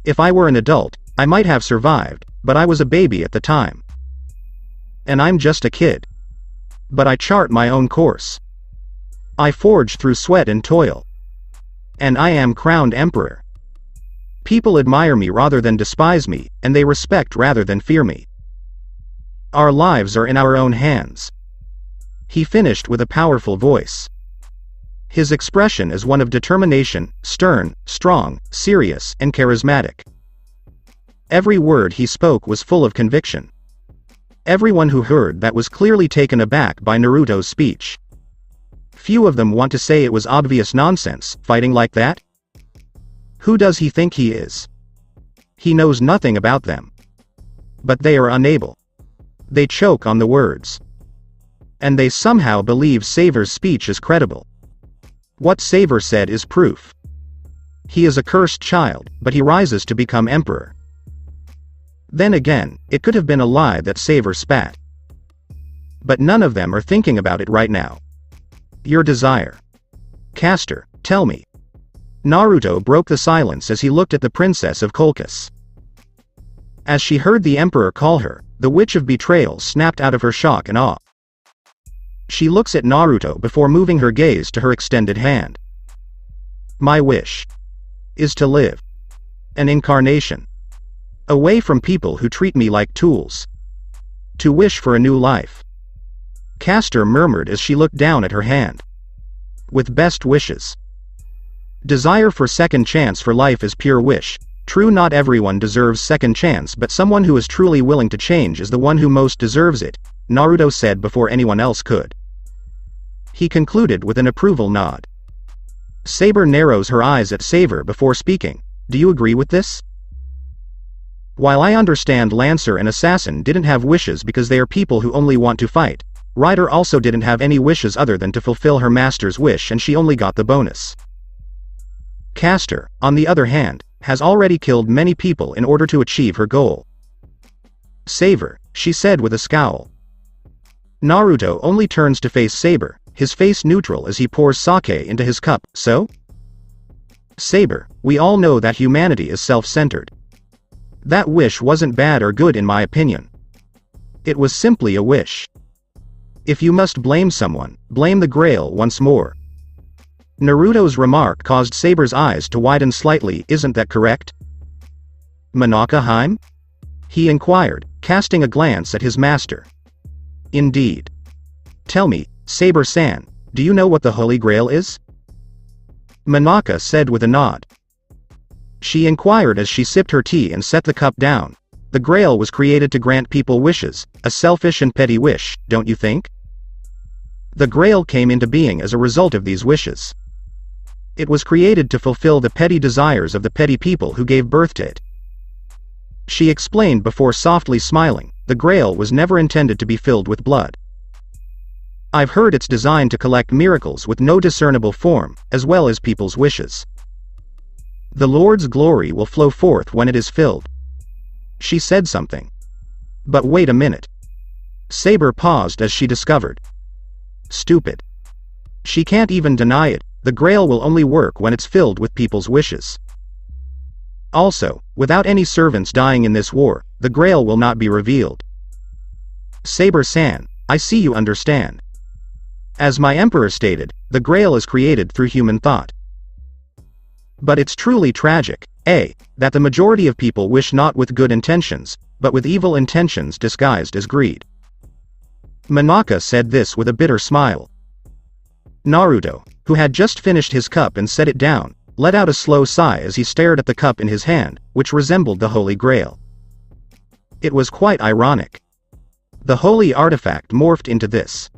If I were an adult, I might have survived, but I was a baby at the time. And I'm just a kid. But I chart my own course. I forge through sweat and toil. And I am crowned emperor. People admire me rather than despise me, and they respect rather than fear me. Our lives are in our own hands. He finished with a powerful voice. His expression is one of determination, stern, strong, serious, and charismatic. Every word he spoke was full of conviction. Everyone who heard that was clearly taken aback by Naruto's speech. Few of them want to say it was obvious nonsense, fighting like that? Who does he think he is? He knows nothing about them. But they are unable. They choke on the words. And they somehow believe Saber's speech is credible. What Saber said is proof. He is a cursed child, but he rises to become emperor. Then again, it could have been a lie that Saber spat. But none of them are thinking about it right now. Your desire. Castor, tell me. Naruto broke the silence as he looked at the princess of Colchis. As she heard the emperor call her, the witch of betrayal snapped out of her shock and awe. She looks at Naruto before moving her gaze to her extended hand. My wish is to live. An incarnation. Away from people who treat me like tools. To wish for a new life. Castor murmured as she looked down at her hand. With best wishes. Desire for second chance for life is pure wish. True, not everyone deserves second chance, but someone who is truly willing to change is the one who most deserves it, Naruto said before anyone else could. He concluded with an approval nod. Saber narrows her eyes at Saber before speaking. Do you agree with this? While I understand Lancer and Assassin didn't have wishes because they are people who only want to fight, Ryder also didn't have any wishes other than to fulfill her master's wish, and she only got the bonus. Castor, on the other hand, has already killed many people in order to achieve her goal. Saber, she said with a scowl. Naruto only turns to face Saber, his face neutral as he pours sake into his cup. So? Saber, we all know that humanity is self-centered. That wish wasn't bad or good in my opinion. It was simply a wish. If you must blame someone, blame the Grail once more. Naruto's remark caused Saber's eyes to widen slightly. Isn't that correct? Monaka-Heim? He inquired, casting a glance at his master. Indeed. Tell me, Saber-san, do you know what the Holy Grail is? Monaka said with a nod. She inquired as she sipped her tea and set the cup down. The Grail was created to grant people wishes, a selfish and petty wish, don't you think? The Grail came into being as a result of these wishes. It was created to fulfill the petty desires of the petty people who gave birth to it. She explained before softly smiling. The Grail was never intended to be filled with blood. I've heard it's designed to collect miracles with no discernible form, as well as people's wishes. The Lord's glory will flow forth when it is filled. She said something. But wait a minute. Saber paused as she discovered. Stupid. She can't even deny it, the Grail will only work when it's filled with people's wishes. Also, without any servants dying in this war, the Grail will not be revealed. Saber-san, I see you understand. As my emperor stated, the Grail is created through human thought. But it's truly tragic, that the majority of people wish not with good intentions, but with evil intentions disguised as greed. Manaka said this with a bitter smile. Naruto, who had just finished his cup and set it down, let out a slow sigh as he stared at the cup in his hand, which resembled the Holy Grail. It was quite ironic. The holy artifact morphed into this.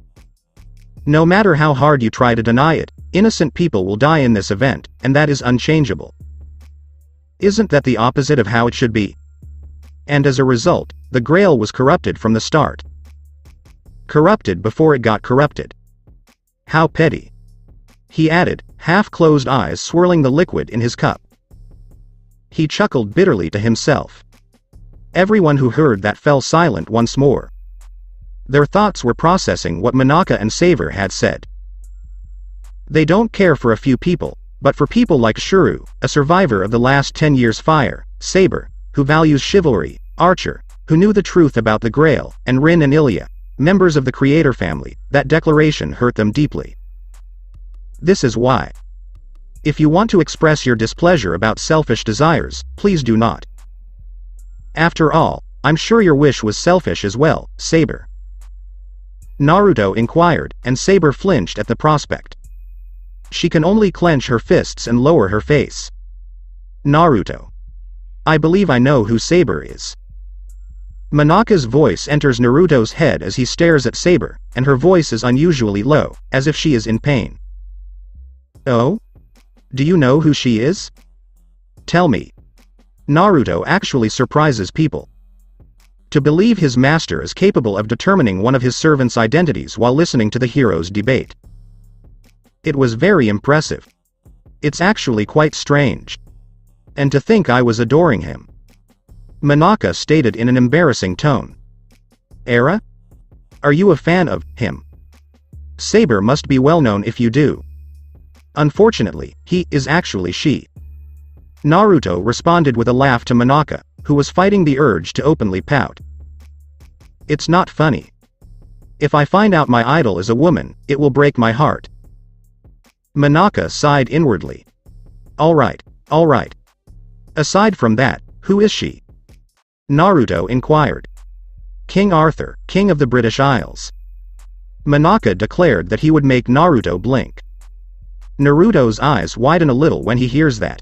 No matter how hard you try to deny it, innocent people will die in this event, and that is unchangeable. Isn't that the opposite of how it should be? And as a result, the Grail was corrupted from the start. Corrupted before it got corrupted. How petty. He added, half-closed eyes swirling the liquid in his cup. He chuckled bitterly to himself. Everyone who heard that fell silent once more. Their thoughts were processing what Manaka and Saber had said. They don't care for a few people, but for people like Shuru, a survivor of the last 10 years' fire, Saber, who values chivalry, Archer, who knew the truth about the Grail, and Rin and Ilya, members of the Creator family, that declaration hurt them deeply. This is why. If you want to express your displeasure about selfish desires, please do not. After all, I'm sure your wish was selfish as well, Saber. Naruto inquired, and Saber flinched at the prospect. She can only clench her fists and lower her face. Naruto. I believe I know who Saber is. Manaka's voice enters Naruto's head as he stares at Saber, and her voice is unusually low, as if she is in pain. Oh? Do you know who she is? Tell me. Naruto actually surprises people. To believe his master is capable of determining one of his servants' identities while listening to the heroes debate. It was very impressive. It's actually quite strange. And to think I was adoring him. Manaka stated in an embarrassing tone. Era? Are you a fan of him? Saber must be well known if you do. Unfortunately, he is actually she. Naruto responded with a laugh to Manaka, who was fighting the urge to openly pout. It's not funny. If I find out my idol is a woman, it will break my heart. Manaka sighed inwardly. Alright. Aside from that, who is she? Naruto inquired. King Arthur, King of the British Isles. Manaka declared that he would make Naruto blink. Naruto's eyes widen a little when he hears that.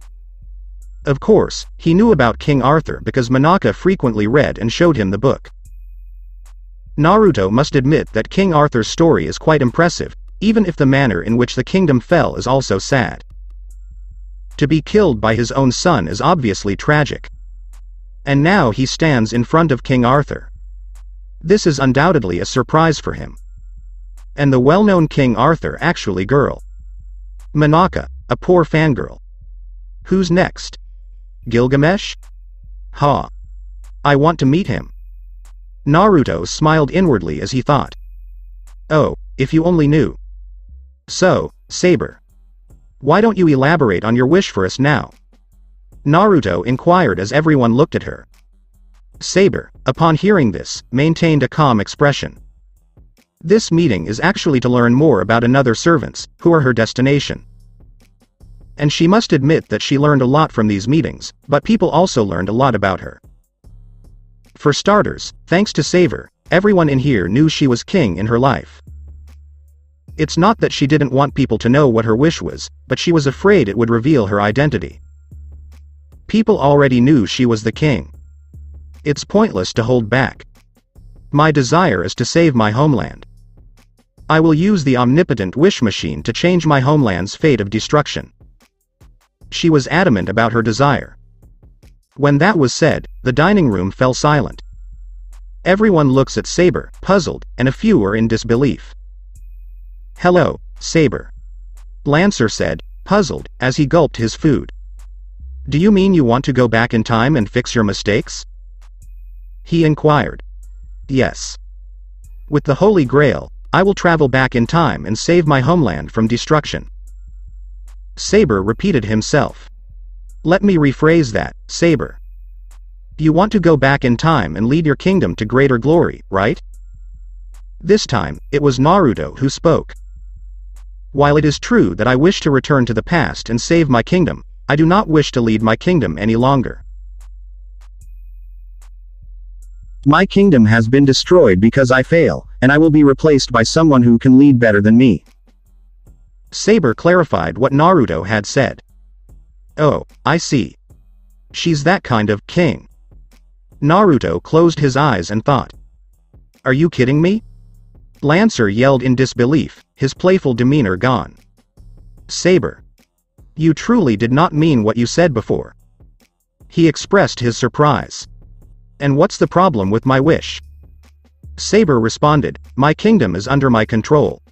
Of course, he knew about King Arthur because Manaka frequently read and showed him the book. Naruto must admit that King Arthur's story is quite impressive, even if the manner in which the kingdom fell is also sad. To be killed by his own son is obviously tragic. And now he stands in front of King Arthur. This is undoubtedly a surprise for him. And the well-known King Arthur actually girl. Manaka, a poor fangirl. Who's next? Gilgamesh? Ha. I want to meet him. Naruto smiled inwardly as he thought. Oh, if you only knew. So, Saber. Why don't you elaborate on your wish for us now? Naruto inquired as everyone looked at her. Saber, upon hearing this, maintained a calm expression. This meeting is actually to learn more about another servants, who are her destination. And she must admit that she learned a lot from these meetings, but people also learned a lot about her. For starters, thanks to Saber, everyone in here knew she was king in her life. It's not that she didn't want people to know what her wish was, but she was afraid it would reveal her identity. People already knew she was the king. It's pointless to hold back. My desire is to save my homeland. I will use the omnipotent wish machine to change my homeland's fate of destruction. She was adamant about her desire. When that was said, the dining room fell silent. Everyone looks at Saber, puzzled, and a few are in disbelief. Hello, Saber. Lancer said, puzzled, as he gulped his food. Do you mean you want to go back in time and fix your mistakes? He inquired. Yes. With the Holy Grail, I will travel back in time and save my homeland from destruction. Saber repeated himself. Let me rephrase that, Saber. You want to go back in time and lead your kingdom to greater glory, right? This time, it was Naruto who spoke. While it is true that I wish to return to the past and save my kingdom, I do not wish to lead my kingdom any longer. My kingdom has been destroyed because I fail, and I will be replaced by someone who can lead better than me. Saber clarified what Naruto had said. Oh, I see. She's that kind of king. Naruto closed his eyes and thought. Are you kidding me? Lancer yelled in disbelief, his playful demeanor gone. Saber. You truly did not mean what you said before. He expressed his surprise. And what's the problem with my wish? Saber responded, my kingdom is under my control.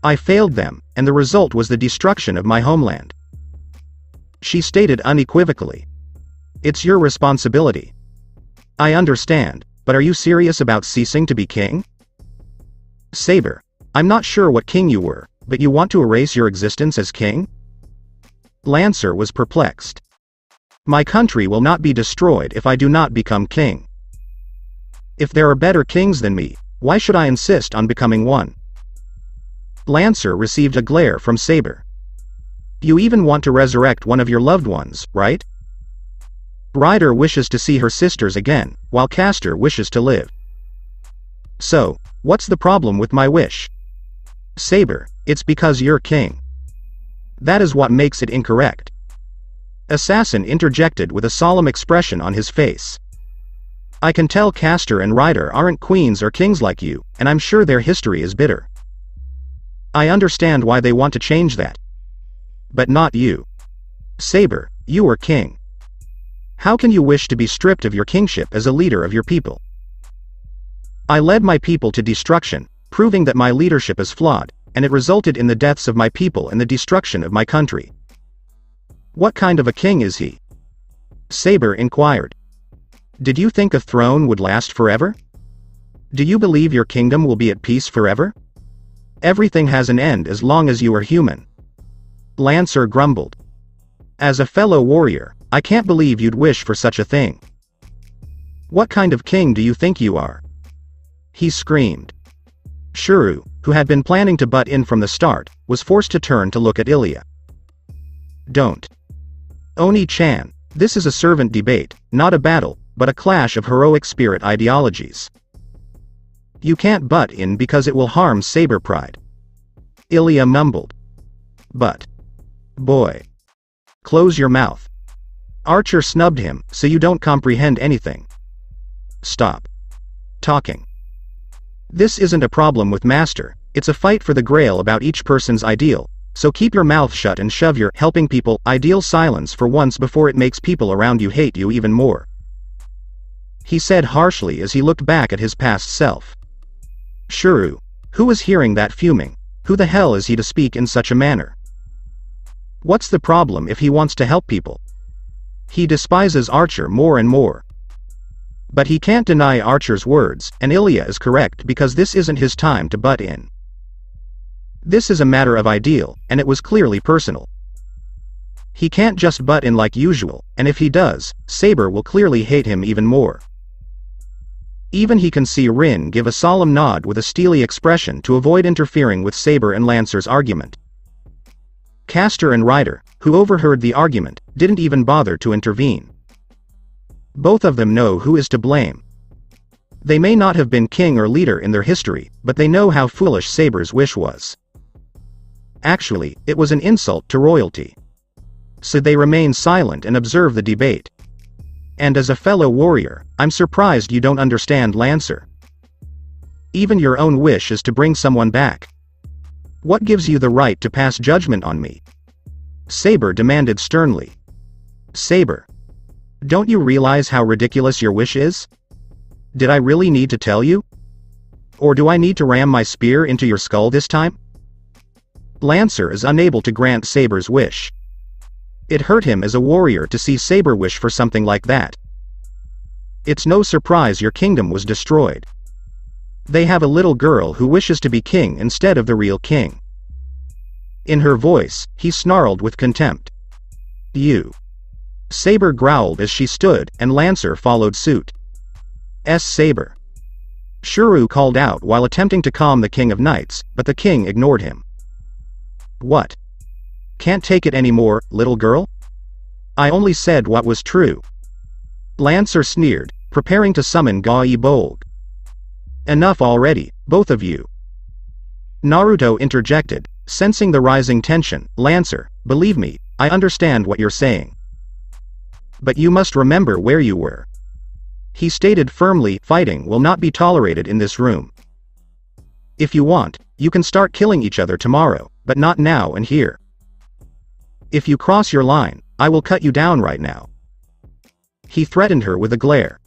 I failed them, and the result was the destruction of my homeland. She stated unequivocally. It's your responsibility. I understand, but are you serious about ceasing to be king? Saber. I'm not sure what king you were, but you want to erase your existence as king? Lancer was perplexed. My country will not be destroyed if I do not become king. If there are better kings than me, why should I insist on becoming one? Lancer received a glare from Saber. You even want to resurrect one of your loved ones, right? Ryder wishes to see her sisters again, while Castor wishes to live. So, what's the problem with my wish? Saber, it's because you're king. That is what makes it incorrect. Assassin interjected with a solemn expression on his face. I can tell Castor and Ryder aren't queens or kings like you, and I'm sure their history is bitter. I understand why they want to change that. But not you. Saber, you are king. How can you wish to be stripped of your kingship as a leader of your people? I led my people to destruction, proving that my leadership is flawed, and it resulted in the deaths of my people and the destruction of my country. What kind of a king is he? Saber inquired. Did you think a throne would last forever? Do you believe your kingdom will be at peace forever? Everything has an end as long as you are human. Lancer grumbled. As a fellow warrior, I can't believe you'd wish for such a thing. What kind of king do you think you are? He screamed. Shuru, who had been planning to butt in from the start, was forced to turn to look at Ilya. Don't. Oni-chan, this is a servant debate, not a battle, but a clash of heroic spirit ideologies. You can't butt in because it will harm Saber pride. Ilya mumbled. But. Boy. Close your mouth. Archer snubbed him, so you don't comprehend anything. Stop. Talking. This isn't a problem with Master, it's a fight for the Grail about each person's ideal, so keep your mouth shut and shove your helping people ideal silence for once before it makes people around you hate you even more. He said harshly as he looked back at his past self. Shuru. Who was hearing that fuming? Who the hell is he to speak in such a manner? What's the problem if he wants to help people? He despises Archer more and more. But he can't deny Archer's words, and Ilya is correct because this isn't his time to butt in. This is a matter of ideal, and it was clearly personal. He can't just butt in like usual, and if he does, Saber will clearly hate him even more. Even he can see Rin give a solemn nod with a steely expression to avoid interfering with Saber and Lancer's argument. Castor and Ryder, who overheard the argument, didn't even bother to intervene. Both of them know who is to blame. They may not have been king or leader in their history, but they know how foolish Saber's wish was. Actually, it was an insult to royalty. So they remain silent and observe the debate. And as a fellow warrior, I'm surprised you don't understand Lancer. Even your own wish is to bring someone back. What gives you the right to pass judgment on me? Saber demanded sternly. Saber. Don't you realize how ridiculous your wish is? Did I really need to tell you? Or do I need to ram my spear into your skull this time? Lancer is unable to grant Saber's wish. It hurt him as a warrior to see Saber wish for something like that. It's no surprise your kingdom was destroyed. They have a little girl who wishes to be king instead of the real king. In her voice, he snarled with contempt. You. Saber growled as she stood, and Lancer followed suit. Saber. Shuru called out while attempting to calm the King of Knights, but the king ignored him. What? Can't take it anymore, little girl? I only said what was true. Lancer sneered, preparing to summon Gai Bolg. Enough already, both of you. Naruto interjected, sensing the rising tension. Lancer, believe me, I understand what you're saying. But you must remember where you were. He stated firmly, fighting will not be tolerated in this room. If you want, you can start killing each other tomorrow, but not now and here. If you cross your line, I will cut you down right now. He threatened her with a glare.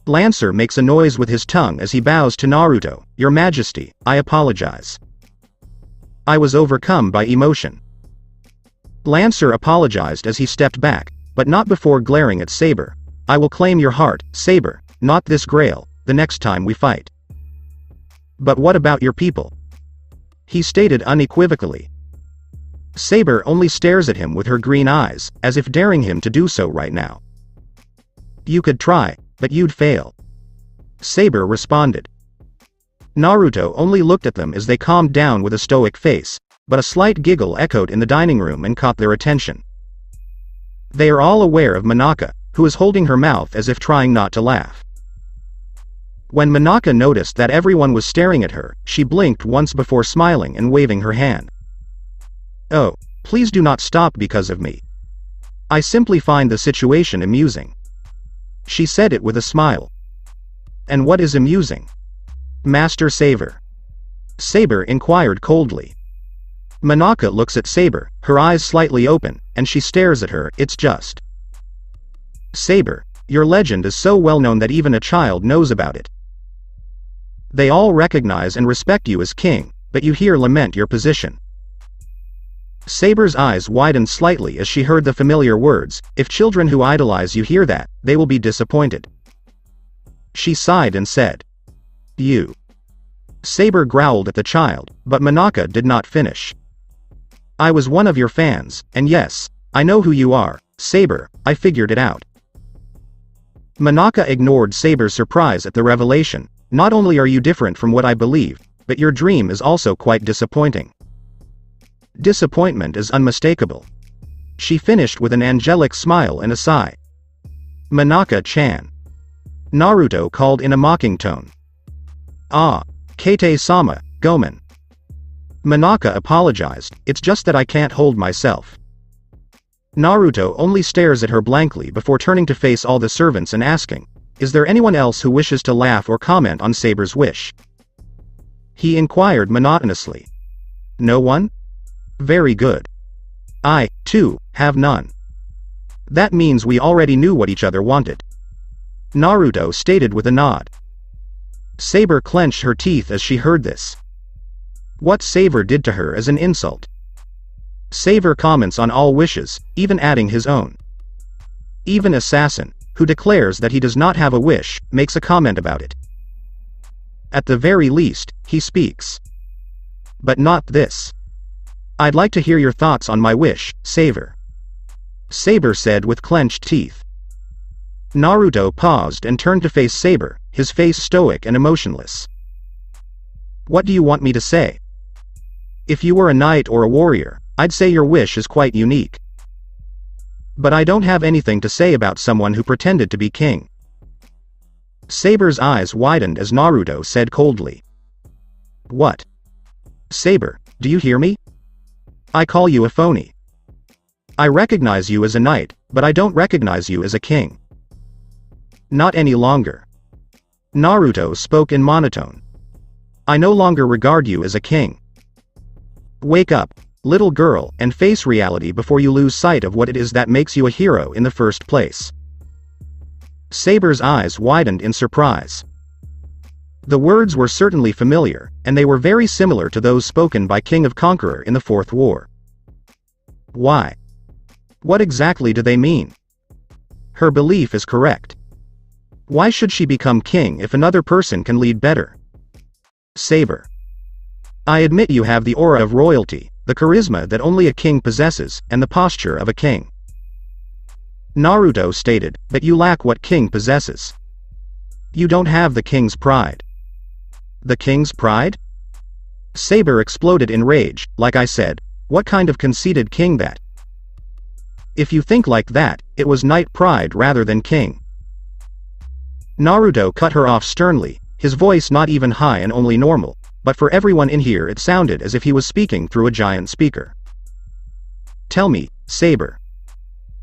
Lancer makes a noise with his tongue as he bows to Naruto. Your Majesty, I apologize. I was overcome by emotion. Lancer apologized as he stepped back, but not before glaring at Saber. I will claim your heart, Saber, not this Grail, the next time we fight. But what about your people? He stated unequivocally. Saber only stares at him with her green eyes, as if daring him to do so right now. You could try, but you'd fail. Saber responded. Naruto only looked at them as they calmed down with a stoic face, but a slight giggle echoed in the dining room and caught their attention. They are all aware of Monaka, who is holding her mouth as if trying not to laugh. When Monaka noticed that everyone was staring at her, she blinked once before smiling and waving her hand. Oh, please do not stop because of me. I simply find the situation amusing. She said it with a smile. And what is amusing? Master Saber. Saber inquired coldly. Monaka looks at Saber, her eyes slightly open, and she stares at her. It's just. Saber, your legend is so well known that even a child knows about it. They all recognize and respect you as king, but you here lament your position. Saber's eyes widened slightly as she heard the familiar words. If children who idolize you hear that, they will be disappointed. She sighed and said. You. Saber growled at the child, but Monaka did not finish. I was one of your fans, and yes, I know who you are, Saber, I figured it out. Monaka ignored Saber's surprise at the revelation. Not only are you different from what I believed, but your dream is also quite disappointing. Disappointment is unmistakable. She finished with an angelic smile and a sigh. Monaka-chan. Naruto called in a mocking tone. Ah, Kate-sama, Gomen. Monaka apologized, it's just that I can't hold myself. Naruto only stares at her blankly before turning to face all the servants and asking, is there anyone else who wishes to laugh or comment on Saber's wish? He inquired monotonously. No one? Very good. I, too, have none. That means we already knew what each other wanted. Naruto stated with a nod. Saber clenched her teeth as she heard this. What Saber did to her is an insult. Saber comments on all wishes, even adding his own. Even Assassin, who declares that he does not have a wish, makes a comment about it. At the very least, he speaks. But not this. I'd like to hear your thoughts on my wish, Saber. Saber said with clenched teeth. Naruto paused and turned to face Saber, his face stoic and emotionless. What do you want me to say? If you were a knight or a warrior, I'd say your wish is quite unique. But I don't have anything to say about someone who pretended to be king. Saber's eyes widened as Naruto said coldly. What? Saber, do you hear me? I call you a phony. I recognize you as a knight, but I don't recognize you as a king. Not any longer. Naruto spoke in monotone. I no longer regard you as a king. Wake up, little girl, and face reality before you lose sight of what it is that makes you a hero in the first place. Saber's eyes widened in surprise. The words were certainly familiar, and they were very similar to those spoken by King of Conqueror in the Fourth War. Why? What exactly do they mean? Her belief is correct. Why should she become king if another person can lead better? Saber. I admit you have the aura of royalty, the charisma that only a king possesses, and the posture of a king. Naruto stated, but you lack what king possesses. You don't have the king's pride. The king's pride? Saber exploded in rage. Like I said, what kind of conceited king that? If you think like that, it was knight pride rather than king. Naruto cut her off sternly, his voice not even high and only normal, but for everyone in here it sounded as if he was speaking through a giant speaker. Tell me, Saber.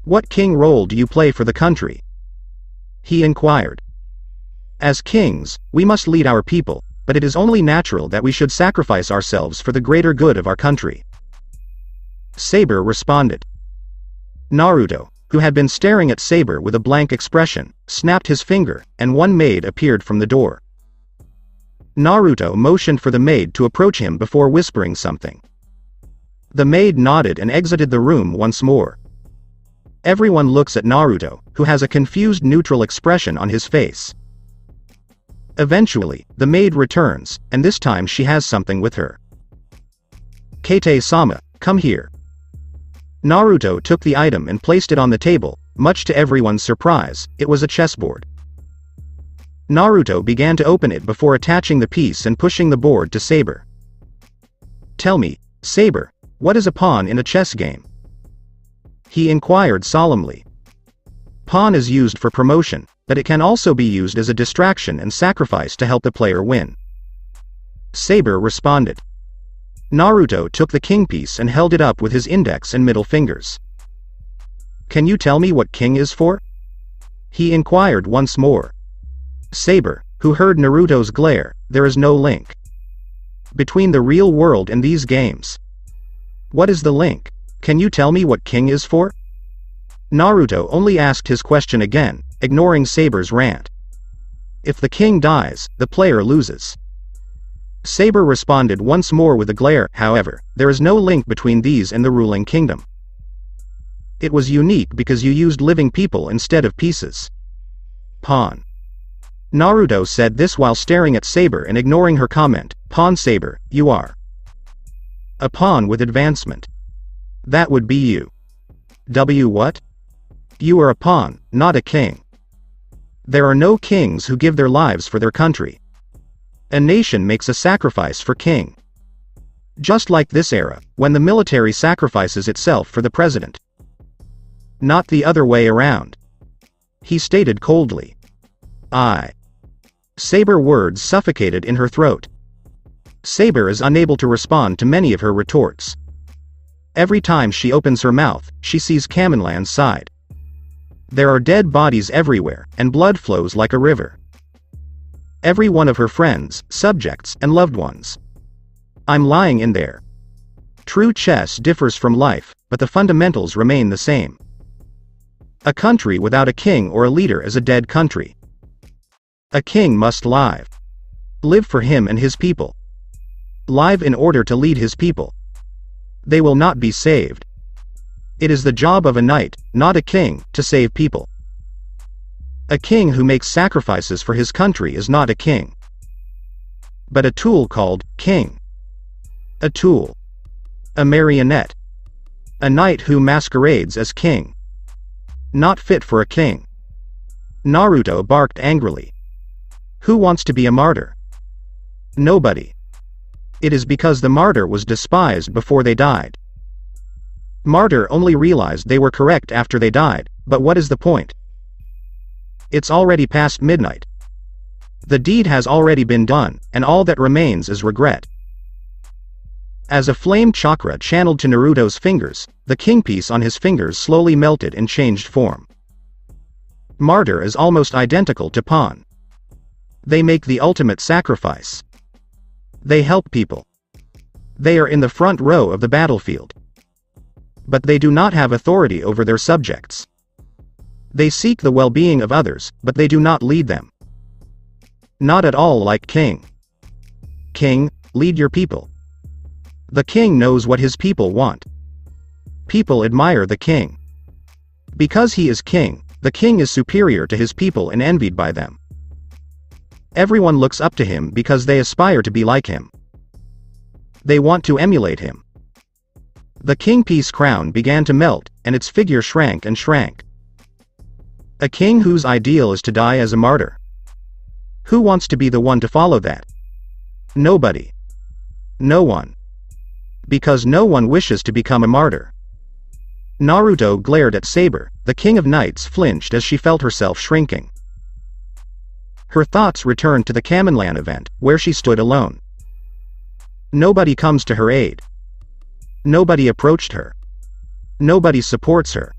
What king role do you play for the country? He inquired. As kings, we must lead our people, but it is only natural that we should sacrifice ourselves for the greater good of our country. Saber responded. Naruto, who had been staring at Saber with a blank expression, snapped his finger, and one maid appeared from the door. Naruto motioned for the maid to approach him before whispering something. The maid nodded and exited the room once more. Everyone looks at Naruto, who has a confused neutral expression on his face. Eventually, the maid returns, and this time she has something with her. Kate-sama, come here. Naruto took the item and placed it on the table. Much to everyone's surprise, it was a chessboard. Naruto began to open it before attaching the piece and pushing the board to Saber. Tell me, Saber, what is a pawn in a chess game? He inquired solemnly. Pawn is used for promotion, but it can also be used as a distraction and sacrifice to help the player win. Saber responded. Naruto took the king piece and held it up with his index and middle fingers. Can you tell me what king is for? He inquired once more. Saber, who heard Naruto's glare, there is no link between the real world and these games. What is the link? Can you tell me what king is for? Naruto only asked his question again, ignoring Saber's rant. If the king dies, the player loses. Saber responded once more with a glare. However, there is no link between these and the ruling kingdom. It was unique because you used living people instead of pieces. Pawn. Naruto said this while staring at Saber and ignoring her comment. Pawn. Saber, you are a pawn with advancement. That would be you. What? You are a pawn, not a king. There are no kings who give their lives for their country. A nation makes a sacrifice for king. Just like this era, when the military sacrifices itself for the president. Not the other way around. He stated coldly. Saber words suffocated in her throat. Saber is unable to respond to many of her retorts. Every time she opens her mouth, she sees Kamenland's side. There are dead bodies everywhere, and blood flows like a river. Every one of her friends, subjects, and loved ones. I'm lying in there. True chess differs from life, but the fundamentals remain the same. A country without a king or a leader is a dead country. A king must live for him and his people. Live in order to lead his people. They will not be saved. It is the job of a knight, not a king, to save people. A king who makes sacrifices for his country is not a king, but a tool called king. A tool. A marionette. A knight who masquerades as king. Not fit for a king. Naruto barked angrily. Who wants to be a martyr? Nobody. It is because the martyr was despised before they died. Martyr only realized they were correct after they died, but what is the point? It's already past midnight. The deed has already been done, and all that remains is regret. As a flame chakra channeled to Naruto's fingers, the king piece on his fingers slowly melted and changed form. Martyr is almost identical to pawn. They make the ultimate sacrifice. They help people. They are in the front row of the battlefield. But they do not have authority over their subjects. They seek the well-being of others, but they do not lead them. Not at all like king. King, lead your people. The king knows what his people want. People admire the king. Because he is king, the king is superior to his people and envied by them. Everyone looks up to him because they aspire to be like him. They want to emulate him. The kingpiece crown began to melt, and its figure shrank and shrank. A king whose ideal is to die as a martyr. Who wants to be the one to follow that? Nobody. No one. Because no one wishes to become a martyr. Naruto glared at Saber. The king of knights flinched as she felt herself shrinking. Her thoughts returned to the Kamenlan event, where she stood alone. Nobody comes to her aid. Nobody approached her. Nobody supports her.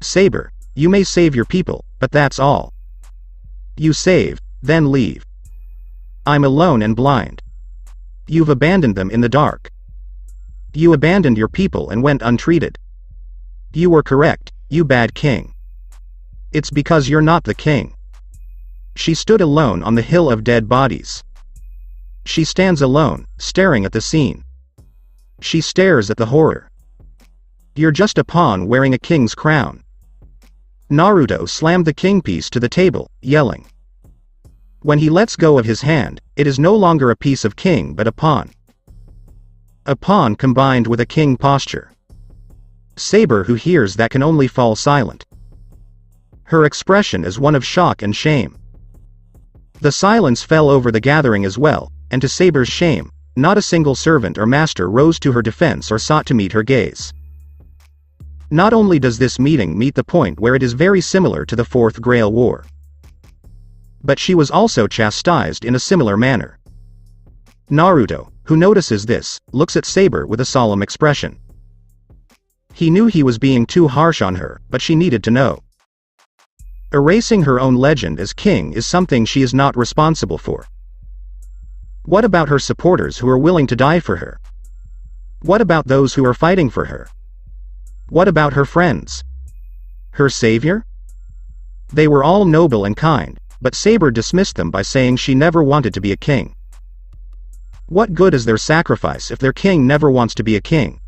Saber, you may save your people, but that's all. You save, then leave. I'm alone and blind. You've abandoned them in the dark. You abandoned your people and went untreated. You were correct, you bad king. It's because you're not the king. She stood alone on the hill of dead bodies. She stands alone, staring at the scene. She stares at the horror. You're just a pawn wearing a king's crown. Naruto slammed the kingpiece to the table, yelling. When he lets go of his hand, it is no longer a piece of king but a pawn. A pawn combined with a king posture. Saber, who hears that, can only fall silent. Her expression is one of shock and shame. The silence fell over the gathering as well, and to Saber's shame, not a single servant or master rose to her defense or sought to meet her gaze. Not only does this meeting meet the point where it is very similar to the Fourth Grail War, but she was also chastised in a similar manner. Naruto, who notices this, looks at Saber with a solemn expression. He knew he was being too harsh on her, but she needed to know. Erasing her own legend as king is something she is not responsible for. What about her supporters who are willing to die for her? What about those who are fighting for her? What about her friends? Her savior? They were all noble and kind, but Saber dismissed them by saying she never wanted to be a king. What good is their sacrifice if their king never wants to be a king?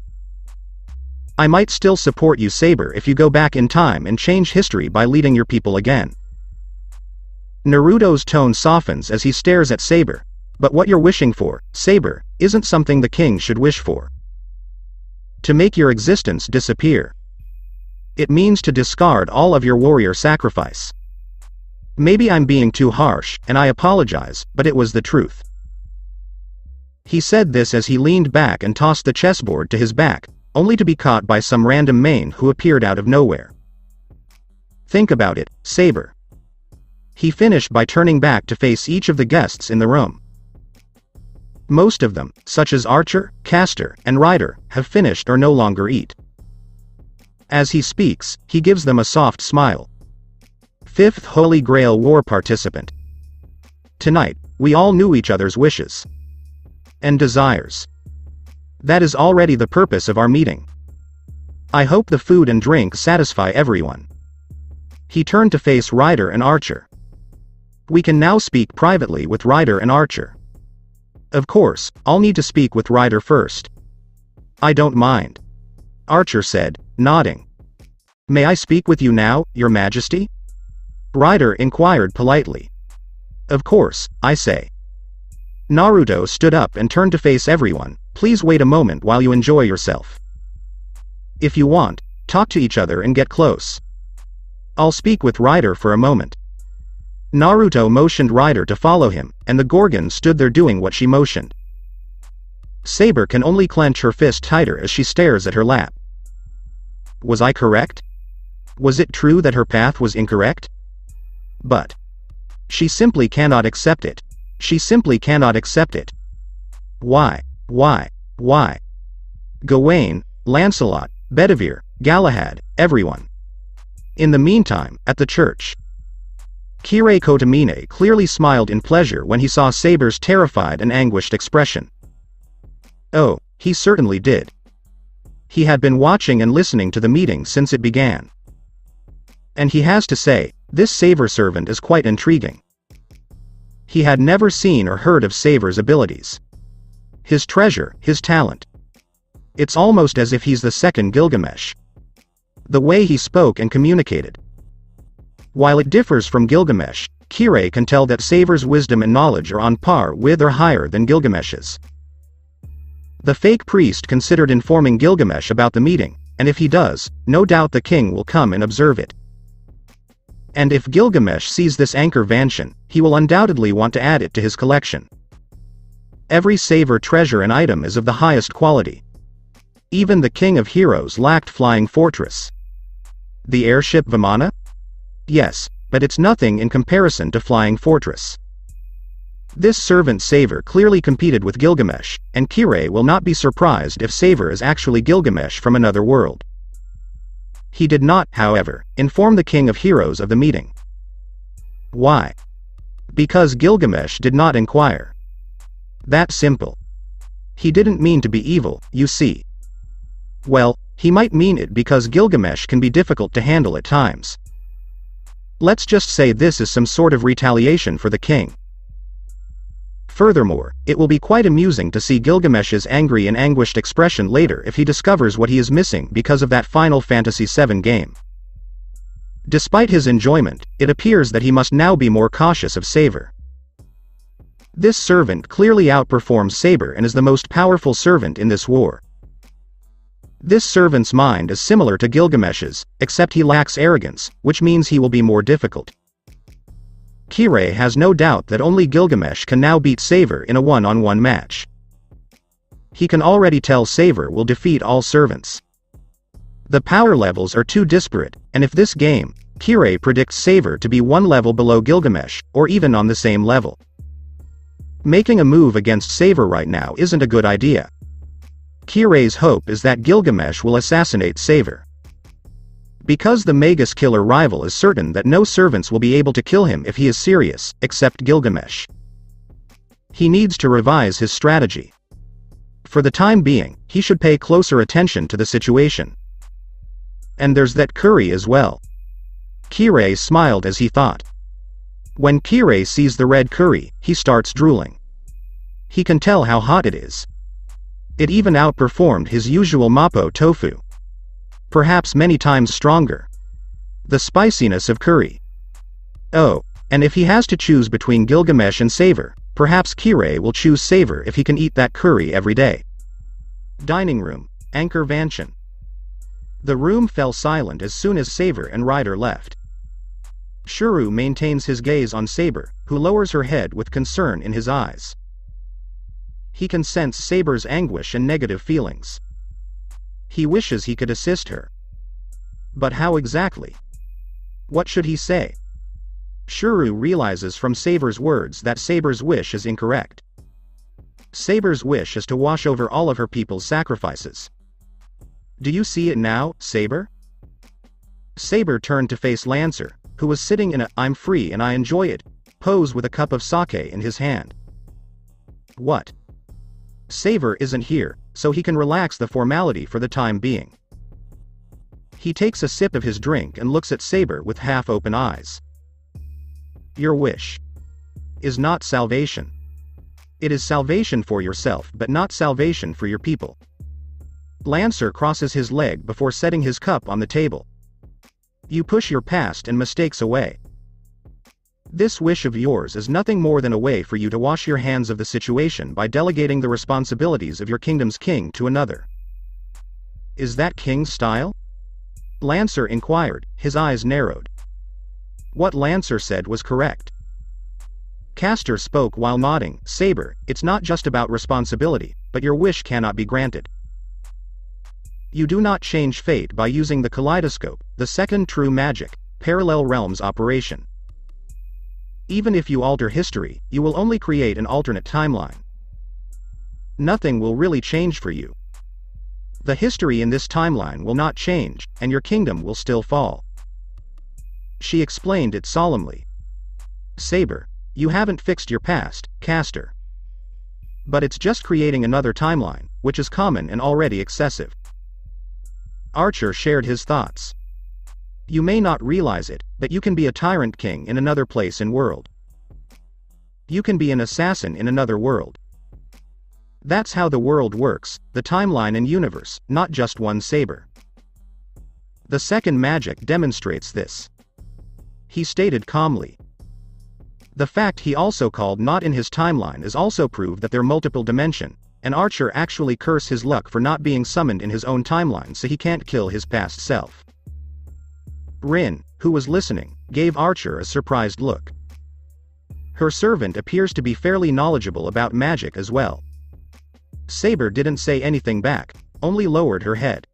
I might still support you, Saber, if you go back in time and change history by leading your people again. Naruto's tone softens as he stares at Saber. But what you're wishing for, Saber, isn't something the king should wish for. To make your existence disappear. It means to discard all of your warrior sacrifice. Maybe I'm being too harsh, and I apologize, but it was the truth. He said this as he leaned back and tossed the chessboard to his back, only to be caught by some random main who appeared out of nowhere. Think about it, Saber. He finished by turning back to face each of the guests in the room. Most of them, such as Archer, Caster, and Rider, have finished or no longer eat. As he speaks, he gives them a soft smile. Fifth Holy Grail War participant. Tonight, we all knew each other's wishes and desires. That is already the purpose of our meeting. I hope the food and drink satisfy everyone. He turned to face Rider and Archer. We can now speak privately with Rider and Archer. Of course, I'll need to speak with Rider first. I don't mind. Archer said, nodding. May I speak with you now, Your Majesty? Rider inquired politely. Of course, I say. Naruto stood up and turned to face everyone. Please wait a moment while you enjoy yourself. If you want, talk to each other and get close. I'll speak with Rider for a moment. Naruto motioned Rider to follow him, and the Gorgon stood there doing what she motioned. Saber can only clench her fist tighter as she stares at her lap. Was I correct? Was it true that her path was incorrect? But she simply cannot accept it. She simply cannot accept it. Why? Gawain, Lancelot, Bedivere, Galahad, everyone. In the meantime, at the church, Kirei Kotomine clearly smiled in pleasure when he saw Saber's terrified and anguished expression. Oh, he certainly did. He had been watching and listening to the meeting since it began. And he has to say, this Saber servant is quite intriguing. He had never seen or heard of Saber's abilities. His treasure, his talent. It's almost as if he's the second Gilgamesh. The way he spoke and communicated. While it differs from Gilgamesh, Kirei can tell that Saber's wisdom and knowledge are on par with or higher than Gilgamesh's. The fake priest considered informing Gilgamesh about the meeting, and if he does, no doubt the king will come and observe it. And if Gilgamesh sees this Anchor Vanshan, he will undoubtedly want to add it to his collection. Every Saber treasure and item is of the highest quality. Even the King of Heroes lacked Flying Fortress. The airship Vimana? Yes, but it's nothing in comparison to Flying Fortress. This servant Saber clearly competed with Gilgamesh, and Kirei will not be surprised if Saber is actually Gilgamesh from another world. He did not, however, inform the King of Heroes of the meeting. Why? Because Gilgamesh did not inquire. That simple. He didn't mean to be evil, you see. Well, he might mean it because Gilgamesh can be difficult to handle at times. Let's just say this is some sort of retaliation for the king. Furthermore, it will be quite amusing to see Gilgamesh's angry and anguished expression later if he discovers what he is missing because of that Final Fantasy VII game. Despite his enjoyment, it appears that he must now be more cautious of Saber. This servant clearly outperforms Saber and is the most powerful servant in this war. This servant's mind is similar to Gilgamesh's, except he lacks arrogance, which means he will be more difficult. Kirei has no doubt that only Gilgamesh can now beat Saber in a one-on-one match. He can already tell Saber will defeat all servants. The power levels are too disparate, and if this game, Kirei predicts Saber to be one level below Gilgamesh, or even on the same level. Making a move against Saber right now isn't a good idea. Kirei's hope is that Gilgamesh will assassinate Saber. Because the Magus killer rival is certain that no servants will be able to kill him if he is serious, except Gilgamesh. He needs to revise his strategy. For the time being, he should pay closer attention to the situation. And there's that curry as well. Kirei smiled as he thought. When Kirei sees the red curry, he starts drooling. He can tell how hot it is. It even outperformed his usual Mapo tofu. Perhaps many times stronger. The spiciness of curry. Oh, and if he has to choose between Gilgamesh and Saber, perhaps Kirei will choose Saber if he can eat that curry every day. Dining room, Anchor Vanshan. The room fell silent as soon as Saber and Ryder left. Shuru maintains his gaze on Saber, who lowers her head with concern in his eyes. He can sense Saber's anguish and negative feelings. He wishes he could assist her. But how exactly? What should he say? Shuru realizes from Saber's words that Saber's wish is incorrect. Saber's wish is to wash over all of her people's sacrifices. Do you see it now, Saber? Saber turned to face Lancer, who was sitting in a "I'm free and I enjoy it" pose with a cup of sake in his hand. What? Saber isn't here, so he can relax the formality for the time being. He takes a sip of his drink and looks at Saber with half-open eyes. Your wish is not salvation. It is salvation for yourself but not salvation for your people. Lancer crosses his leg before setting his cup on the table. You push your past and mistakes away. This wish of yours is nothing more than a way for you to wash your hands of the situation by delegating the responsibilities of your kingdom's king to another. Is that king's style? Lancer inquired, his eyes narrowed. What Lancer said was correct. Castor spoke while nodding. Saber, it's not just about responsibility, but your wish cannot be granted. You do not change fate by using the kaleidoscope, the second true magic, parallel realms operation. Even if you alter history, you will only create an alternate timeline. Nothing will really change for you. The history in this timeline will not change, and your kingdom will still fall. She explained it solemnly. Saber, you haven't fixed your past, Castor. But it's just creating another timeline, which is common and already excessive. Archer shared his thoughts. You may not realize it, but you can be a tyrant king in another place in world. You can be an assassin in another world. That's how the world works, the timeline and universe, not just one Saber. The second magic demonstrates this. He stated calmly. The fact he also called not in his timeline is also proof that they're multiple dimension, and Archer actually curse his luck for not being summoned in his own timeline so he can't kill his past self. Rin, who was listening, gave Archer a surprised look. Her servant appears to be fairly knowledgeable about magic as well. Saber didn't say anything back, only lowered her head.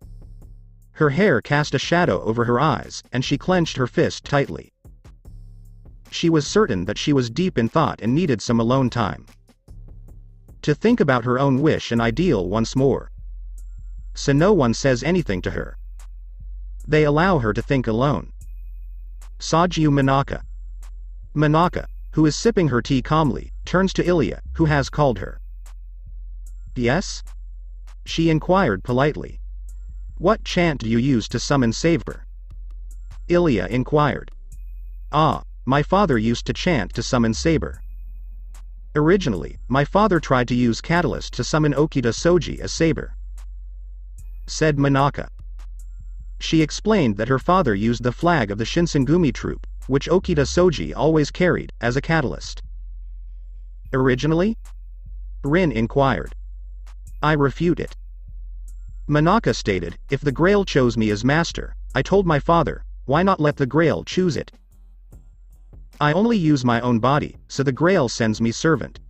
Her hair cast a shadow over her eyes, and she clenched her fist tightly. She was certain that she was deep in thought and needed some alone time to think about her own wish and ideal once more. So no one says anything to her. They allow her to think alone. Saju Manaka. Manaka, who is sipping her tea calmly, turns to Ilya, who has called her. Yes? She inquired politely. What chant do you use to summon Saber? Ilya inquired. Ah, my father used to chant to summon Saber. Originally, my father tried to use Catalyst to summon Okita Soji as Saber, said Manaka. She explained that her father used the flag of the Shinsengumi troop, which Okita Soji always carried, as a catalyst. Originally? Rin inquired. I refute it. Manaka stated, if the Grail chose me as master, I told my father, why not let the Grail choose it? I only use my own body, so the Grail sends me servant.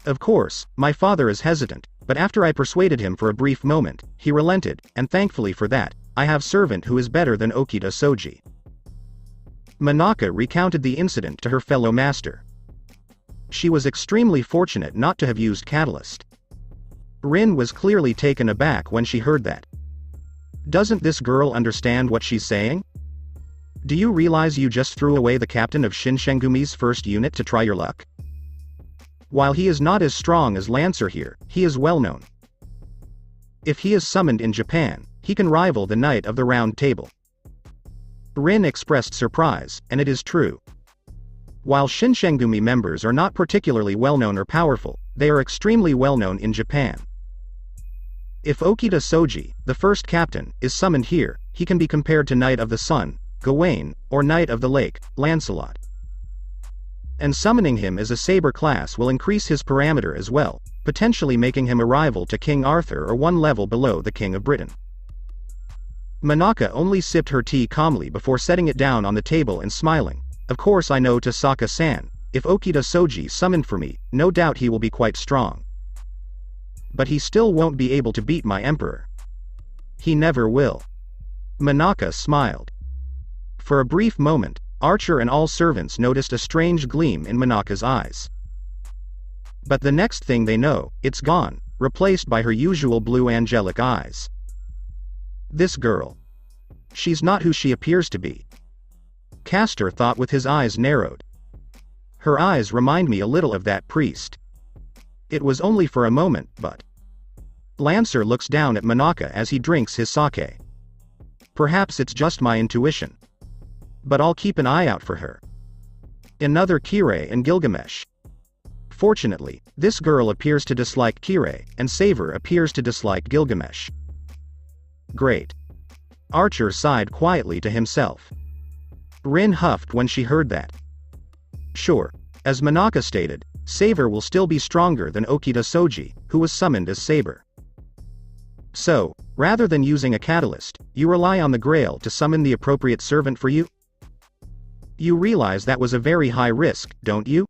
Of course, my father is hesitant, but after I persuaded him for a brief moment, he relented, and thankfully for that, I have servant who is better than Okita Soji. Manaka recounted the incident to her fellow master. She was extremely fortunate not to have used Catalyst. Rin was clearly taken aback when she heard that. Doesn't this girl understand what she's saying? Do you realize you just threw away the captain of Shinsengumi's first unit to try your luck? While he is not as strong as Lancer here, he is well known. If he is summoned in Japan, he can rival the Knight of the Round Table. Rin expressed surprise, and it is true. While Shinsengumi members are not particularly well-known or powerful, they are extremely well-known in Japan. If Okita Soji, the first captain, is summoned here, he can be compared to Knight of the Sun, Gawain, or Knight of the Lake, Lancelot. And summoning him as a Saber class will increase his parameter as well, potentially making him a rival to King Arthur or one level below the King of Britain. Manaka only sipped her tea calmly before setting it down on the table and smiling. Of course I know Tasaka-san, if Okita Soji summoned for me, no doubt he will be quite strong. But he still won't be able to beat my emperor. He never will. Manaka smiled. For a brief moment, Archer and all servants noticed a strange gleam in Manaka's eyes. But the next thing they know, it's gone, replaced by her usual blue angelic eyes. This girl. She's not who she appears to be. Castor thought with his eyes narrowed. Her eyes remind me a little of that priest. It was only for a moment, but... Lancer looks down at Manaka as he drinks his sake. Perhaps it's just my intuition. But I'll keep an eye out for her. Another Kirei and Gilgamesh. Fortunately, this girl appears to dislike Kirei, and Saver appears to dislike Gilgamesh. Great. Archer sighed quietly to himself. Rin huffed when she heard that. Sure, as Manaka stated, Saver will still be stronger than Okita Soji, who was summoned as Saber. So, rather than using a catalyst, you rely on the Grail to summon the appropriate servant for you? You realize that was a very high risk, don't you?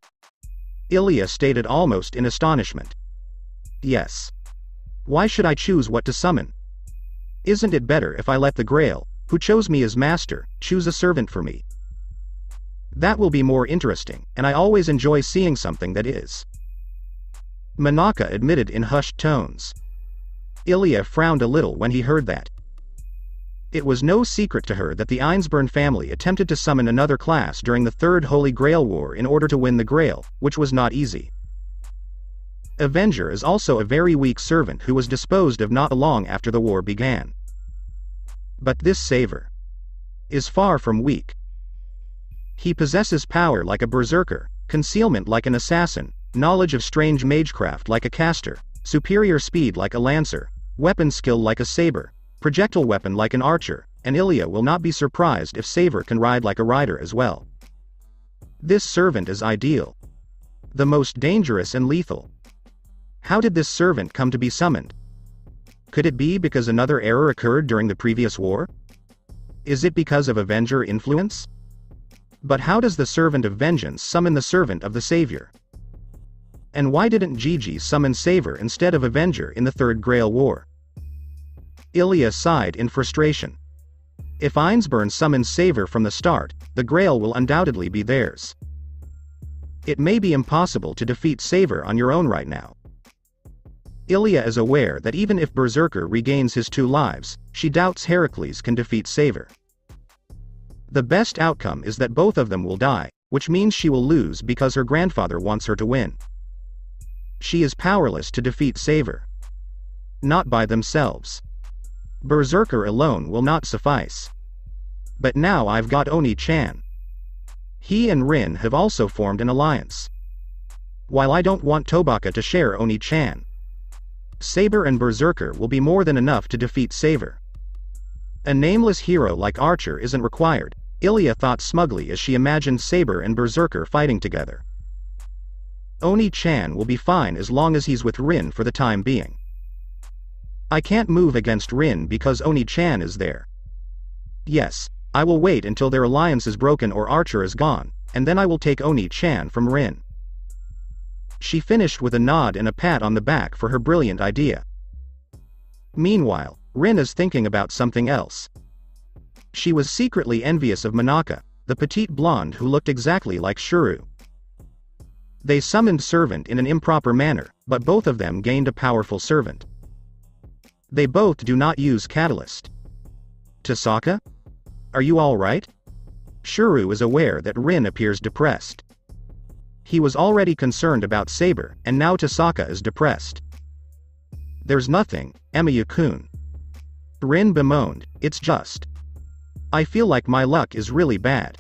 Ilya stated almost in astonishment. Yes. Why should I choose what to summon? Isn't it better if I let the Grail, who chose me as master, choose a servant for me? That will be more interesting, and I always enjoy seeing something that is. Manaka admitted in hushed tones. Ilya frowned a little when he heard that. It was no secret to her that the Einsburn family attempted to summon another class during the Third Holy Grail War in order to win the Grail, which was not easy. Avenger is also a very weak servant who was disposed of not long after the war began. But this Saver is far from weak. He possesses power like a berserker, concealment like an assassin, knowledge of strange magecraft like a caster, superior speed like a lancer, weapon skill like a saber, projectile weapon like an archer, and Ilya will not be surprised if Saber can ride like a rider as well. This servant is ideal. The most dangerous and lethal. How did this servant come to be summoned? Could it be because another error occurred during the previous war? Is it because of Avenger influence? But how does the servant of vengeance summon the servant of the savior? And why didn't Gigi summon Saber instead of Avenger in the Third Grail War? Ilya sighed in frustration. If Einsburn summons Saber from the start, the Grail will undoubtedly be theirs. It may be impossible to defeat Saber on your own right now. Ilya is aware that even if Berserker regains his 2 lives, she doubts Heracles can defeat Saber. The best outcome is that both of them will die, which means she will lose because her grandfather wants her to win. She is powerless to defeat Saber. Not by themselves. Berserker alone will not suffice. But now I've got Oni-chan. He and Rin have also formed an alliance. While I don't want Tobaka to share Oni-chan, Saber and Berserker will be more than enough to defeat Saber. A nameless hero like Archer isn't required, Ilya thought smugly as she imagined Saber and Berserker fighting together. Oni-chan will be fine as long as he's with Rin for the time being. I can't move against Rin because Oni-chan is there. Yes, I will wait until their alliance is broken or Archer is gone, and then I will take Oni-chan from Rin. She finished with a nod and a pat on the back for her brilliant idea. Meanwhile, Rin is thinking about something else. She was secretly envious of Monaka, the petite blonde who looked exactly like Shuru. They summoned servant in an improper manner, but both of them gained a powerful servant. They both do not use catalyst. Tasaka? Are you alright? Shuru is aware that Rin appears depressed. He was already concerned about Saber, and now Tasaka is depressed. There's nothing, Emiya-kun. Rin bemoaned, it's just. I feel like my luck is really bad.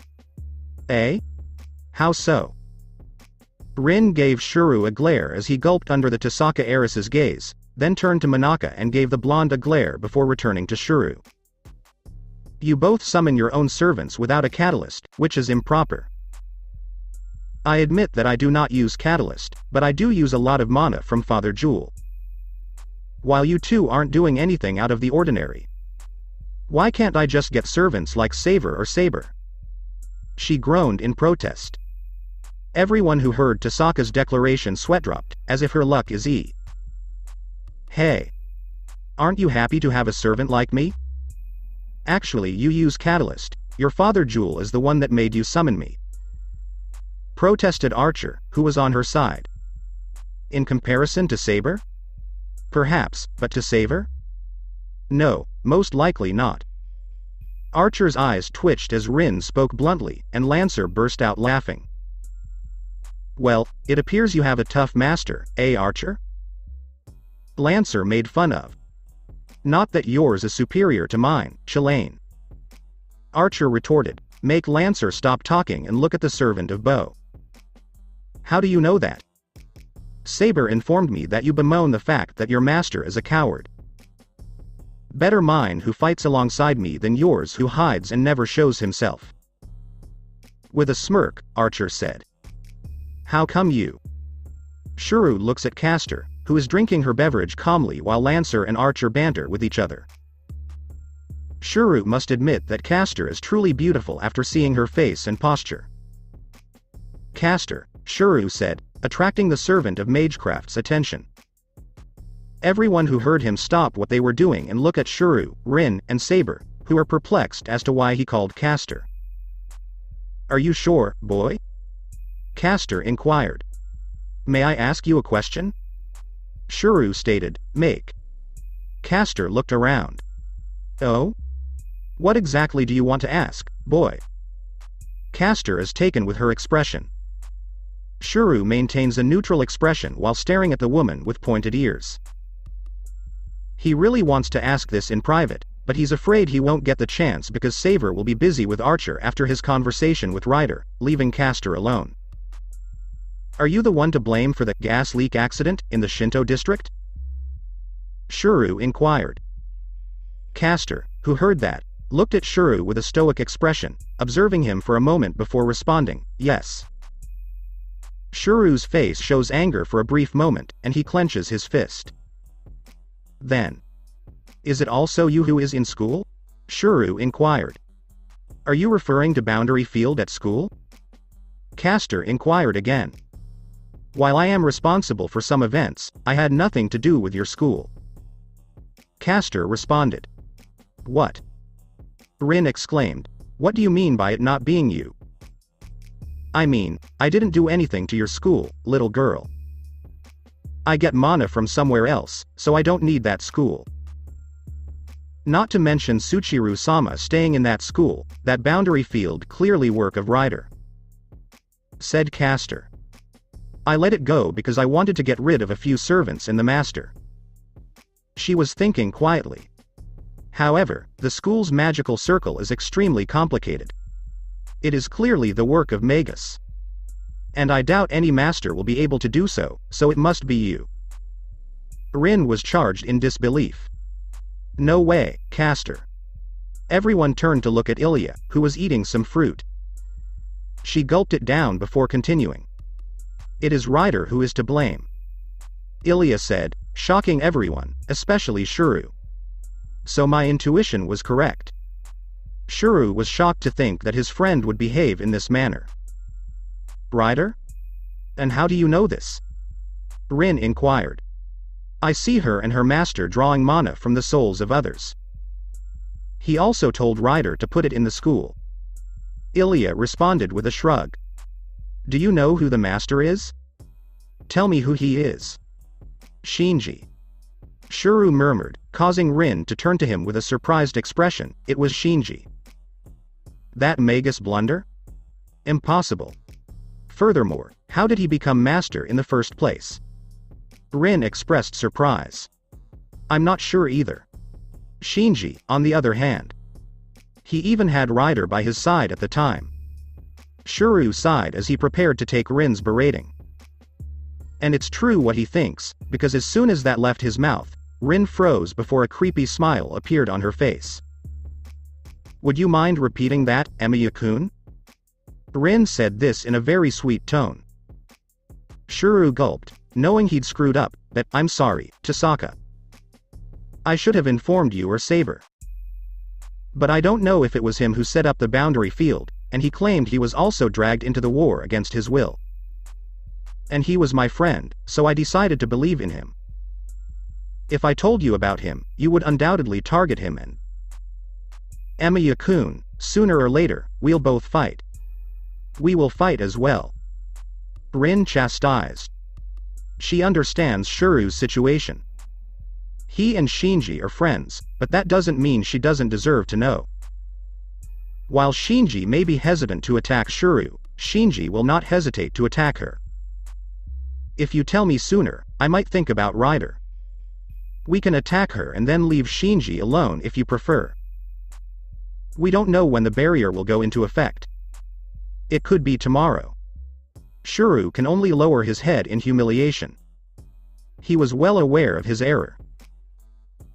Eh? How so? Rin gave Shuru a glare as he gulped under the Tasaka heiress's gaze, then turned to Monaka and gave the blonde a glare before returning to Shuru. You both summon your own servants without a catalyst, which is improper. I admit that I do not use catalyst, but I do use a lot of mana from Father Jewel. While you two aren't doing anything out of the ordinary. Why can't I just get servants like Saber or Saber? She groaned in protest. Everyone who heard Tasaka's declaration sweat-dropped, as if her luck is E. Hey. Aren't you happy to have a servant like me? Actually you use catalyst, your Father Jewel is the one that made you summon me. Protested Archer, who was on her side. In comparison to Saber? Perhaps, but to Saber? No, most likely not. Archer's eyes twitched as Rin spoke bluntly, and Lancer burst out laughing. Well, it appears you have a tough master, eh Archer? Lancer made fun of. Not that yours is superior to mine, Chillane. Archer retorted, make Lancer stop talking and look at the servant of Bo. How do you know that? Saber informed me that you bemoan the fact that your master is a coward. Better mine who fights alongside me than yours who hides and never shows himself. With a smirk, Archer said. How come you? Shuru looks at Castor, who is drinking her beverage calmly while Lancer and Archer banter with each other. Shuru must admit that Castor is truly beautiful after seeing her face and posture. Castor, Shuru said, attracting the servant of Magecraft's attention. Everyone who heard him stop what they were doing and look at Shuru, Rin, and Saber, who are perplexed as to why he called Castor. Are you sure, boy? Castor inquired. May I ask you a question? Shuru stated, make. Castor looked around. Oh? What exactly do you want to ask, boy? Castor is taken with her expression. Shuru maintains a neutral expression while staring at the woman with pointed ears. He really wants to ask this in private, but he's afraid he won't get the chance because Saber will be busy with Archer after his conversation with Ryder, leaving Castor alone. Are you the one to blame for the gas leak accident in the Shinto district? Shuru inquired. Castor, who heard that, looked at Shuru with a stoic expression, observing him for a moment before responding, "Yes." Shuru's face shows anger for a brief moment, and he clenches his fist. Then, "Is it also you who is in school?" Shuru inquired. "Are you referring to Boundary Field at school?" Castor inquired again. "While I am responsible for some events, I had nothing to do with your school." Castor responded. "What?" Rin exclaimed. "What do you mean by it not being you?" "I mean, I didn't do anything to your school, little girl. I get mana from somewhere else, so I don't need that school. Not to mention Tsuchiru-sama staying in that school, that Boundary Field clearly work of Rider," said Castor. "I let it go because I wanted to get rid of a few servants and the master." She was thinking quietly. However, the school's magical circle is extremely complicated. It is clearly the work of Magus. And I doubt any master will be able to do so, so it must be you. Rin was charged in disbelief. "No way, Castor." Everyone turned to look at Ilya, who was eating some fruit. She gulped it down before continuing. "It is Ryder who is to blame," Ilya said, shocking everyone, especially Shuru. So my intuition was correct. Shuru was shocked to think that his friend would behave in this manner. "Ryder? And how do you know this?" Rin inquired. "I see her and her master drawing mana from the souls of others. He also told Ryder to put it in the school." Ilya responded with a shrug. "Do you know who the master is? Tell me who he is." "Shinji." Shuru murmured, causing Rin to turn to him with a surprised expression. It was Shinji. That Magus blunder? Impossible. Furthermore, how did he become master in the first place? Rin expressed surprise. "I'm not sure either." Shinji, on the other hand. He even had Ryder by his side at the time. Shuru sighed as he prepared to take Rin's berating. And it's true what he thinks, because as soon as that left his mouth, Rin froze before a creepy smile appeared on her face. "Would you mind repeating that, Emiya-kun?" Rin said this in a very sweet tone. Shuru gulped, knowing he'd screwed up, that, "I'm sorry, Tasaka. I should have informed you or Saber. But I don't know if it was him who set up the Boundary Field, and he claimed he was also dragged into the war against his will. And he was my friend, so I decided to believe in him. If I told you about him, you would undoubtedly target him and Emiya-kun, sooner or later, we'll both fight. We will fight as well." Rin chastised. She understands Shuru's situation. He and Shinji are friends, but that doesn't mean she doesn't deserve to know. While Shinji may be hesitant to attack Shuru, Shinji will not hesitate to attack her. If you tell me sooner, I might think about Ryder. We can attack her and then leave Shinji alone if you prefer. We don't know when the barrier will go into effect. It could be tomorrow. Shuru can only lower his head in humiliation. He was well aware of his error.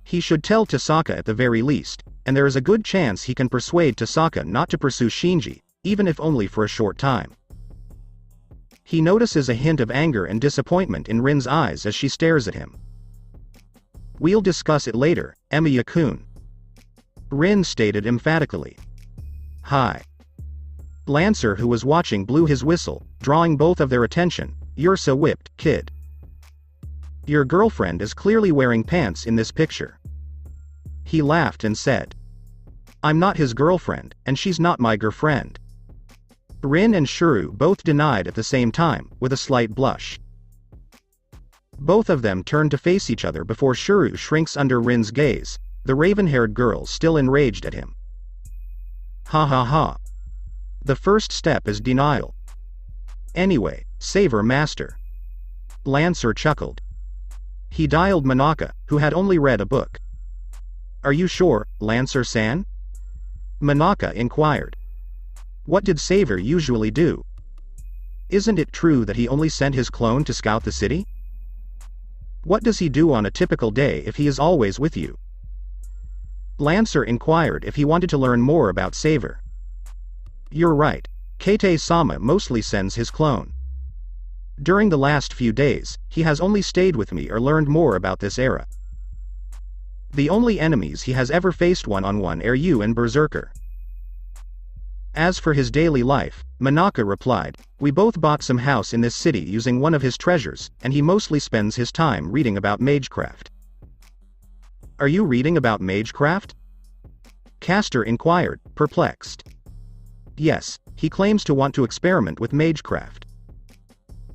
He should tell Tasaka at the very least, and there is a good chance he can persuade Tasaka not to pursue Shinji, even if only for a short time. He notices a hint of anger and disappointment in Rin's eyes as she stares at him. "We'll discuss it later, Emiya-kun," Rin stated emphatically. "Hi." Lancer, who was watching, blew his whistle, drawing both of their attention. "You're so whipped, kid. Your girlfriend is clearly wearing pants in this picture." He laughed and said, "I'm not his girlfriend, and she's not my girlfriend." Rin and Shuru both denied at the same time, with a slight blush. Both of them turned to face each other before Shuru shrinks under Rin's gaze, the raven-haired girl still enraged at him. "Ha ha ha. The first step is denial. Anyway, Saver Master." Lancer chuckled. He dialed Manaka, who had only read a book. "Are you sure, Lancer-san?" Manaka inquired. "What did Saver usually do? Isn't it true that he only sent his clone to scout the city? What does he do on a typical day if he is always with you?" Lancer inquired if he wanted to learn more about Savor. You're right. Kate-sama mostly sends his clone. During the last few days, he has only stayed with me or learned more about this era. The only enemies he has ever faced one-on-one are you and Berserker. As for his daily life, Manaka replied, we both bought some house in this city using one of his treasures, and he mostly spends his time reading about magecraft. Are you reading about magecraft? Castor inquired, perplexed. Yes, he claims to want to experiment with magecraft.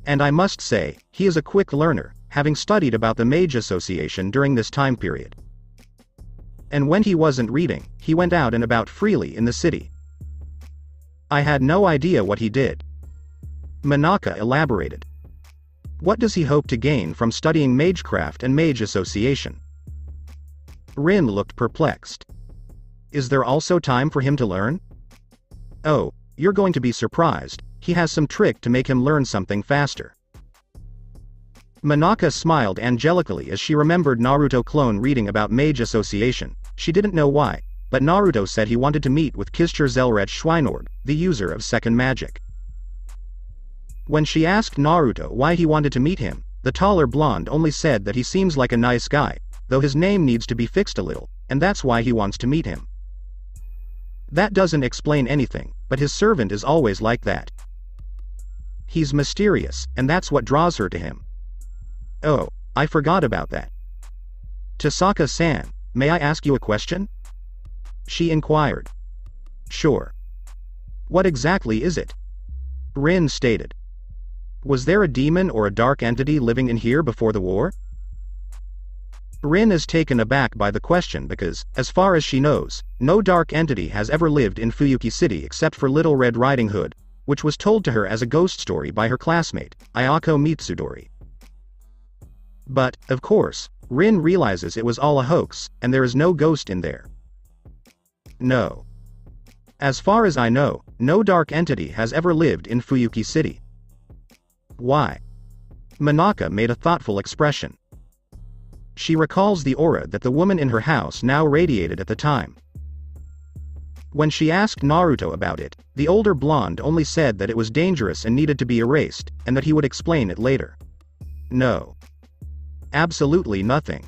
And I must say, he is a quick learner, having studied about the Mage Association during this time period. And when he wasn't reading, he went out and about freely in the city. I had no idea what he did. Manaka elaborated. What does he hope to gain from studying magecraft and Mage Association? Rin looked perplexed. Is there also time for him to learn? Oh, you're going to be surprised, he has some trick to make him learn something faster. Manaka smiled angelically as she remembered Naruto clone reading about Mage Association. She didn't know why, but Naruto said he wanted to meet with Kishter Zelrech Schweinord, the user of second magic. When she asked Naruto why he wanted to meet him, the taller blonde only said that he seems like a nice guy, though his name needs to be fixed a little, and that's why he wants to meet him. That doesn't explain anything, but his servant is always like that. He's mysterious, and that's what draws her to him. Oh, I forgot about that. Tasaka-san, may I ask you a question? She inquired. Sure. What exactly is it? Rin stated. Was there a demon or a dark entity living in here before the war? Rin is taken aback by the question because, as far as she knows, no dark entity has ever lived in Fuyuki City except for Little Red Riding Hood, which was told to her as a ghost story by her classmate, Ayako Mitsudori. But, of course, Rin realizes it was all a hoax, and there is no ghost in there. No. As far as I know, no dark entity has ever lived in Fuyuki City. Why? Manaka made a thoughtful expression. She recalls the aura that the woman in her house now radiated at the time. When she asked Naruto about it, the older blonde only said that it was dangerous and needed to be erased, and that he would explain it later. No. Absolutely nothing.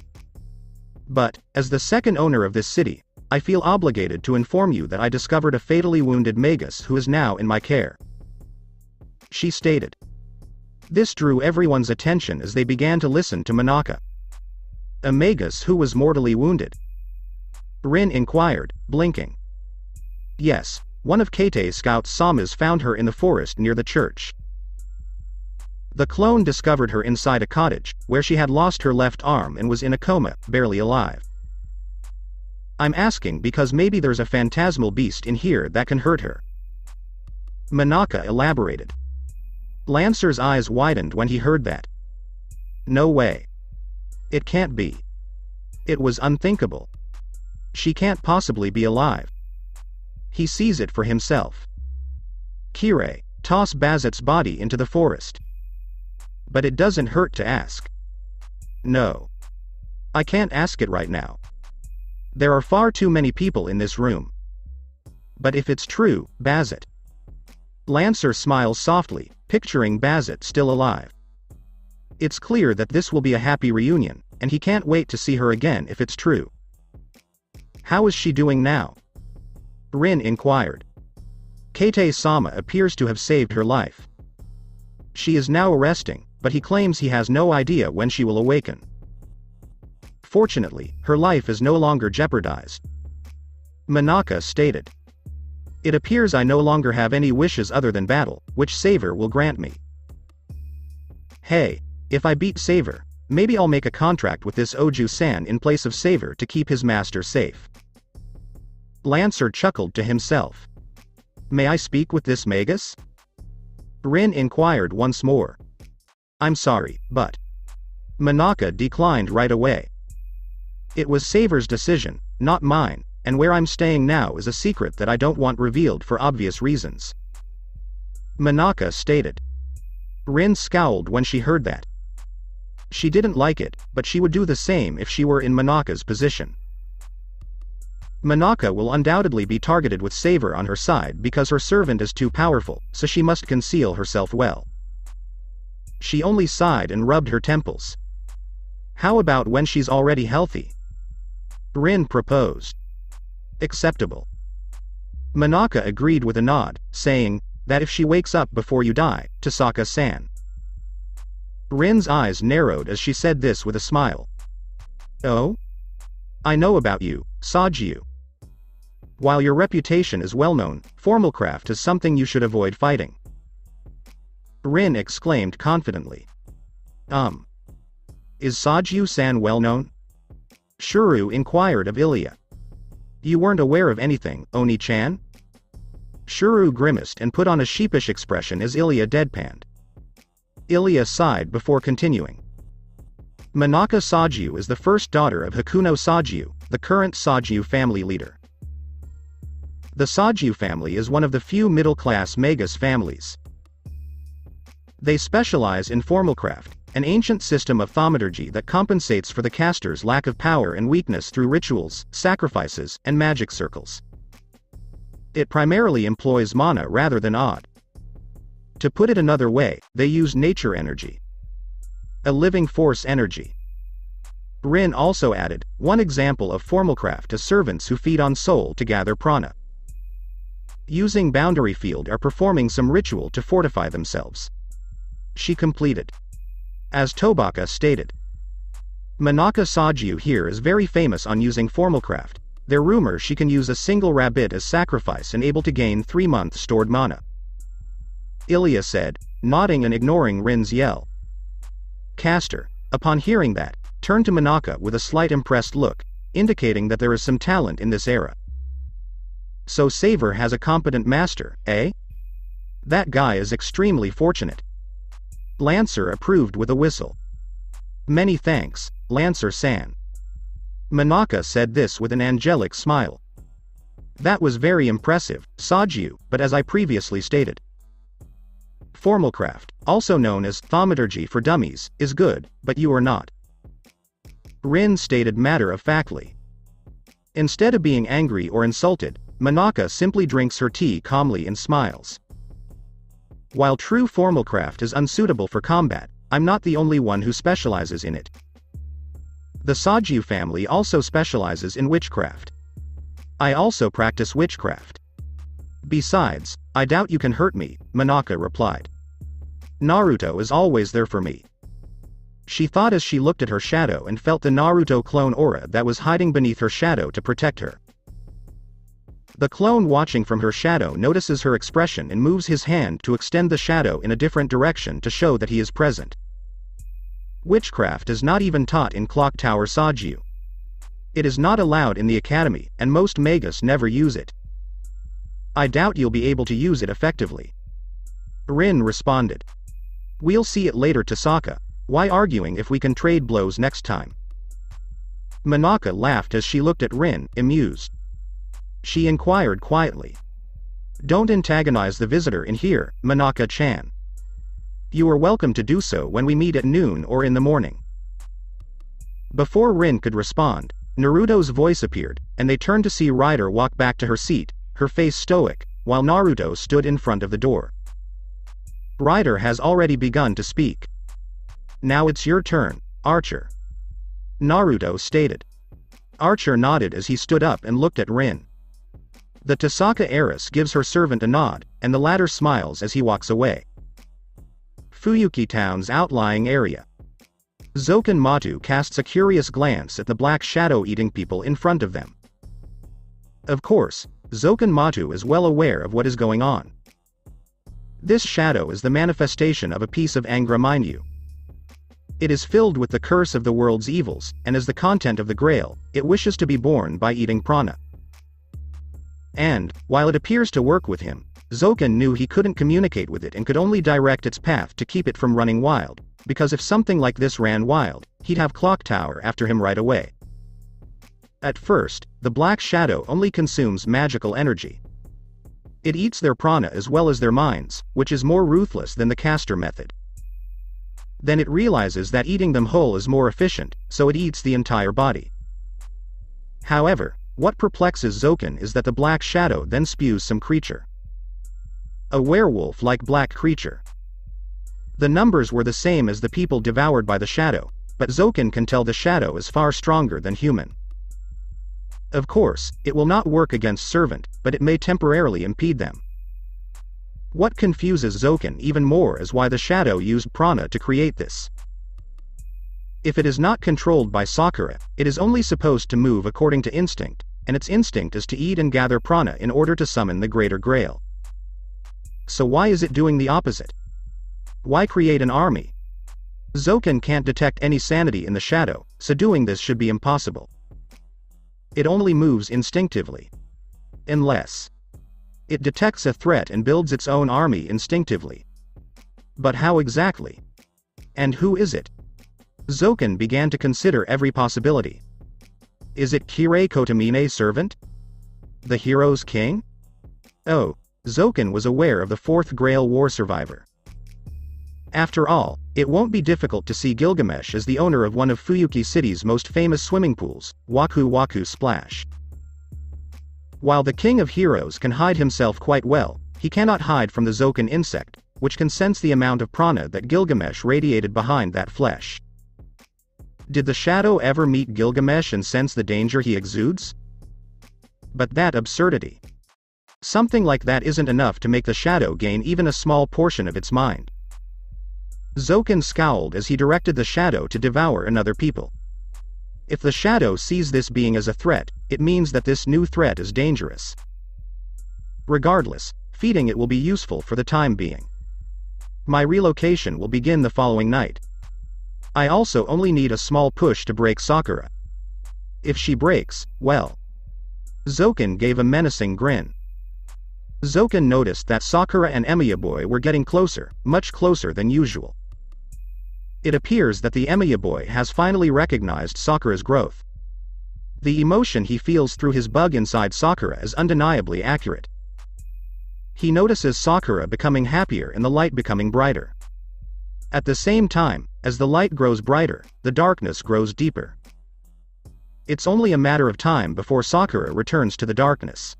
But, as the second owner of this city, I feel obligated to inform you that I discovered a fatally wounded Magus who is now in my care. She stated. This drew everyone's attention as they began to listen to Manaka. A Magus who was mortally wounded? Rin inquired, blinking. Yes, one of Kate's scouts Samas found her in the forest near the church. The clone discovered her inside a cottage, where she had lost her left arm and was in a coma, barely alive. I'm asking because maybe there's a phantasmal beast in here that can hurt her. Manaka elaborated. Lancer's eyes widened when he heard that. No way. It can't be. It was unthinkable. She can't possibly be alive. He sees it for himself. Kirei, toss Bazzet's body into the forest. But it doesn't hurt to ask. No. I can't ask it right now. There are far too many people in this room. But if it's true, Bazzet. Lancer smiles softly, picturing Bazzet still alive. It's clear that this will be a happy reunion, and he can't wait to see her again if it's true. How is she doing now? Rin inquired. Kate-sama appears to have saved her life. She is now resting, but he claims he has no idea when she will awaken. Fortunately, her life is no longer jeopardized. Manaka stated. It appears I no longer have any wishes other than battle, which Savor will grant me. Hey, if I beat Savor, maybe I'll make a contract with this Oju-san in place of Savor to keep his master safe. Lancer chuckled to himself. May I speak with this Magus? Rin inquired once more. I'm sorry, but... Manaka declined right away. It was Savor's decision, not mine, and where I'm staying now is a secret that I don't want revealed for obvious reasons. Manaka stated. Rin scowled when she heard that. She didn't like it, but she would do the same if she were in Manaka's position. Manaka will undoubtedly be targeted with Savor on her side because her servant is too powerful, so she must conceal herself well. She only sighed and rubbed her temples. How about when she's already healthy? Rin proposed. Acceptable. Manaka agreed with a nod, saying, that if she wakes up before you die, Tasaka-san. Rin's eyes narrowed as she said this with a smile. Oh? I know about you, Sajiu. While your reputation is well known, formalcraft is something you should avoid fighting. Rin exclaimed confidently. Is Sajiu-san well known? Shuru inquired of Ilya. You weren't aware of anything, Oni-chan? Shuru grimaced and put on a sheepish expression as Ilya deadpanned. Ilya sighed before continuing. Manaka Sajiu is the first daughter of Hakuno Sajiu, the current Sajiu family leader. The Sajiu family is one of the few middle-class Magus families. They specialize in formalcraft, an ancient system of thaumaturgy that compensates for the caster's lack of power and weakness through rituals, sacrifices, and magic circles. It primarily employs mana rather than odd. To put it another way, they use nature energy. A living force energy. Rin also added, one example of formalcraft is servants who feed on soul to gather prana. Using boundary field or performing some ritual to fortify themselves. She completed. As Tobaka stated. Manaka Sajiu here is very famous on using formalcraft. There rumor she can use a single rabbit as sacrifice and able to gain 3 months stored mana. Ilya said, nodding and ignoring Rin's yell. Caster, upon hearing that, turned to Manaka with a slight impressed look, indicating that there is some talent in this era. So Savor has a competent master, eh? That guy is extremely fortunate. Lancer approved with a whistle. Many thanks, Lancer-san. Manaka said this with an angelic smile. That was very impressive, Sajiu, but as I previously stated. Formalcraft, also known as thaumaturgy for dummies, is good, but you are not. Rin stated matter-of-factly. Instead of being angry or insulted, Manaka simply drinks her tea calmly and smiles. While true formalcraft is unsuitable for combat, I'm not the only one who specializes in it. The Sajiu family also specializes in witchcraft. I also practice witchcraft. Besides, I doubt you can hurt me, Manaka replied. Naruto is always there for me. She thought as she looked at her shadow and felt the Naruto clone aura that was hiding beneath her shadow to protect her. The clone watching from her shadow notices her expression and moves his hand to extend the shadow in a different direction to show that he is present. Witchcraft is not even taught in Clock Tower Sajiu. It is not allowed in the academy, and most Magus never use it. I doubt you'll be able to use it effectively. Rin responded. We'll see it later, Tasaka. Why arguing if we can trade blows next time? Manaka laughed as she looked at Rin, amused. She inquired quietly. Don't antagonize the visitor in here, Manaka-chan. You are welcome to do so when we meet at noon or in the morning. Before Rin could respond, Naruto's voice appeared, and they turned to see Ryder walk back to her seat, her face stoic, while Naruto stood in front of the door. Ryder has already begun to speak. Now it's your turn, Archer. Naruto stated. Archer nodded as he stood up and looked at Rin. The Tasaka heiress gives her servant a nod, and the latter smiles as he walks away. Fuyuki Town's outlying area. Zoken Matu casts a curious glance at the black shadow-eating people in front of them. Of course, Zoken Matu is well aware of what is going on. This shadow is the manifestation of a piece of Angra Mainyu. It is filled with the curse of the world's evils, and as the content of the Grail, it wishes to be born by eating prana. And, while it appears to work with him, Zoken knew he couldn't communicate with it and could only direct its path to keep it from running wild, because if something like this ran wild, he'd have Clock Tower after him right away. At first, the black shadow only consumes magical energy. It eats their prana as well as their minds, which is more ruthless than the caster method. Then it realizes that eating them whole is more efficient, so it eats the entire body. However, What perplexes Zoken is that the black shadow then spews some creature. A werewolf-like black creature. The numbers were the same as the people devoured by the shadow, but Zoken can tell the shadow is far stronger than human. Of course, it will not work against Servant, but it may temporarily impede them. What confuses Zoken even more is why the shadow used prana to create this. If it is not controlled by Sakura, it is only supposed to move according to instinct, and its instinct is to eat and gather prana in order to summon the greater Grail. So why is it doing the opposite? Why create an army? Zoken can't detect any sanity in the shadow, so doing this should be impossible. It only moves instinctively. Unless it detects a threat and builds its own army instinctively. But how exactly? And who is it? Zoken began to consider every possibility. Is it Kirei Kotomine's servant? The hero's king? Oh, Zoken was aware of the fourth Grail war survivor. After all, it won't be difficult to see Gilgamesh as the owner of one of Fuyuki City's most famous swimming pools, Waku Waku Splash. While the king of heroes can hide himself quite well, he cannot hide from the Zoken insect, which can sense the amount of prana that Gilgamesh radiated behind that flesh. Did the shadow ever meet Gilgamesh and sense the danger he exudes? But that absurdity. Something like that isn't enough to make the shadow gain even a small portion of its mind. Zoken scowled as he directed the shadow to devour another people. If the shadow sees this being as a threat, it means that this new threat is dangerous. Regardless, feeding it will be useful for the time being. My relocation will begin the following night. I also only need a small push to break Sakura. If she breaks, well. Zoken gave a menacing grin. Zoken noticed that Sakura and Emiya boy were getting closer, much closer than usual. It appears that the Emiya boy has finally recognized Sakura's growth. The emotion he feels through his bug inside Sakura is undeniably accurate. He notices Sakura becoming happier and the light becoming brighter. At the same time, as the light grows brighter, the darkness grows deeper. It's only a matter of time before Sakura returns to the darkness.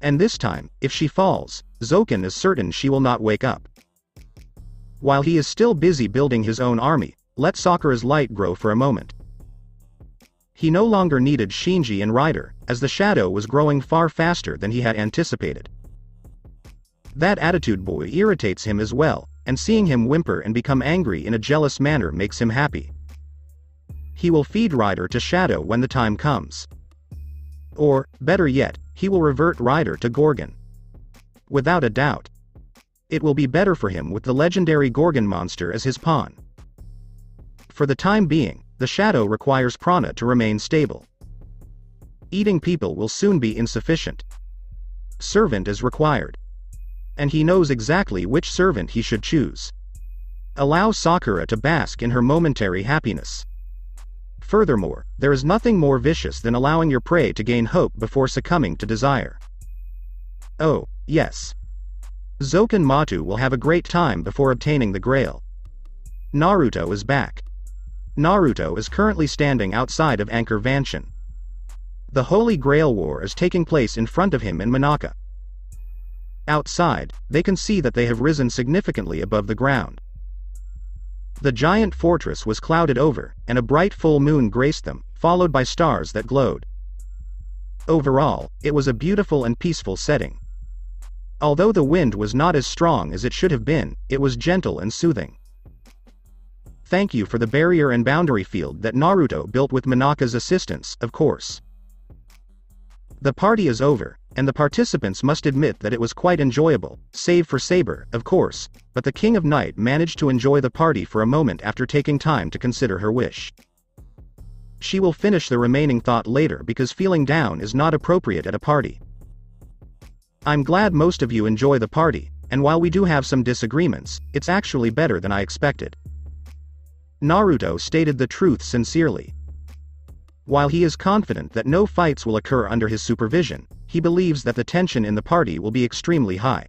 And this time, if she falls, Zoken is certain she will not wake up. While he is still busy building his own army, let Sakura's light grow for a moment. He no longer needed Shinji and Rider, as the shadow was growing far faster than he had anticipated. That attitude boy irritates him as well, and seeing him whimper and become angry in a jealous manner makes him happy. He will feed Rider to Shadow when the time comes. Or, better yet, he will revert Rider to Gorgon. Without a doubt. It will be better for him with the legendary Gorgon monster as his pawn. For the time being, the shadow requires prana to remain stable. Eating people will soon be insufficient. Servant is required. And he knows exactly which servant he should choose. Allow Sakura to bask in her momentary happiness. Furthermore, there is nothing more vicious than allowing your prey to gain hope before succumbing to desire. Oh, yes. Zoken Matu will have a great time before obtaining the Grail. Naruto is back. Naruto is currently standing outside of Anchor Mansion. The Holy Grail War is taking place in front of him and Monaka. Outside, they can see that they have risen significantly above the ground. The giant fortress was clouded over, and a bright full moon graced them, followed by stars that glowed. Overall, it was a beautiful and peaceful setting. Although the wind was not as strong as it should have been, it was gentle and soothing. Thank you for the barrier and boundary field that Naruto built with Monaka's assistance, of course. The party is over, and the participants must admit that it was quite enjoyable, save for Saber, of course, but the King of Night managed to enjoy the party for a moment after taking time to consider her wish. She will finish the remaining thought later because feeling down is not appropriate at a party. I'm glad most of you enjoy the party, and while we do have some disagreements, it's actually better than I expected. Naruto stated the truth sincerely. While he is confident that no fights will occur under his supervision, he believes that the tension in the party will be extremely high.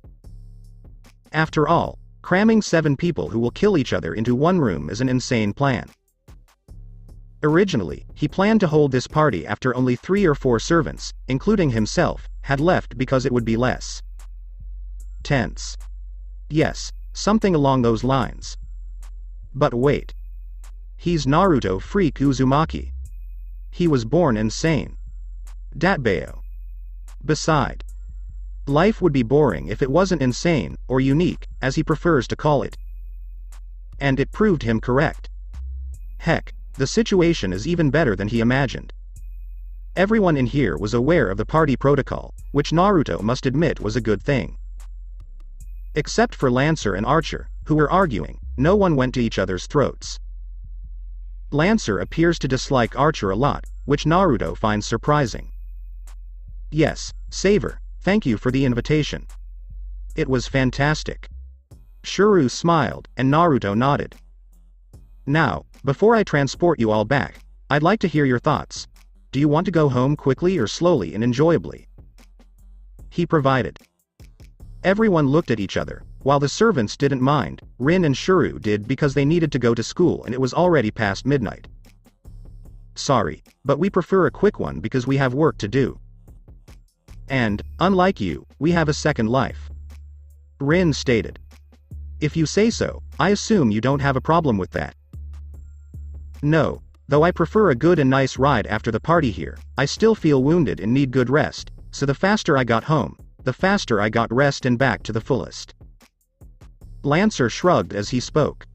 After all, cramming 7 people who will kill each other into one room is an insane plan. Originally, he planned to hold this party after only 3 or 4 servants, including himself, had left because it would be less tense. Yes, something along those lines. But wait. He's Naruto freak Uzumaki. He was born insane. Datbayo. Beside, life would be boring if it wasn't insane, or unique, as he prefers to call it. And it proved him correct. Heck, the situation is even better than he imagined. Everyone in here was aware of the party protocol, which Naruto must admit was a good thing. Except for Lancer and Archer, who were arguing, no one went to each other's throats. Lancer appears to dislike Archer a lot, which Naruto finds surprising. Yes, Saver, thank you for the invitation. It was fantastic. Shuru smiled, and Naruto nodded. Now, before I transport you all back, I'd like to hear your thoughts. Do you want to go home quickly or slowly and enjoyably? He provided. Everyone looked at each other. While the servants didn't mind, Rin and Shuru did because they needed to go to school and it was already past midnight. Sorry, but we prefer a quick one because we have work to do. And, unlike you, we have a second life. Rin stated. If you say so, I assume you don't have a problem with that. No, though I prefer a good and nice ride after the party here, I still feel wounded and need good rest, so the faster I got home, the faster I got rest and back to the fullest. Lancer shrugged as he spoke.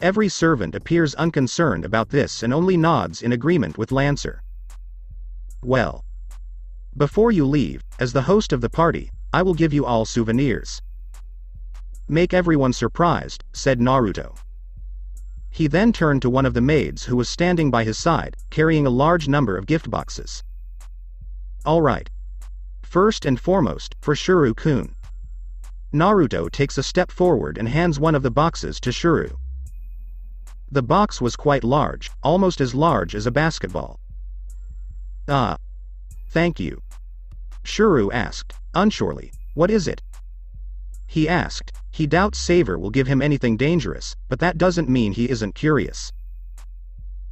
Every servant appears unconcerned about this and only nods in agreement with Lancer. Well. Before you leave, as the host of the party, I will give you all souvenirs. Make everyone surprised, said Naruto. He then turned to one of the maids who was standing by his side, carrying a large number of gift boxes. Alright. First and foremost, for Shuru-kun. Naruto takes a step forward and hands one of the boxes to Shuru. The box was quite large, almost as large as a basketball. Ah. Thank you. Shuru asked, unsurely, what is it? He asked, he doubts Saver will give him anything dangerous, but that doesn't mean he isn't curious.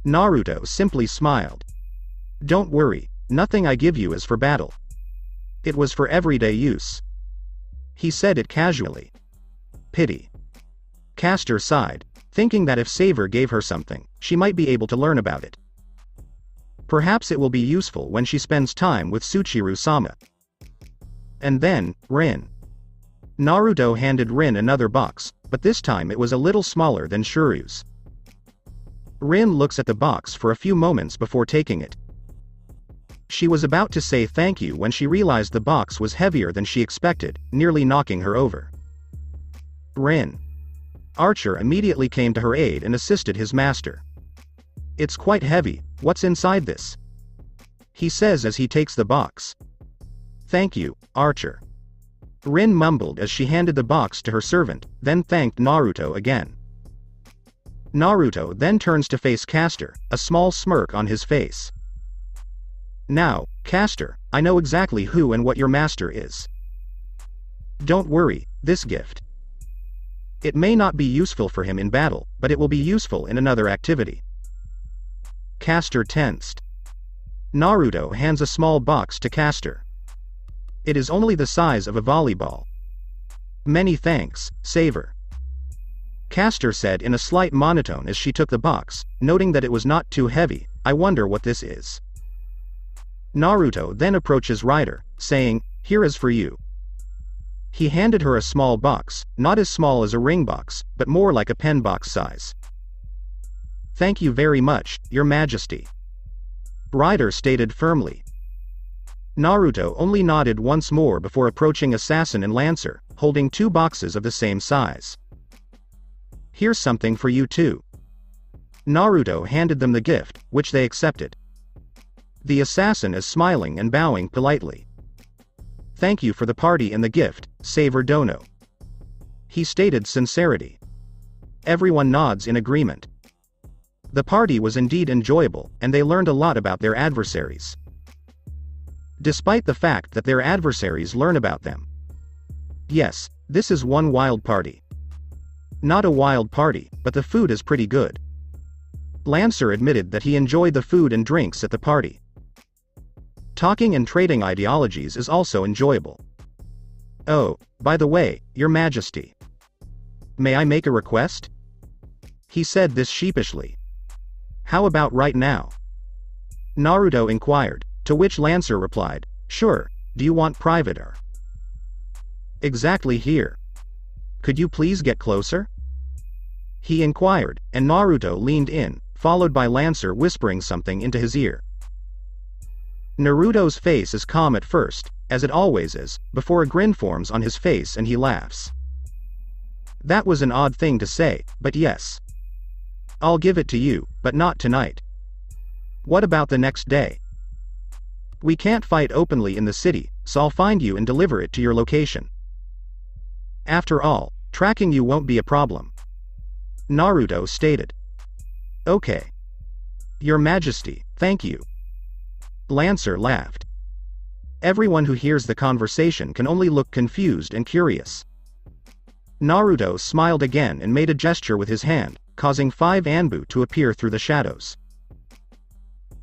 Naruto simply smiled. Don't worry, nothing I give you is for battle. It was for everyday use. He said it casually. Pity. Castor sighed, thinking that if Saver gave her something, she might be able to learn about it. Perhaps it will be useful when she spends time with Tsuchiru-sama. And then, Rin. Naruto handed Rin another box, but this time it was a little smaller than Shuru's. Rin looks at the box for a few moments before taking it. She was about to say thank you when she realized the box was heavier than she expected, nearly knocking her over. Rin. Archer immediately came to her aid and assisted his master. It's quite heavy, what's inside this? He says as he takes the box. Thank you, Archer. Rin mumbled as she handed the box to her servant, then thanked Naruto again. Naruto then turns to face Castor, a small smirk on his face. Now, Castor, I know exactly who and what your master is. Don't worry, this gift. It may not be useful for him in battle, but it will be useful in another activity. Castor tensed. Naruto hands a small box to Castor. It is only the size of a volleyball. Many thanks, Saver. Castor said in a slight monotone as she took the box, noting that it was not too heavy. I wonder what this is. Naruto then approaches Ryder, saying, here is for you. He handed her a small box, not as small as a ring box, but more like a pen box size. Thank you very much, Your Majesty. Ryder stated firmly. Naruto only nodded once more before approaching Assassin and Lancer, holding 2 boxes of the same size. Here's something for you too. Naruto handed them the gift, which they accepted. The assassin is smiling and bowing politely. Thank you for the party and the gift, Saver Dono. He stated sincerity. Everyone nods in agreement. The party was indeed enjoyable, and they learned a lot about their adversaries. Despite the fact that their adversaries learn about them. Yes, this is one wild party. Not a wild party, but the food is pretty good. Lancer admitted that he enjoyed the food and drinks at the party. Talking and trading ideologies is also enjoyable. Oh, by the way, Your Majesty. May I make a request? He said this sheepishly. How about right now? Naruto inquired, to which Lancer replied, sure, do you want private or? Exactly here. Could you please get closer? He inquired, and Naruto leaned in, followed by Lancer whispering something into his ear. Naruto's face is calm at first, as it always is, before a grin forms on his face and he laughs. That was an odd thing to say, but yes. I'll give it to you, but not tonight. What about the next day? We can't fight openly in the city, so I'll find you and deliver it to your location. After all, tracking you won't be a problem. Naruto stated. Okay. Your Majesty, thank you. Lancer laughed. Everyone who hears the conversation can only look confused and curious. Naruto smiled again and made a gesture with his hand, causing 5 Anbu to appear through the shadows.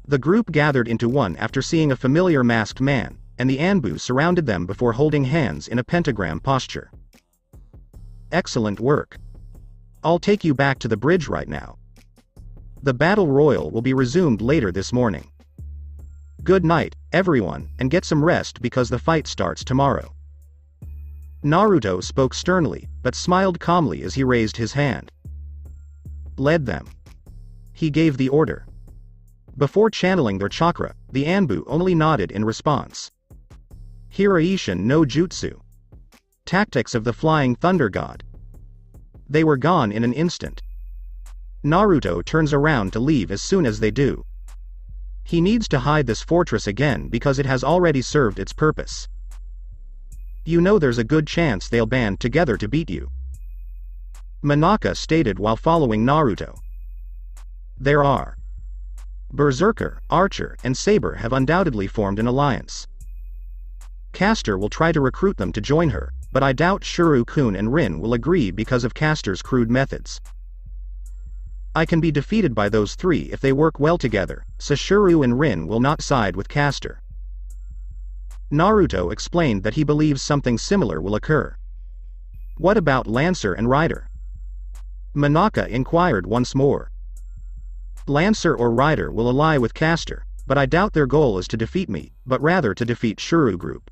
The group gathered into one after seeing a familiar masked man, and the Anbu surrounded them before holding hands in a pentagram posture. Excellent work. I'll take you back to the bridge right now. The battle royal will be resumed later this morning. Good night, everyone, and get some rest because the fight starts tomorrow. Naruto spoke sternly, but smiled calmly as he raised his hand. Led them. He gave the order. Before channeling their chakra, the Anbu only nodded in response. Hiraishin no Jutsu. Tactics of the Flying Thunder God. They were gone in an instant. Naruto turns around to leave as soon as they do. He needs to hide this fortress again because it has already served its purpose. You know there's a good chance they'll band together to beat you. Monaka stated while following Naruto. There are. Berserker, Archer, and Saber have undoubtedly formed an alliance. Caster will try to recruit them to join her, but I doubt Shuru-kun and Rin will agree because of Caster's crude methods. I can be defeated by those 3 if they work well together, so Shuru and Rin will not side with Caster. Naruto explained that he believes something similar will occur. What about Lancer and Rider? Monaka inquired once more. Lancer or Rider will ally with Caster, but I doubt their goal is to defeat me, but rather to defeat Shuru group.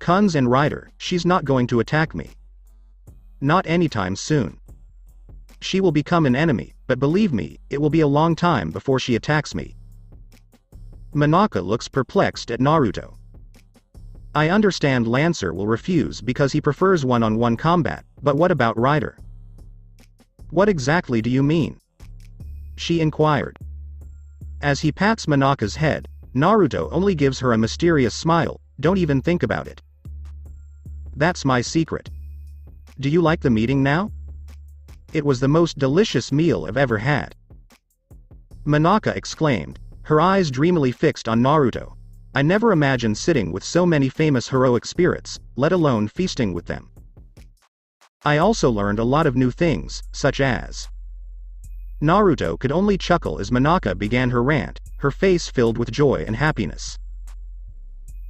Kunz and Rider, she's not going to attack me. Not anytime soon. She will become an enemy, but believe me, it will be a long time before she attacks me. Monaka looks perplexed at Naruto. I understand Lancer will refuse because he prefers one-on-one combat, but what about Rider? What exactly do you mean? She inquired. As he pats Monaka's head, Naruto only gives her a mysterious smile, don't even think about it. That's my secret. Do you like the meeting now? It was the most delicious meal I've ever had. Monaka exclaimed, her eyes dreamily fixed on Naruto. I never imagined sitting with so many famous heroic spirits, let alone feasting with them. I also learned a lot of new things, such as... Naruto could only chuckle as Monaka began her rant, her face filled with joy and happiness.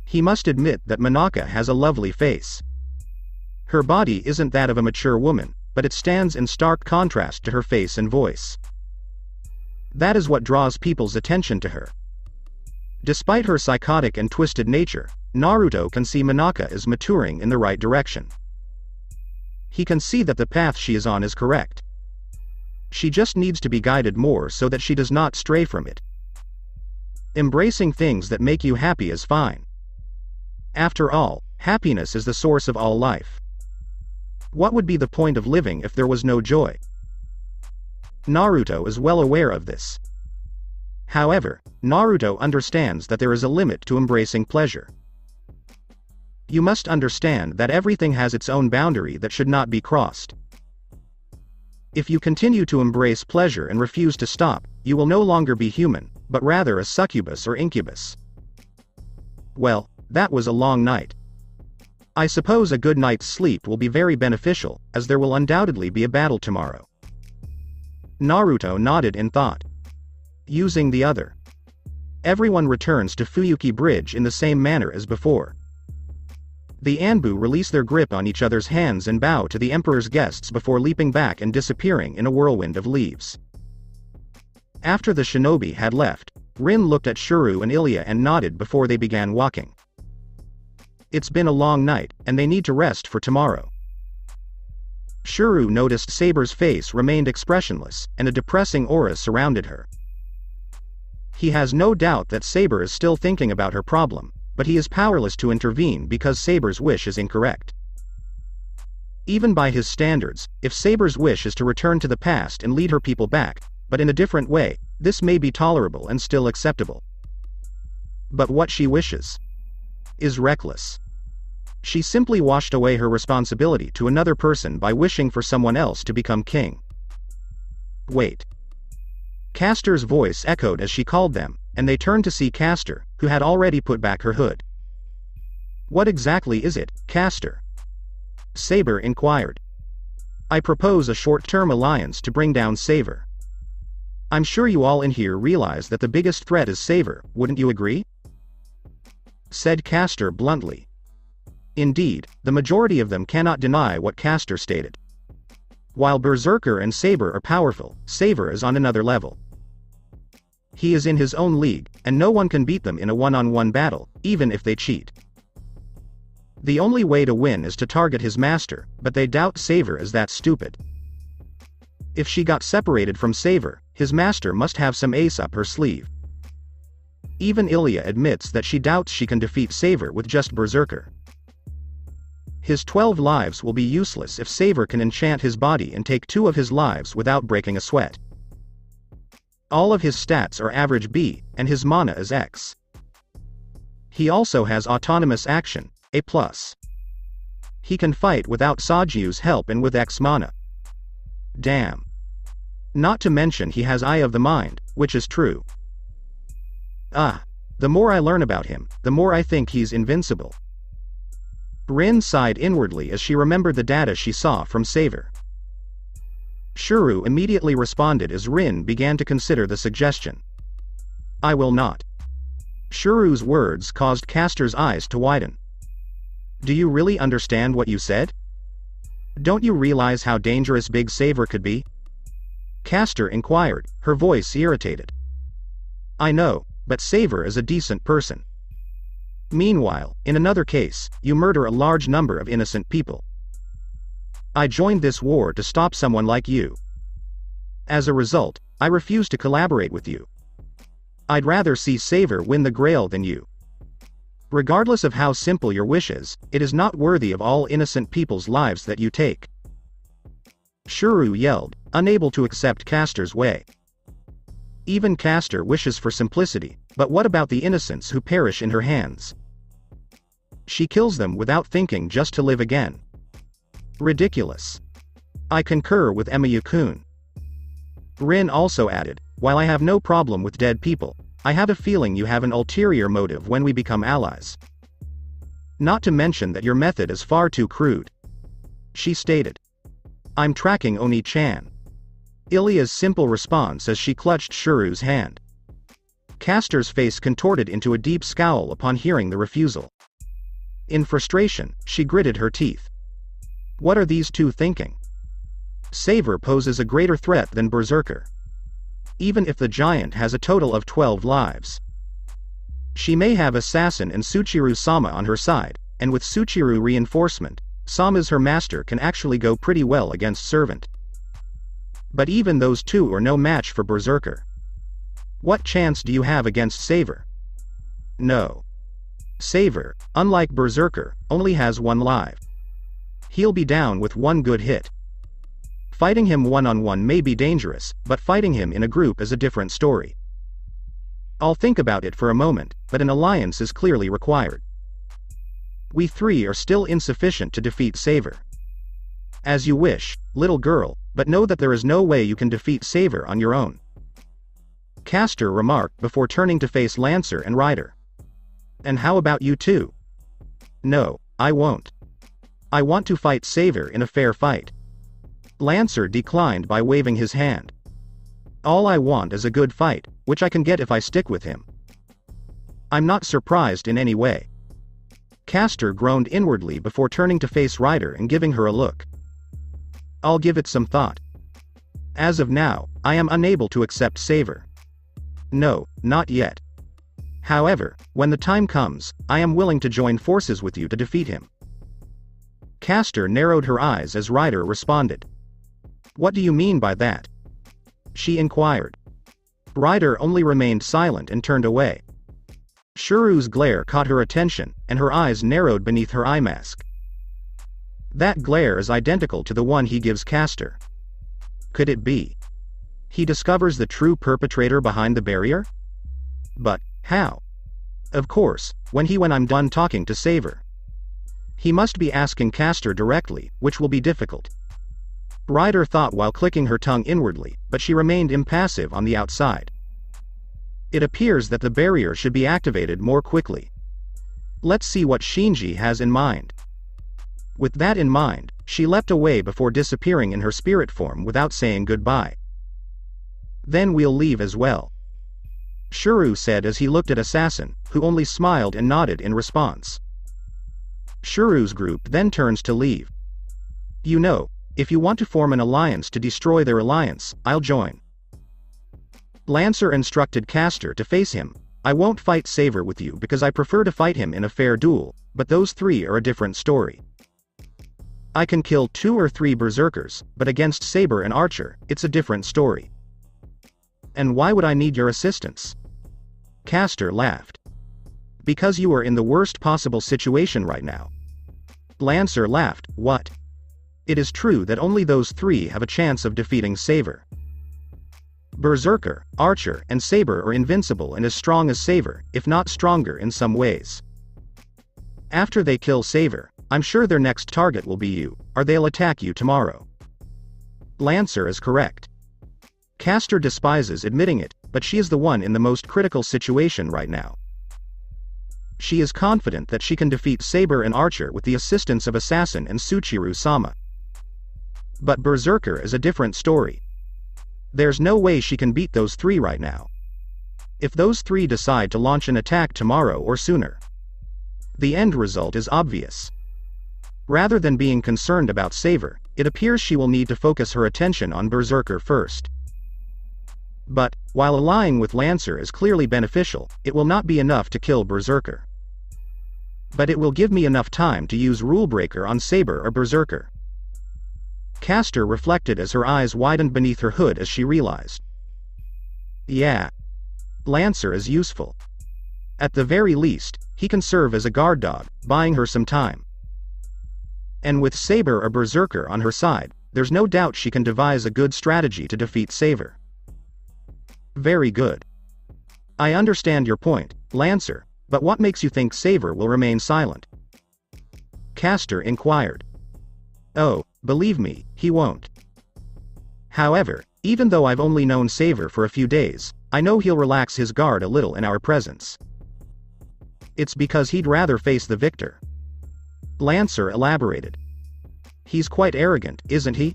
He must admit that Monaka has a lovely face. Her body isn't that of a mature woman, but it stands in stark contrast to her face and voice. That is what draws people's attention to her. Despite her psychotic and twisted nature, Naruto can see Monaka is maturing in the right direction. He can see that the path she is on is correct. She just needs to be guided more so that she does not stray from it. Embracing things that make you happy is fine. After all, happiness is the source of all life. What would be the point of living if there was no joy? Naruto is well aware of this. However, Naruto understands that there is a limit to embracing pleasure. You must understand that everything has its own boundary that should not be crossed. If you continue to embrace pleasure and refuse to stop, you will no longer be human, but rather a succubus or incubus. Well, that was a long night. I suppose a good night's sleep will be very beneficial, as there will undoubtedly be a battle tomorrow. Naruto nodded in thought. Using the other. Everyone returns to Fuyuki Bridge in the same manner as before. The Anbu release their grip on each other's hands and bow to the Emperor's guests before leaping back and disappearing in a whirlwind of leaves. After the shinobi had left, Rin looked at Shuru and Ilya and nodded before they began walking. It's been a long night, and they need to rest for tomorrow. Shuru noticed Saber's face remained expressionless, and a depressing aura surrounded her. He has no doubt that Saber is still thinking about her problem, but he is powerless to intervene because Saber's wish is incorrect. Even by his standards, if Saber's wish is to return to the past and lead her people back, but in a different way, this may be tolerable and still acceptable. But what she wishes is reckless. She simply washed away her responsibility to another person by wishing for someone else to become king. Wait. Castor's voice echoed as she called them, and they turned to see Castor, who had already put back her hood. What exactly is it, Castor? Saber inquired. I propose a short-term alliance to bring down Saber. I'm sure you all in here realize that the biggest threat is Saber, wouldn't you agree? Said Castor bluntly. Indeed, the majority of them cannot deny what Castor stated. While Berserker and Saber are powerful, Saber is on another level. He is in his own league, and no one can beat them in a one-on-one battle, even if they cheat. The only way to win is to target his master, but they doubt Saber is that stupid. If she got separated from Saber, his master must have some ace up her sleeve. Even Ilya admits that she doubts she can defeat Saber with just Berserker. His 12 lives will be useless if Saber can enchant his body and take 2 of his lives without breaking a sweat. All of his stats are average B, and his mana is X. He also has autonomous action, A+. He can fight without Sajiu's help and with X mana. Damn. Not to mention he has Eye of the Mind, which is true. The more I learn about him, the more I think he's invincible. Rin sighed inwardly as she remembered the data she saw from Saber. Shuru immediately responded as Rin began to consider the suggestion. I will not. Shuru's words caused Castor's eyes to widen. Do you really understand what you said? Don't you realize how dangerous Big Saber could be? Castor inquired, her voice irritated. I know, but Saber is a decent person. Meanwhile, in another case, you murder a large number of innocent people. I joined this war to stop someone like you. As a result, I refuse to collaborate with you. I'd rather see Saber win the Grail than you. Regardless of how simple your wish is, it is not worthy of all innocent people's lives that you take. Shuru yelled, unable to accept Castor's way. Even Castor wishes for simplicity, but what about the innocents who perish in her hands? She kills them without thinking just to live again. Ridiculous. I concur with Emiyu-kun. Rin also added, while I have no problem with dead people, I have a feeling you have an ulterior motive when we become allies. Not to mention that your method is far too crude. She stated. I'm tracking Oni-chan. Ilya's simple response as she clutched Shuru's hand. Castor's face contorted into a deep scowl upon hearing the refusal. In frustration, she gritted her teeth. What are these two thinking? Saber poses a greater threat than Berserker. Even if the giant has a total of 12 lives. She may have Assassin and Tsuchiru-sama on her side, and with Tsuchiru reinforcement, Sama's her master can actually go pretty well against Servant. But even those two are no match for Berserker. What chance do you have against Saber? No. Saber, unlike Berserker, only has 1 life. He'll be down with 1 good hit. Fighting him one-on-one may be dangerous, but fighting him in a group is a different story. I'll think about it for a moment, but an alliance is clearly required. We 3 are still insufficient to defeat Saber. As you wish, little girl, but know that there is no way you can defeat Saber on your own. Castor remarked before turning to face Lancer and Ryder. And how about you two? No, I won't. I want to fight Saber in a fair fight. Lancer declined by waving his hand. All I want is a good fight, which I can get if I stick with him. I'm not surprised in any way. Castor groaned inwardly before turning to face Ryder and giving her a look. I'll give it some thought. As of now, I am unable to accept Saber. No, not yet. However, when the time comes, I am willing to join forces with you to defeat him. Castor narrowed her eyes as Ryder responded. What do you mean by that? She inquired. Ryder only remained silent and turned away. Shuru's glare caught her attention, and her eyes narrowed beneath her eye mask. That glare is identical to the one he gives Castor. Could it be? He discovers the true perpetrator behind the barrier? But how? Of course, when I'm done talking to Saber. He must be asking Castor directly, which will be difficult. Ryder thought while clicking her tongue inwardly, but she remained impassive on the outside. It appears that the barrier should be activated more quickly. Let's see what Shinji has in mind. With that in mind, she leapt away before disappearing in her spirit form without saying goodbye. Then we'll leave as well, Shuru said as he looked at Assassin, who only smiled and nodded in response. Shuru's group then turns to leave. You know, if you want to form an alliance to destroy their alliance, I'll join. Lancer instructed Castor to face him. I won't fight Saber with you because I prefer to fight him in a fair duel, but those three are a different story. I can kill 2 or 3 berserkers, but against Saber and Archer, it's a different story. And why would I need your assistance? Castor laughed. Because you are in the worst possible situation right now. Lancer laughed. What? It is true that only those 3 have a chance of defeating Saber. Berserker, Archer, and Saber are invincible and as strong as Saber, if not stronger in some ways. After they kill Saber, I'm sure their next target will be you, or they'll attack you tomorrow. Lancer is correct. Castor despises admitting it, but she is the one in the most critical situation right now. She is confident that she can defeat Saber and Archer with the assistance of Assassin and Tsuchiru-sama. But Berserker is a different story. There's no way she can beat those 3 right now. If those 3 decide to launch an attack tomorrow or sooner, the end result is obvious. Rather than being concerned about Saber, it appears she will need to focus her attention on Berserker first. But, while allying with Lancer is clearly beneficial, it will not be enough to kill Berserker. But it will give me enough time to use Rulebreaker on Saber or Berserker. Castor reflected as her eyes widened beneath her hood as she realized. Yeah. Lancer is useful. At the very least, he can serve as a guard dog, buying her some time. And with Saber or Berserker on her side, there's no doubt she can devise a good strategy to defeat Saber. Very good. I understand your point, Lancer, but what makes you think Saber will remain silent? Castor inquired. Oh, believe me, he won't. However, even though I've only known Saber for a few days, I know he'll relax his guard a little in our presence. It's because he'd rather face the victor. Lancer elaborated. He's quite arrogant, isn't he?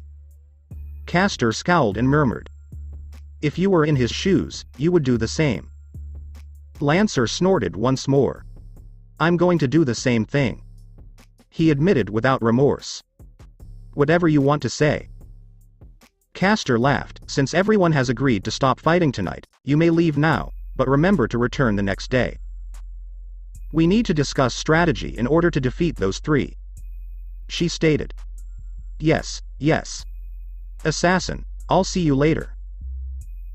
Castor scowled and murmured. If you were in his shoes, you would do the same. Lancer snorted once more. I'm going to do the same thing. He admitted without remorse. Whatever you want to say. Castor laughed. Since everyone has agreed to stop fighting tonight, you may leave now, but remember to return the next day. We need to discuss strategy in order to defeat those 3. She stated. Yes, yes. Assassin, I'll see you later.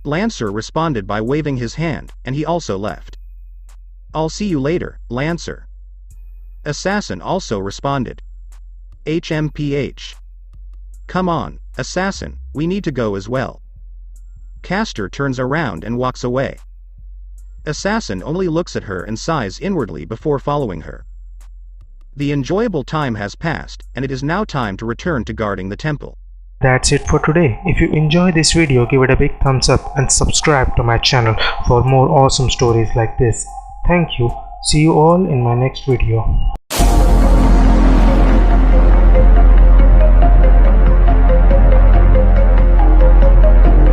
Lancer responded by waving his hand, and he also left. I'll see you later, Lancer. Assassin also responded. HMPH. Come on, Assassin, we need to go as well. Castor turns around and walks away. Assassin only looks at her and sighs inwardly before following her. The enjoyable time has passed, and it is now time to return to guarding the temple. That's it for today. If you enjoy this video, give it a big thumbs up and subscribe to my channel for more awesome stories like this. Thank you. See you all in my next video.